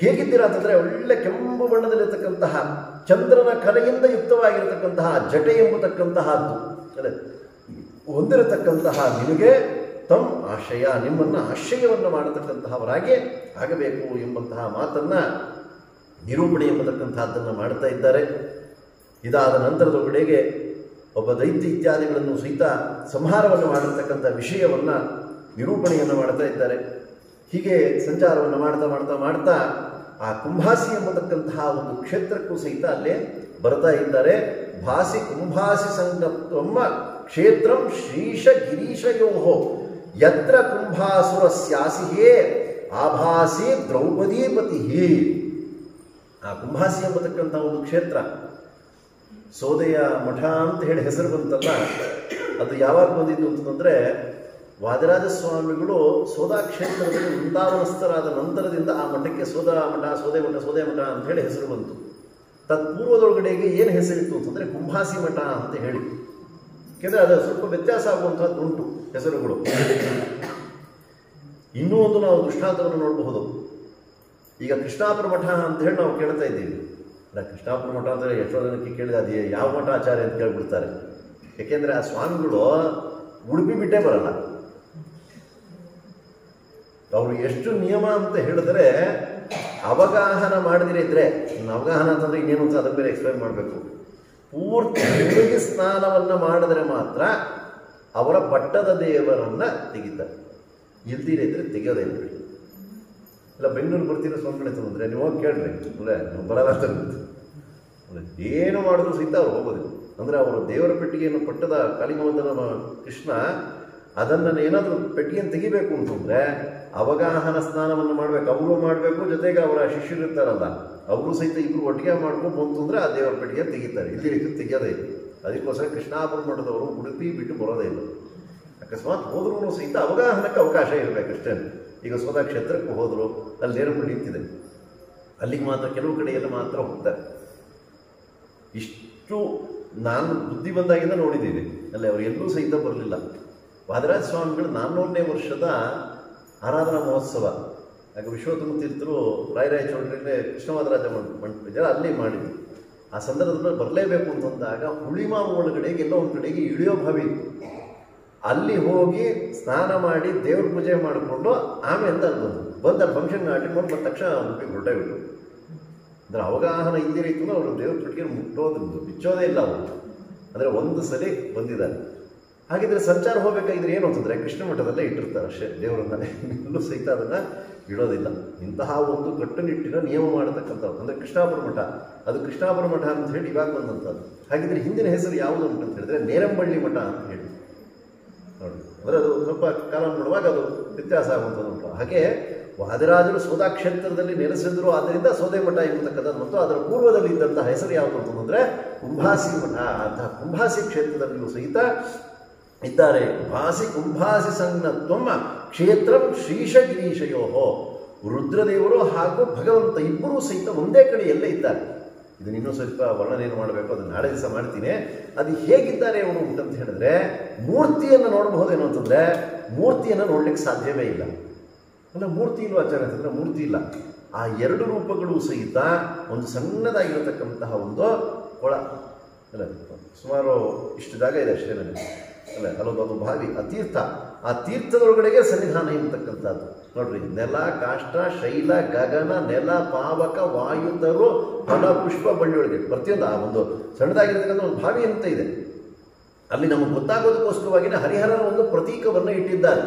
ಹೇಗಿದ್ದೀರಾ ಅಂತಂದರೆ ಒಳ್ಳೆ ಕೆಂಪು ಬಣ್ಣದಲ್ಲಿರ್ತಕ್ಕಂತಹ ಚಂದ್ರನ ಕಲೆಯಿಂದ ಯುಕ್ತವಾಗಿರತಕ್ಕಂತಹ ಜಟೆ ಎಂಬತಕ್ಕಂತಹದ್ದು ಅಲ್ಲೇ ಹೊಂದಿರತಕ್ಕಂತಹ ನಿಮಗೆ ತಮ್ಮ ಆಶಯ, ನಿಮ್ಮನ್ನು ಆಶ್ರಯವನ್ನು ಮಾಡತಕ್ಕಂತಹವರಾಗಿ ಆಗಬೇಕು ಎಂಬಂತಹ ಮಾತನ್ನು ನಿರೂಪಣೆ ಎಂಬತಕ್ಕಂತಹದ್ದನ್ನು ಮಾಡ್ತಾ ಇದ್ದಾರೆ. ಇದಾದ ನಂತರದೊಳಗಡೆಗೆ ಒಬ್ಬ ದೈತ್ಯ ಇತ್ಯಾದಿಗಳನ್ನು ಸಹಿತ ಸಂಹಾರವನ್ನು ಮಾಡಿರ್ತಕ್ಕಂಥ ವಿಷಯವನ್ನು ನಿರೂಪಣೆಯನ್ನು ಮಾಡ್ತಾ ಇದ್ದಾರೆ. ಹೀಗೆ ಸಂಚಾರವನ್ನು ಮಾಡ್ತಾ ಮಾಡ್ತಾ ಮಾಡ್ತಾ ಆ ಕುಂಭಾಸಿ ಎಂಬತಕ್ಕಂತಹ ಒಂದು ಕ್ಷೇತ್ರಕ್ಕೂ ಸಹಿತ ಅಲ್ಲೇ ಬರ್ತಾ ಇದ್ದಾರೆ. ಭಾಸಿ ಕುಂಭಾಸಿ ಸಂಗತ್ವಮ್ಮ ಕ್ಷೇತ್ರಂ ಶ್ರೀಶ ಗಿರೀಶಯೋಹೋ ಯತ್ರ ಕುಂಭಾಸುರ ಸ್ಯಾಸಿಹೇ ಆಭಾಸಿ ದ್ರೌಪದೀಪತಿ. ಆ ಕುಂಭಾಸಿ ಎಂಬತಕ್ಕಂಥ ಒಂದು ಕ್ಷೇತ್ರ ಸೋದೆಯ ಮಠ ಅಂತ ಹೇಳಿ ಹೆಸರು ಬಂತಲ್ಲ, ಅದು ಯಾವಾಗ ಬಂದಿದ್ದು ಅಂತಂದರೆ ವಾದಿರಾಜ ಸ್ವಾಮಿಗಳು ಸೋದಾ ಕ್ಷೇತ್ರದಲ್ಲಿ ವೃಂದಾವನಸ್ಥರಾದ ನಂತರದಿಂದ ಆ ಮಠಕ್ಕೆ ಸೋದಾ ಮಠ, ಸೋದೆ ಮಠ, ಸೋದೆ ಮಠ ಅಂತ ಹೇಳಿ ಹೆಸರು ಬಂತು. ತತ್ಪೂರ್ವದೊಳಗಡೆಗೆ ಏನು ಹೆಸರಿತ್ತು ಅಂತಂದರೆ ಕುಂಭಾಸಿ ಮಠ ಅಂತ ಹೇಳಿ. ಯಾಕೆಂದರೆ ಅದು ಸ್ವಲ್ಪ ವ್ಯತ್ಯಾಸ ಆಗುವಂಥದ್ದು ಉಂಟು ಹೆಸರುಗಳು. ಇನ್ನೂ ಒಂದು ನಾವು ದೃಷ್ಟಾಂತವನ್ನು ನೋಡಬಹುದು. ಈಗ ಕೃಷ್ಣಾಪುರ ಮಠ ಅಂತ ಹೇಳಿ ನಾವು ಕೇಳ್ತಾ ಇದ್ದೀವಿ. ಅಲ್ಲ, ಕೃಷ್ಣಾಪುರ ಮಠ ಅಂದರೆ ಎಷ್ಟೋ ಜನಕ್ಕೆ ಕೇಳಿದ ಅದು ಯಾವ ಮಠ ಆಚಾರ್ಯ ಅಂತ ಕೇಳಿಬಿಡ್ತಾರೆ. ಯಾಕೆಂದರೆ ಆ ಸ್ವಾಮಿಗಳು ಉಡುಪಿ ಬಿಟ್ಟೇ ಬರಲ್ಲ. ಅವರು ಎಷ್ಟು ನಿಯಮ ಅಂತ ಹೇಳಿದ್ರೆ ಅವಗಾಹನ ಮಾಡದಿರಿದ್ರೆ, ಅವಗಾಹನ ಅಂತಂದರೆ ಇನ್ನೇನು ಅಂತ ಅದರ ಮೇಲೆ ಎಕ್ಸ್ಪ್ಲೈನ್ ಮಾಡಬೇಕು. ಪೂರ್ತಿ ಮುಳುಗಿ ಸ್ನಾನವನ್ನು ಮಾಡಿದ್ರೆ ಮಾತ್ರ ಅವರ ಪಟ್ಟದ ದೇವರನ್ನು ತೆಗಿತಾರೆ. ಇಲ್ದಿರಿದ್ರೆ ತೆಗೆಯೋದೇ ಇಲ್ಲ. ಇಲ್ಲ ಬೆಂಗಳೂರು ಬರ್ತೀರ ಸ್ವಾಮಿಗಳೇ ಅಂದರೆ ನೀವು ಹೋಗಿ ಕೇಳ್ರಿ, ಅಲ್ಲೇ ನೀವು ಬರಲ್ಲ ಏನು ಮಾಡಿದ್ರು ಸಹಿತ ಅವ್ರು ಹೋಗೋದಿಲ್ಲ. ಅಂದರೆ ಅವರು ದೇವರ ಪೆಟ್ಟಿಗೆಯನ್ನು ಪಟ್ಟದ ಕಾಳಿಂಗವಂತನ ಕೃಷ್ಣ ಅದನ್ನು ಏನಾದರೂ ಪೆಟ್ಟಿಗೆಯನ್ನು ತೆಗಿಬೇಕು ಅಂತಂದರೆ ಅವಗಾಹನ ಸ್ನಾನವನ್ನು ಮಾಡಬೇಕು, ಅವರು ಮಾಡಬೇಕು, ಜೊತೆಗೆ ಅವರ ಶಿಷ್ಯರು ಇರ್ತಾರಲ್ಲ ಅವರು ಸಹಿತ ಇಬ್ಬರು ಒಟ್ಟಿಗೆ ಮಾಡ್ಕೊಂಡು ಅಂತಂದರೆ ಆ ದೇವರ ಪೆಟ್ಟಿಗೆ ತೆಗಿತಾರೆ. ಇಲ್ಲಿ ತೆಗೆಯೋದೇ ಇಲ್ಲ. ಅದಕ್ಕೋಸ್ಕರ ಕೃಷ್ಣಾಪುರ ಮಠದವರು ಉಡುಪಿ ಬಿಟ್ಟು ಬರೋದೇ ಇಲ್ಲ. ಅಕಸ್ಮಾತ್ ಹೋದ್ರೂ ಸಹಿತ ಅವಗಾಹನಕ್ಕೆ ಅವಕಾಶ ಇರಬೇಕಷ್ಟೇ. ಈಗ ಸೋದಾ ಕ್ಷೇತ್ರಕ್ಕೆ ಹೋದರು, ಅಲ್ಲಿ ನೇರಗಳು ನಿಂತಿದೆ, ಅಲ್ಲಿಗೆ ಮಾತ್ರ ಕೆಲವು ಕಡೆಯಲ್ಲಿ ಮಾತ್ರ ಹೋಗ್ತಾರೆ. ಇಷ್ಟು ನಾನು ಬುದ್ಧಿ ಬಂದಾಗಿಂದ ನೋಡಿದ್ದೀನಿ. ಅಲ್ಲಿ ಅವರು ಎಲ್ಲೂ ಸಹಿತ ಬರಲಿಲ್ಲ. ವಾದಿರಾಜ ಸ್ವಾಮಿಗಳು 400ನೇ ವರ್ಷದ ಆರಾಧನಾ ಮಹೋತ್ಸವ ಆಗ ವಿಶ್ವೋತ್ತಮ ತೀರ್ಥರು ರಾಯರಾಯ ಚೌಲ್ಟ್ರಿಯಲ್ಲೇ ಕೃಷ್ಣವಾದರಾಜ ಮಂಟಪ ಅಲ್ಲಿ ಮಾಡಿದ್ರು. ಆ ಸಂದರ್ಭದಲ್ಲಿ ಬರಲೇಬೇಕು ಅಂತಂದಾಗ ಹುಳಿಮಾವು ಒಳಗಡೆಗೆ ಎಲ್ಲೋ ಒಂದು ಕಡೆಗೆ ಇಳಿಯೋ ಬಾವಿ ಇತ್ತು. ಅಲ್ಲಿ ಹೋಗಿ ಸ್ನಾನ ಮಾಡಿ ದೇವ್ರ ಪೂಜೆ ಮಾಡಿಕೊಂಡು ಆಮೇಲೆ ಅಲ್ಲಿ ಬಂದು ಅಲ್ಲಿ ಫಂಕ್ಷನ್ ಅಟೆಂಡ್ ಮಾಡಿ ಬಂದ ತಕ್ಷಣ ಉಡುಪಿಗೆ ಹೊರಟೇ ಬಿಟ್ಟು ಅಂದರೆ ಅವಗಾಹನ ಹಿಂದಿನ ಇತ್ತು ಅವರು ದೇವ್ರ ಪೆಟ್ಟಿಗೆ ಮುಟ್ಟೋದು ಬಿಚ್ಚೋದೇ ಇಲ್ಲ ಅವರು. ಅಂದರೆ ಒಂದು ಸಲ ಬಂದಿದ್ದಾರೆ. ಹಾಗಿದ್ರೆ ಸಂಚಾರ ಹೋಗಬೇಕಾಗಿದ್ರೆ ಏನು ಅಂತಂದರೆ ಕೃಷ್ಣ ಮಠದಲ್ಲೇ ಇಟ್ಟಿರ್ತಾರೆ ಅಷ್ಟೇ ದೇವರನ್ನೇ, ಎಲ್ಲೂ ಸಹಿತ ಅದನ್ನು ಇಡೋದಿಲ್ಲ. ಇಂತಹ ಒಂದು ಕಟ್ಟುನಿಟ್ಟಿನ ನಿಯಮ ಮಾಡತಕ್ಕಂಥದ್ದು ಅಂದರೆ ಕೃಷ್ಣಾಪುರ ಮಠ, ಅದು ಕೃಷ್ಣಾಪುರ ಮಠ ಅಂತ ಹೇಳಿ ಇವಾಗ ಬಂದಂಥದ್ದು. ಹಾಗಿದ್ರೆ ಹಿಂದಿನ ಹೆಸರು ಯಾವುದು ಅಂತ ಹೇಳಿದ್ರೆ ನೇರಂಬಳ್ಳಿ ಮಠ ಅಂತ ಹೇಳಿ ನೋಡಿ. ಅಂದರೆ ಅದು ಸ್ವಲ್ಪ ಕಾಲ ನೋಡುವಾಗ ಅದು ವ್ಯತ್ಯಾಸ ಆಗುವಂಥದ್ದು ಉಂಟು. ಹಾಗೆ ವಾದಿರಾಜರು ಸೋದಾ ಕ್ಷೇತ್ರದಲ್ಲಿ ನೆಲೆಸಿದ್ರು, ಆದ್ದರಿಂದ ಸೋದೆ ಮಠ ಎಂಬತಕ್ಕಂಥದ್ದು. ಮತ್ತು ಅದರ ಪೂರ್ವದಲ್ಲಿ ಇದ್ದಂತಹ ಹೆಸರು ಯಾವುದು ಅಂತಂದರೆ ಕುಂಭಾಸಿ ಮಠ. ಅಂತಹ ಕುಂಭಾಸಿ ಕ್ಷೇತ್ರದಲ್ಲಿಯೂ ಸಹಿತ ಇದ್ದಾರೆ. ಕುಂಭಾಸಿ ಸಂಜ್ಞತ್ವಂ ಕ್ಷೇತ್ರಂ ಶ್ರೀಶಗಿರೀಶಯೋಹೋ. ರುದ್ರದೇವರು ಹಾಗೂ ಭಗವಂತ ಇಬ್ಬರೂ ಸಹಿತ ಒಂದೇ ಕಡೆ ಎಲ್ಲೇ ಇದ್ದಾರೆ. ಇದನ್ನ ಇನ್ನೂ ಸ್ವಲ್ಪ ವರ್ಣನೆಯನ್ನು ಮಾಡಬೇಕು, ಅದನ್ನು ನಾಳೆ ದಿವಸ ಮಾಡ್ತೀನಿ. ಅದು ಹೇಗಿದ್ದಾರೆ ಅವರು ಅಂತಂತ ಹೇಳಿದ್ರೆ ಮೂರ್ತಿಯನ್ನು ನೋಡಬಹುದೇನೋ ಅಂತಂದರೆ ಮೂರ್ತಿಯನ್ನು ನೋಡ್ಲಿಕ್ಕೆ ಸಾಧ್ಯವೇ ಇಲ್ಲ. ಅಲ್ಲ ಮೂರ್ತಿ ಇಲ್ವ ಆಚಾರ್ಯ ಅಂತಂದರೆ ಮೂರ್ತಿ ಇಲ್ಲ. ಆ ಎರಡು ರೂಪಗಳು ಸಹಿತ ಒಂದು ಸಣ್ಣದಾಗಿರತಕ್ಕಂತಹ ಒಂದು ಕೊಳ ಅಲ್ಲ, ಸುಮಾರು ಇಷ್ಟು ಜಾಗ ಇದೆ ಅಷ್ಟೇ ನನಗೆ ಅಲ್ಲ, ಅಲ್ಲೊಂದು ಬಾವಿ, ಆ ತೀರ್ಥ, ಆ ತೀರ್ಥದೊಳಗಡೆಗೆ ಸನ್ನಿಧಾನ ಇರತಕ್ಕಂಥದ್ದು ನೋಡ್ರಿ. ನೆಲ, ಕಾಷ್ಟ, ಶೈಲ, ಗಗನ, ನೆಲ, ಪಾವಕ, ವಾಯುತರು, ಫಲ, ಪುಷ್ಪ, ಬಳ್ಳಿಯೊಳಗೆ ಪ್ರತಿಯೊಂದು ಆ ಒಂದು ಸಣ್ಣದಾಗಿರ್ತಕ್ಕಂಥ ಒಂದು ಬಾವಿ ಅಂತ ಇದೆ. ಅಲ್ಲಿ ನಮಗೆ ಗೊತ್ತಾಗೋದಕ್ಕೋಸ್ಕರವಾಗಿಯೇ ಹರಿಹರನ ಒಂದು ಪ್ರತೀಕವನ್ನು ಇಟ್ಟಿದ್ದಾರೆ.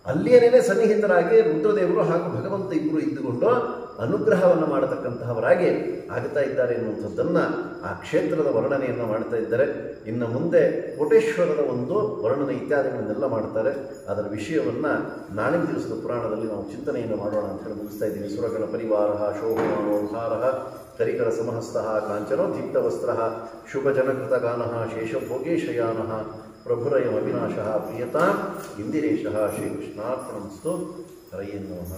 ಅಲ್ಲಿಯೇನೇ ಸನ್ನಿಹಿತರಾಗಿ ರುದ್ರದೇವರು ಹಾಗೂ ಭಗವಂತ ಇಬ್ಬರು ಇದ್ದುಕೊಂಡು ಅನುಗ್ರಹವನ್ನು ಮಾಡತಕ್ಕಂತಹವರಾಗಿ ಆಗ್ತಾ ಇದ್ದಾರೆ ಎನ್ನುವಂಥದ್ದನ್ನು ಆ ಕ್ಷೇತ್ರದ ವರ್ಣನೆಯನ್ನು ಮಾಡ್ತಾ ಇದ್ದಾರೆ. ಇನ್ನು ಮುಂದೆ ಕೋಟೇಶ್ವರದ ಒಂದು ವರ್ಣನೆ ಇತ್ಯಾದಿಗಳನ್ನೆಲ್ಲ ಮಾಡ್ತಾರೆ. ಅದರ ವಿಷಯವನ್ನು ನಾಳಿನ ದಿವಸದ ಪುರಾಣದಲ್ಲಿ ನಾವು ಚಿಂತನೆಯನ್ನು ಮಾಡೋಣ ಅಂತ ಹೇಳಿ ಮುಗಿಸ್ತಾ ಇದ್ದೀನಿ. ಸುರಗಣ ಪರಿವಾರ ಶೋಭಮಾನೋದ್ಧಾರ ಕರಿಕರ ಸಮಹಸ್ತ ಕಾಂಚನೋ ದೀಪ್ತವಸ್ತ್ರ ಶುಭಜನಕೃತಗಾನ ಶೇಷಭೋಗೇಶಯಾನ ಪ್ರಭುರಯಮವಿನಾಶ ಪ್ರಿಯತಾ ಇಂದಿರೇಶ ಶ್ರೀಕೃಷ್ಣಾರ್ಪಣಮಸ್ತು. ಹರಯೇ ನಮಃ.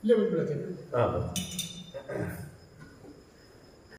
ಇಲ್ಲೇ ಬಂದ್ಬಿಡತ್ತೆ.